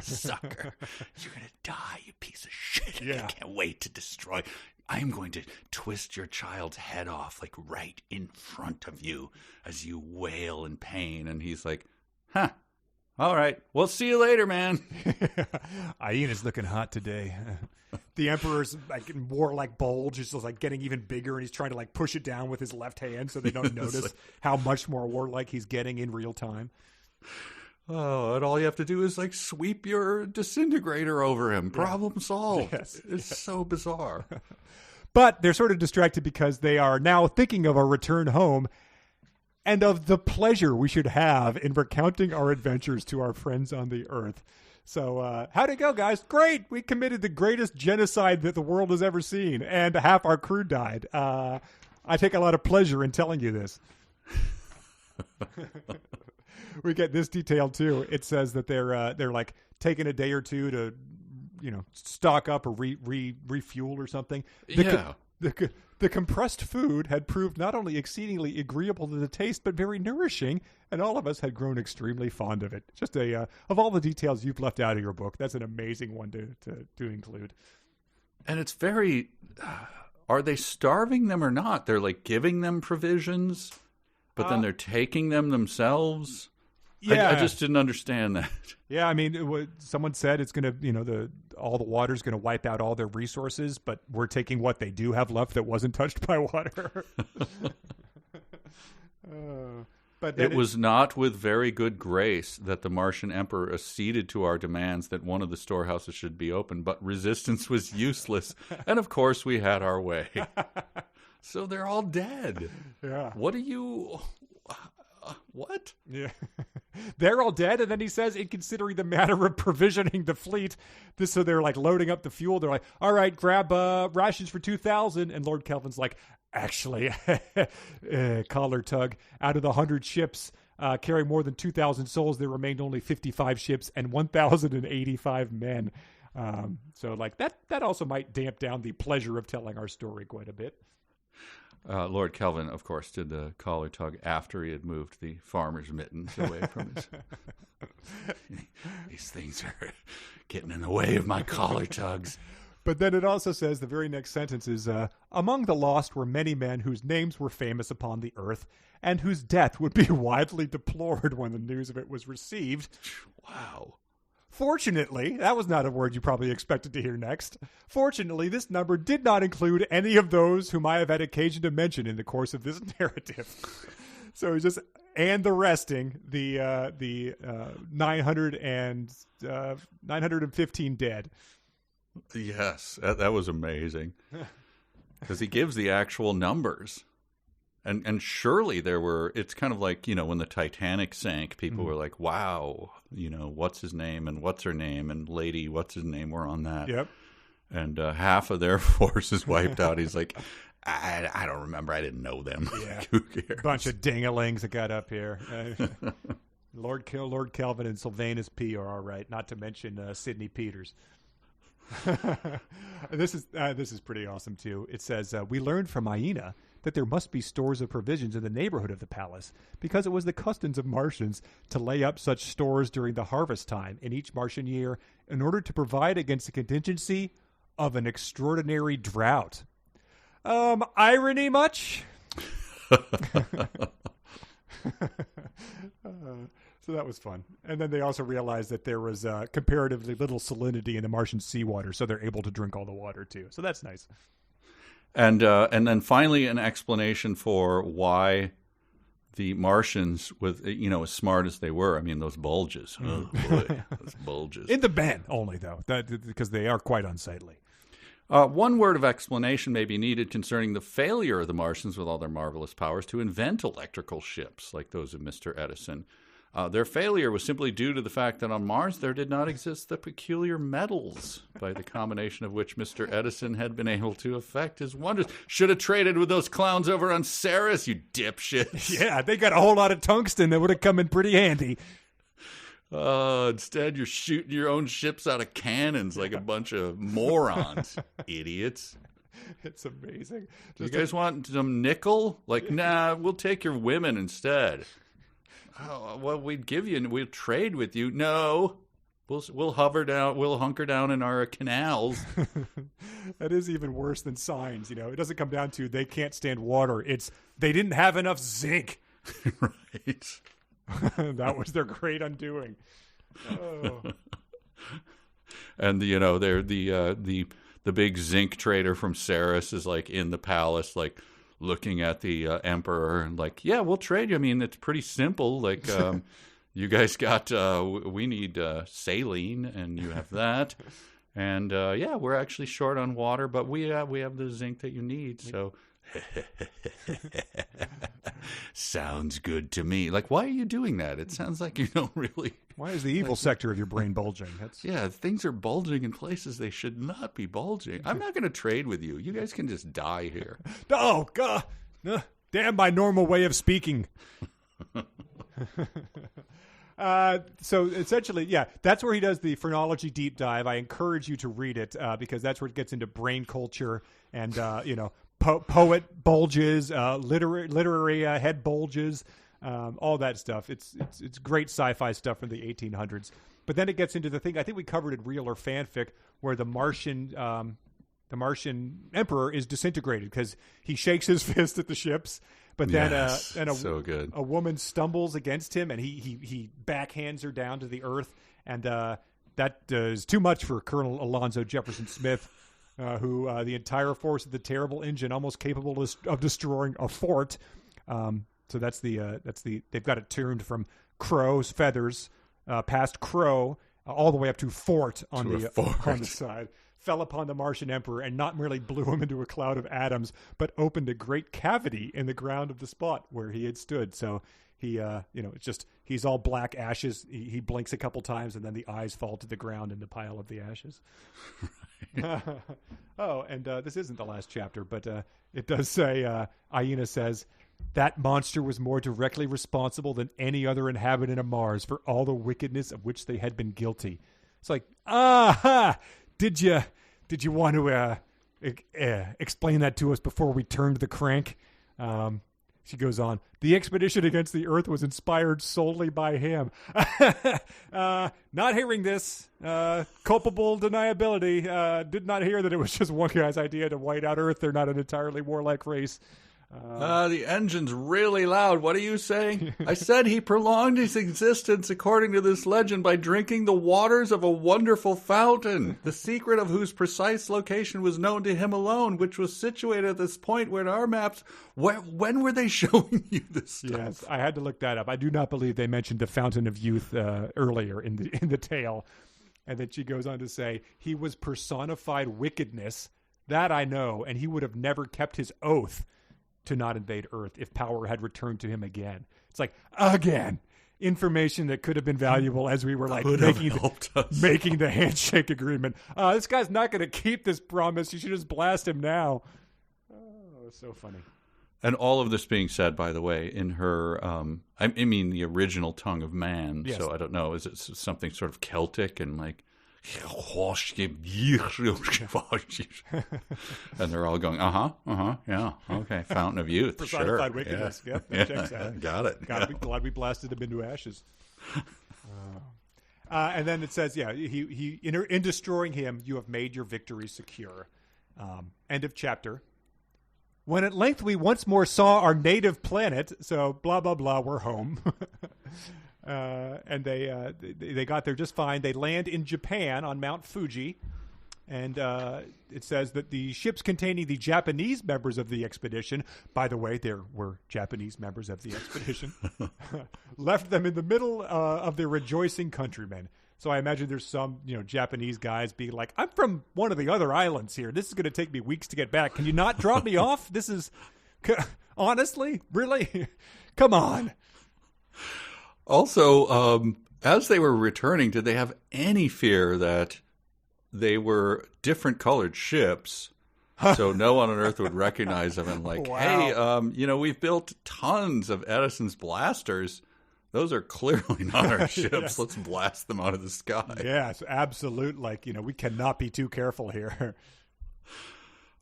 sucker, you're going to die, you piece of shit. Yeah. I can't wait to destroy. I'm going to twist your child's head off right in front of you as you wail in pain. And he's like, huh. All right, we'll see you later, man. Aina's looking hot today. The Emperor's in warlike bulge. He's just getting even bigger, and he's trying to push it down with his left hand so they don't notice how much more warlike he's getting in real time. Oh, and all you have to do is sweep your disintegrator over him. Yeah. Problem solved. Yes. It's so bizarre. But they're sort of distracted because they are now thinking of a return home and of the pleasure we should have in recounting our adventures to our friends on the Earth. So how'd it go, guys? Great. We committed the greatest genocide that the world has ever seen, and half our crew died. I take a lot of pleasure in telling you this. We get this detail too. It says that they're taking a day or two to, stock up or refuel or something. The compressed food had proved not only exceedingly agreeable to the taste, but very nourishing, and all of us had grown extremely fond of it. Just of all the details you've left out of your book, that's an amazing one to include. And it's very, are they starving them or not? They're giving them provisions, but then they're taking them themselves. Yeah, I just didn't understand that. Yeah, I mean, someone said it's going to, all the water's going to wipe out all their resources, but we're taking what they do have left that wasn't touched by water. But it was not with very good grace that the Martian Emperor acceded to our demands that one of the storehouses should be open, but resistance was useless, and of course we had our way. So they're all dead. Yeah. What are you... What? Yeah. They're all dead, and then he says, in considering the matter of provisioning the fleet, so they're loading up the fuel. They're all right, grab rations for 2,000. And Lord Kelvin's actually, collar tug, out of the 100 ships carrying more than 2,000 souls, there remained only 55 ships and 1,085 men. So that also might damp down the pleasure of telling our story quite a bit. Lord Kelvin, of course, did the collar tug after he had moved the farmer's mittens away from his... These things are getting in the way of my collar tugs. But then it also says, the very next sentence is, among the lost were many men whose names were famous upon the earth, and whose death would be widely deplored when the news of it was received. Wow. Fortunately, that was not a word you probably expected to hear next. Fortunately, this number did not include any of those whom I have had occasion to mention in the course of this narrative. So it's just and the resting the 915 dead. Yes, that was amazing. Because he gives the actual numbers. And surely there were, it's kind of like, when the Titanic sank, people were like, wow, what's his name and what's her name and lady, what's his name, we're on that. Yep. And half of their force is wiped out. He's like, I don't remember. I didn't know them. Yeah. Who cares? Bunch of dingalings that got up here. Lord Kelvin and Sylvanus P. are all right, not to mention Sidney Peters. This is pretty awesome, too. It says, we learned from Aina that there must be stores of provisions in the neighborhood of the palace, because it was the customs of Martians to lay up such stores during the harvest time in each Martian year in order to provide against the contingency of an extraordinary drought. Irony much? So that was fun. And then they also realized that there was comparatively little salinity in the Martian seawater, so they're able to drink all the water, too. So that's nice. And then finally an explanation for why the Martians, with as smart as they were, I mean, those bulges. Oh, boy, those bulges. In the bend only, though, because they are quite unsightly. One word of explanation may be needed concerning the failure of the Martians, with all their marvelous powers, to invent electrical ships like those of Mr. Edison. Their failure was simply due to the fact that on Mars there did not exist the peculiar metals by the combination of which Mr. Edison had been able to effect his wonders. Should have traded with those clowns over on Ceres, you dipshits. Yeah, they got a whole lot of tungsten that would have come in pretty handy. Instead, you're shooting your own ships out of cannons like a bunch of morons, idiots. It's amazing. You guys want some nickel? Like, nah, we'll take your women instead. Oh, well, we'd give you, and we'll trade with you. No, we'll hunker down in our canals. That is even worse than signs. It doesn't come down to they can't stand water. It's they didn't have enough zinc. Right. That was their great undoing. Oh. And they're the big zinc trader from Ceres is like in the palace, like looking at the emperor and like, yeah, we'll trade you. I mean, it's pretty simple. Like, you guys got, we need saline, and you have that. And yeah, we're actually short on water, but we have the zinc that you need. So sounds good to me. Like, why are you doing that? It sounds like you don't really. Why is the evil sector of your brain bulging? Yeah, things are bulging in places they should not be bulging. I'm not going to trade with you. You guys can just die here. Oh, God. Damn my normal way of speaking. So essentially, yeah, that's where he does the phronology deep dive. I encourage you to read it because that's where it gets into brain culture and, poet bulges, literary head bulges. All that stuff. It's great sci-fi stuff from the 1800s. But then it gets into the thing I think we covered in Real or Fanfic, where the Martian emperor is disintegrated because he shakes his fist at the ships. But then so good. A woman stumbles against him, and he backhands her down to the earth, and that is too much for Colonel Alonzo Jefferson Smith, who the entire force of the terrible engine, almost capable of destroying a fort. So that's the they've got it turned from crow's feathers past crow all the way up to fort on the side. Fell upon the Martian emperor and not merely blew him into a cloud of atoms, but opened a great cavity in the ground of the spot where he had stood. So he, it's just he's all black ashes. He blinks a couple times and then the eyes fall to the ground in the pile of the ashes. Oh, and this isn't the last chapter, but it does say Aina says, that monster was more directly responsible than any other inhabitant of Mars for all the wickedness of which they had been guilty. It's like, did you want to explain that to us before we turned the crank? She goes on, the expedition against the Earth was inspired solely by him. Not hearing this, culpable deniability, did not hear that it was just one guy's idea to white out Earth. They're not an entirely warlike race. The engine's really loud. What are you saying? I said he prolonged his existence according to this legend by drinking the waters of a wonderful fountain, the secret of whose precise location was known to him alone, which was situated at this point where our maps... When were they showing you this stuff? Yes, I had to look that up. I do not believe they mentioned the Fountain of Youth earlier in the tale. And then she goes on to say, he was personified wickedness, that I know, and he would have never kept his oath to not invade Earth if power had returned to him again. It's like, again, information that could have been valuable as we were like making the handshake agreement. This guy's not going to keep this promise. You should just blast him now. Oh, so funny. And all of this being said, by the way, in her, I mean, the original tongue of man. Yes. So I don't know. Is it something sort of Celtic and like, and they're all going, yeah, okay, Fountain of Youth, personified sure, wickedness. yeah. Yep, that checks out. Got it. Glad we blasted him into ashes. And then it says, yeah, he in destroying him, you have made your victory secure. End of chapter. When at length we once more saw our native planet, so blah blah blah, we're home. And they got there just fine. They land in Japan on Mount Fuji, and it says that the ships containing the Japanese members of the expedition, by the way, there were Japanese members of the expedition, left them in the middle of their rejoicing countrymen. So I imagine there's some, Japanese guys being like, I'm from one of the other islands here. This is going to take me weeks to get back. Can you not drop me off? This is, honestly, really? Come on. Also, as they were returning, did they have any fear that they were different colored ships, so no one on Earth would recognize them and like, wow. Hey, we've built tons of Edison's blasters. Those are clearly not our ships. Yes. Let's blast them out of the sky. Yes, absolute. Like, we cannot be too careful here.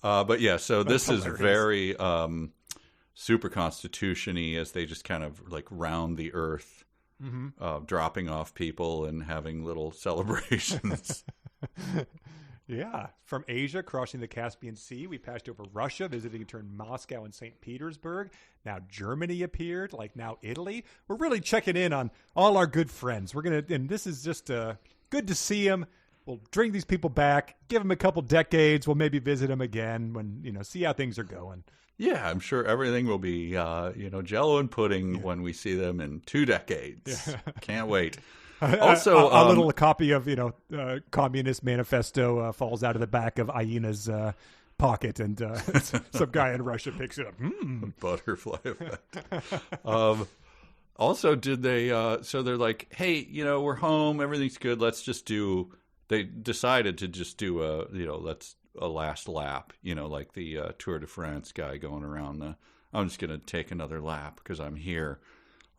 But yeah, so this is very super constitution-y as they just kind of like round the Earth. Mm-hmm. Dropping off people and having little celebrations. Yeah. From Asia, crossing the Caspian Sea, we passed over Russia, visiting in turn Moscow and St. Petersburg. Now Germany appeared, like now Italy. We're really checking in on all our good friends. And this is just good to see them. We'll bring these people back, give them a couple decades. We'll maybe visit them again when, see how things are going. Yeah, I'm sure everything will be, jello and pudding when we see them in 2 decades. Yeah. Can't wait. Also, a little copy of, Communist Manifesto falls out of the back of Aina's pocket, and some guy in Russia picks it up. Butterfly effect. Also, did they? So they're like, hey, we're home. Everything's good. Let's just do. They decided to just do a last lap, like the Tour de France guy going around I'm just going to take another lap because I'm here.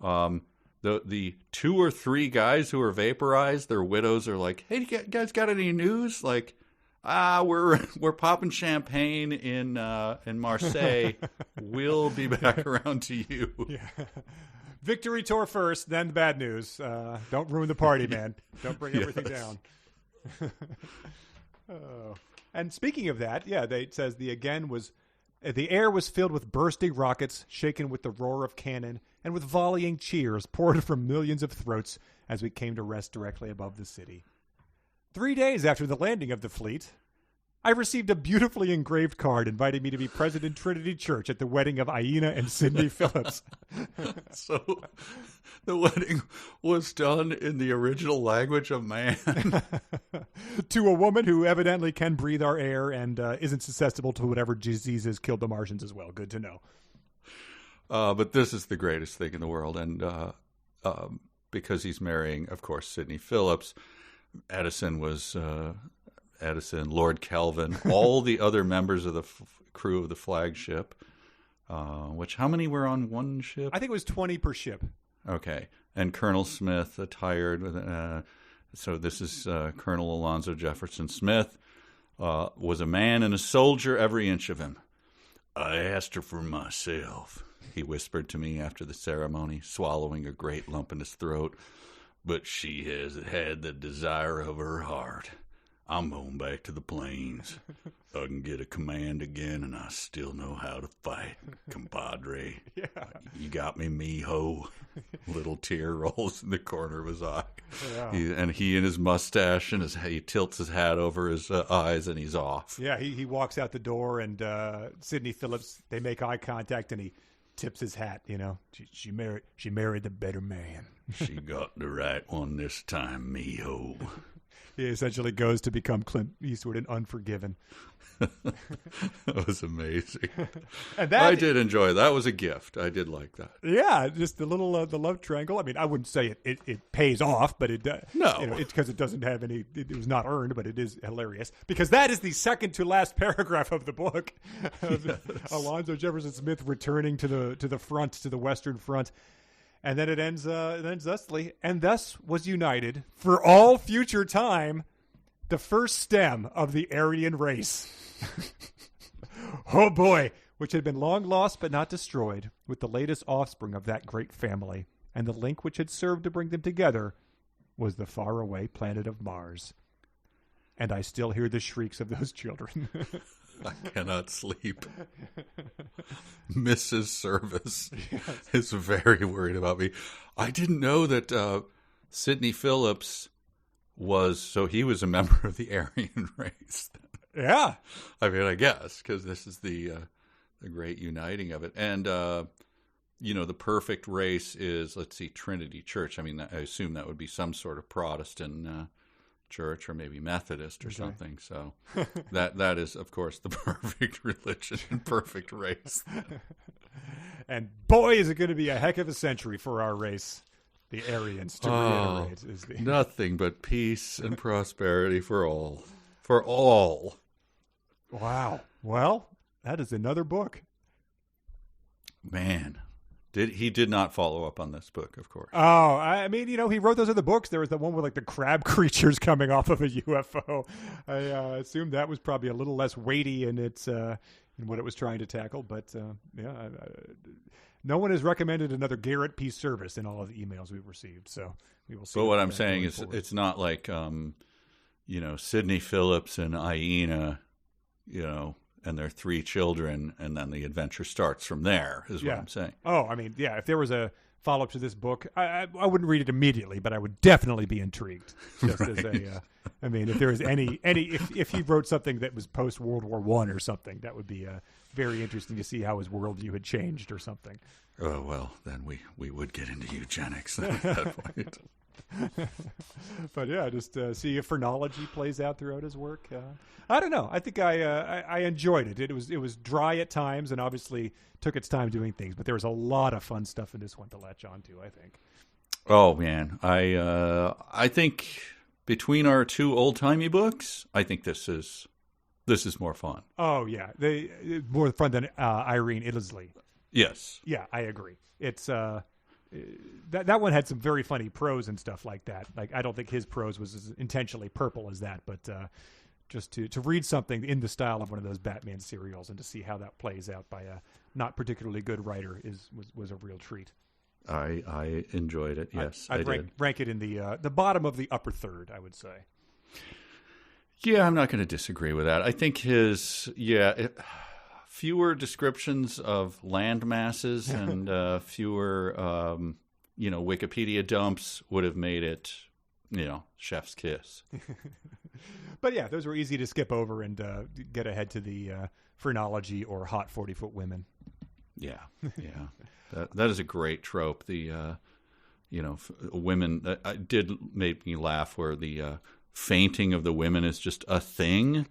The 2 or 3 guys who are vaporized, their widows are like, hey, you guys got any news? Like, we're popping champagne in Marseille. We'll be back around to you. Yeah. Victory tour first, then the bad news. Don't ruin the party, man. Don't bring everything down. Oh. And speaking of that, it says the air was filled with bursting rockets, shaken with the roar of cannon, and with volleying cheers poured from millions of throats as we came to rest directly above the city. 3 days after the landing of the fleet, I received a beautifully engraved card inviting me to be present in Trinity Church at the wedding of Aina and Sidney Phillips. So the wedding was done in the original language of man. To a woman who evidently can breathe our air and isn't susceptible to whatever diseases killed the Martians as well. Good to know. But this is the greatest thing in the world. And because he's marrying, of course, Sidney Phillips, Edison was... Edison, Lord Kelvin, all the other members of the crew of the flagship, which how many were on one ship? I think it was 20 per ship. Okay. And Colonel Smith, attired with, so this is Colonel Alonzo Jefferson Smith, was a man and a soldier, every inch of him. I asked her for myself, he whispered to me after the ceremony, swallowing a great lump in his throat. But she has had the desire of her heart. I'm going back to the plains. I can get a command again, and I still know how to fight, compadre. Yeah. You got me, mijo. Little tear rolls in the corner of his eye. Yeah. He and his mustache, and he tilts his hat over his eyes, and he's off. Yeah, he walks out the door, and Sidney Phillips, they make eye contact, and he tips his hat. You know, she married the better man. She got the right one this time, mijo. He essentially goes to become Clint Eastwood in Unforgiven. That was amazing. And I did enjoy it. That was a gift. I did like that. Yeah, just the little the love triangle. I mean, I wouldn't say it pays off, but it does. No, it's because it doesn't have any. It was not earned, but it is hilarious because that is the second to last paragraph of the book. Yes. Alonzo Jefferson Smith returning to the front, to the Western Front. And then it ends thusly, and thus was united for all future time the first stem of the Aryan race. Oh boy, which had been long lost but not destroyed, with the latest offspring of that great family, and the link which had served to bring them together was the faraway planet of Mars. And I still hear the shrieks of those children. I cannot sleep. Mrs. Service is very worried about me. I didn't know that Sidney Phillips he was a member of the Aryan race. Yeah. I mean, I guess, because this is the great uniting of it. And, the perfect race is, let's see, Trinity Church. I mean, I assume that would be some sort of Protestant church or maybe Methodist or something. So that is, of course, the perfect religion and perfect race. And boy, is it going to be a heck of a century for our race, the Aryans, to reiterate. Nothing but peace and prosperity for all. For all. Wow. Well, that is another book. Man. He did not follow up on this book, of course. Oh, I mean, he wrote those other books. There was the one with like the crab creatures coming off of a UFO. I assumed that was probably a little less weighty in its in what it was trying to tackle. But no one has recommended another Garrett P. Service in all of the emails we've received. So we will see. But what I'm saying is, it's not like Sidney Phillips and Aina, and their 3 children, and then the adventure starts from there, is what I'm saying. Oh, I mean, yeah, if there was a follow-up to this book, I wouldn't read it immediately, but I would definitely be intrigued. Just right. As I mean, if there was if he wrote something that was post-World War I or something, that would be very interesting to see how his worldview had changed or something. Oh, well, then we would get into eugenics at that point. But yeah, just see if phrenology plays out throughout his work. I don't know. I think I enjoyed it. It was dry at times, and obviously took its time doing things. But there was a lot of fun stuff in this one to latch onto, I think. Oh man, I think between our 2 old timey books, I think this is more fun. Oh yeah, more fun than Irene Iddesleigh. Yes. Yeah, I agree. It's that one had some very funny prose and stuff like that. Like, I don't think his prose was as intentionally purple as that, but just to read something in the style of one of those Batman serials and to see how that plays out by a not particularly good writer was a real treat. I enjoyed it. Yes, I'd rank it in the bottom of the upper third, I would say. Yeah, I'm not going to disagree with that. I think fewer descriptions of land masses and fewer, Wikipedia dumps would have made it, chef's kiss. But yeah, those were easy to skip over and get ahead to the phrenology or hot 40-foot women. Yeah. That is a great trope. The, women, that did make me laugh where the fainting of the women is just a thing.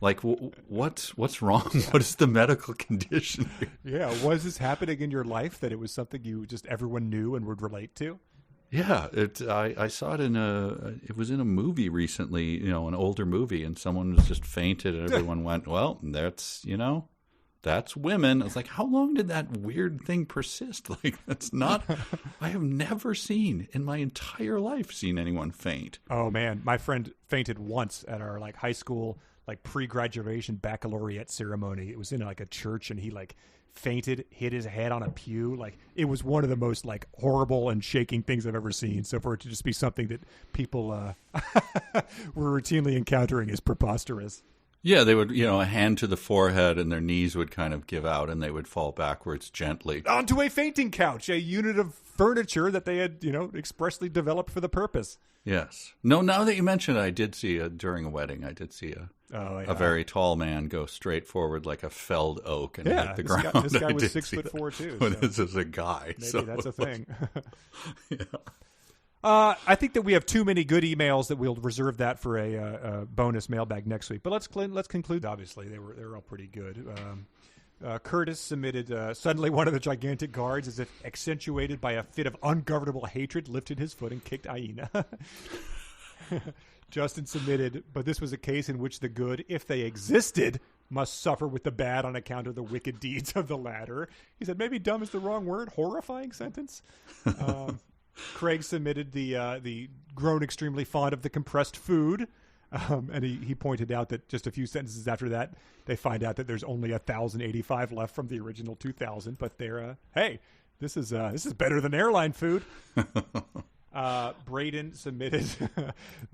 Like, what's wrong? What is the medical condition? Yeah, was this happening in your life that it was something everyone knew and would relate to? Yeah, I saw it it was in a movie recently, an older movie, and someone was just fainted, and everyone went, well, that's women. I was like, how long did that weird thing persist? Like, that's not, I have never seen in my entire life seen anyone faint. Oh man, my friend fainted once at our high school, pre-graduation baccalaureate ceremony. It was in a church, and he fainted, hit his head on a pew. It was one of the most horrible and shaking things I've ever seen. So for it to just be something that people were routinely encountering is preposterous. Yeah, they would, a hand to the forehead and their knees would kind of give out and they would fall backwards gently. Onto a fainting couch, a unit of furniture that they had, expressly developed for the purpose. Yes. No, now that you mention it, I did see, during a wedding, I did see a very tall man go straight forward like a felled oak and hit the ground. This guy was 6'4" too. But this is a guy. Maybe so that's a thing. Yeah. I think that we have too many good emails that we'll reserve that for a bonus mailbag next week. But let's conclude. Obviously, they were all pretty good. Curtis submitted, suddenly one of the gigantic guards, as if accentuated by a fit of ungovernable hatred, lifted his foot and kicked Aina. Justin submitted, but this was a case in which the good, if they existed, must suffer with the bad on account of the wicked deeds of the latter. He said, maybe dumb is the wrong word. Horrifying sentence. Craig submitted the grown extremely fond of the compressed food. And he pointed out that just a few sentences after that, they find out that there's only 1,085 left from the original 2,000. But they're, hey, this is better than airline food. Braden submitted,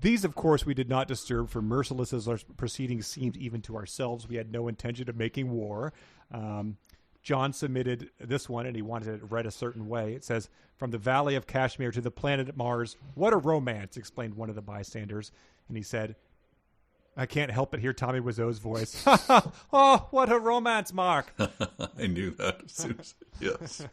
these, of course, we did not disturb, for merciless as our proceedings seemed even to ourselves, we had no intention of making war. John submitted this one, and he wanted it read a certain way. It says, from the Valley of Kashmir to the planet Mars, what a romance, explained one of the bystanders. And he said, I can't help but hear Tommy Wiseau's voice. Oh, what a romance, Mark. I knew that as soon as, yes.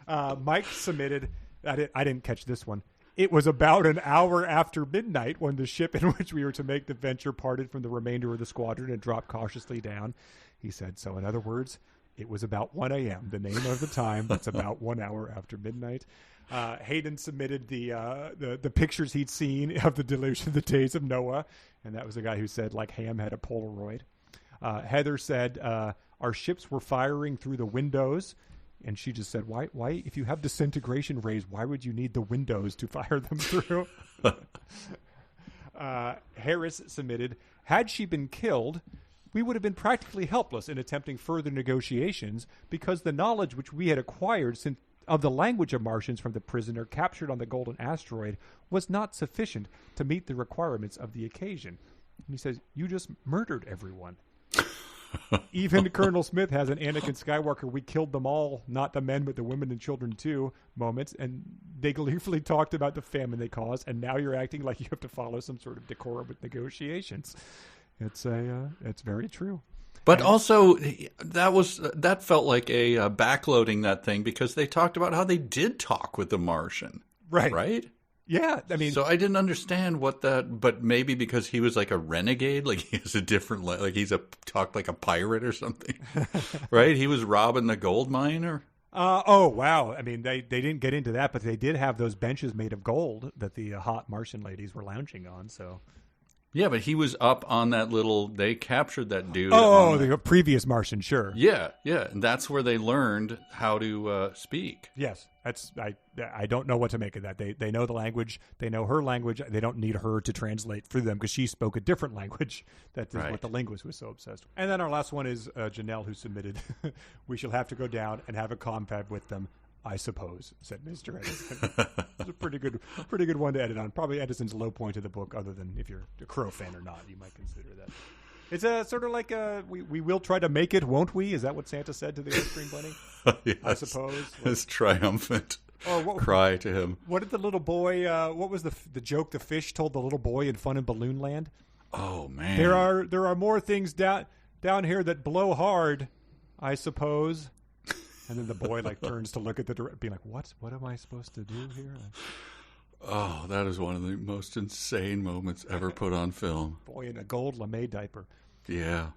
Mike submitted, I didn't catch this one. It was about an hour after midnight when the ship in which we were to make the venture parted from the remainder of the squadron and dropped cautiously down. He said, so in other words, it was about 1 a.m., the name of the time. It's about 1 hour after midnight. Hayden submitted the pictures he'd seen of the deluge of the days of Noah, and that was the guy who said, like Ham had a Polaroid. Heather said, our ships were firing through the windows, and she just said, why, if you have disintegration rays, why would you need the windows to fire them through? Harris submitted, had she been killed, we would have been practically helpless in attempting further negotiations because the knowledge which we had acquired of the language of Martians from the prisoner captured on the Golden Asteroid was not sufficient to meet the requirements of the occasion. And he says, you just murdered everyone. Even Colonel Smith has an Anakin Skywalker, we killed them all, not the men, but the women and children too, moments. And they gleefully talked about the famine they caused, and now you're acting like you have to follow some sort of decorum with negotiations. It's very true. But also, that felt like a backloading that thing because they talked about how they did talk with the Martian. Right? Yeah. I mean, so I didn't understand what that, but maybe because he was like a renegade, like he has a different, like he's talked like a pirate or something, right? He was robbing the gold mine or? Oh, wow. I mean, they didn't get into that, but they did have those benches made of gold that the hot Martian ladies were lounging on, so. Yeah, but he was up on that they captured that dude. Oh, the previous Martian, sure. Yeah, and that's where they learned how to speak. Yes, I don't know what to make of that. They know the language, they know her language, they don't need her to translate for them because she spoke a different language. That is what the linguist was so obsessed with. And then our last one is Janelle, who submitted, we shall have to go down and have a confab with them, I suppose, said Mr. Edison. It's a pretty good one to edit on. Probably Edison's low point of the book, other than if you're a Crow fan or not, you might consider that. It's a sort of like we will try to make it, won't we? Is that what Santa said to the ice cream bunny? Yes. I suppose. His triumphant cry to him. What did the little boy? What was the joke the fish told the little boy in Fun in Balloon Land? Oh man, there are more things down here that blow hard, I suppose. And then the boy turns to look at the director, being like, "What am I supposed to do here?" Oh, that is one of the most insane moments ever put on film. Boy in a gold lame diaper. Yeah.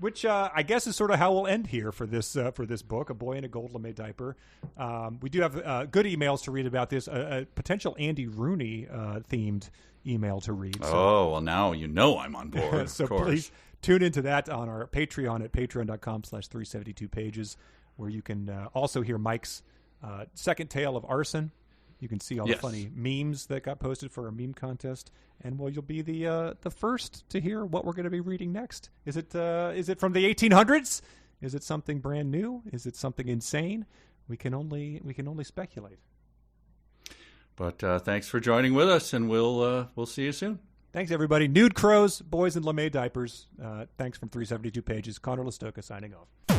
Which I guess is sort of how we'll end here for this book, A Boy in a Gold Lame Diaper. We do have good emails to read about this, a potential Andy Rooney themed email to read. So. Well, now you know I'm on board. So of course. Please tune into that on our Patreon at patreon.com/372pages, where you can also hear Mike's second tale of arson. You can see all the funny memes that got posted for our meme contest, and you'll be the first to hear what we're going to be reading next. Is it from the 1800s? Is it something brand new? Is it something insane? We can only speculate. But thanks for joining with us, and we'll see you soon. Thanks, everybody. Nude crows, boys in lame diapers. Thanks from 372 pages. Conor Listoka signing off.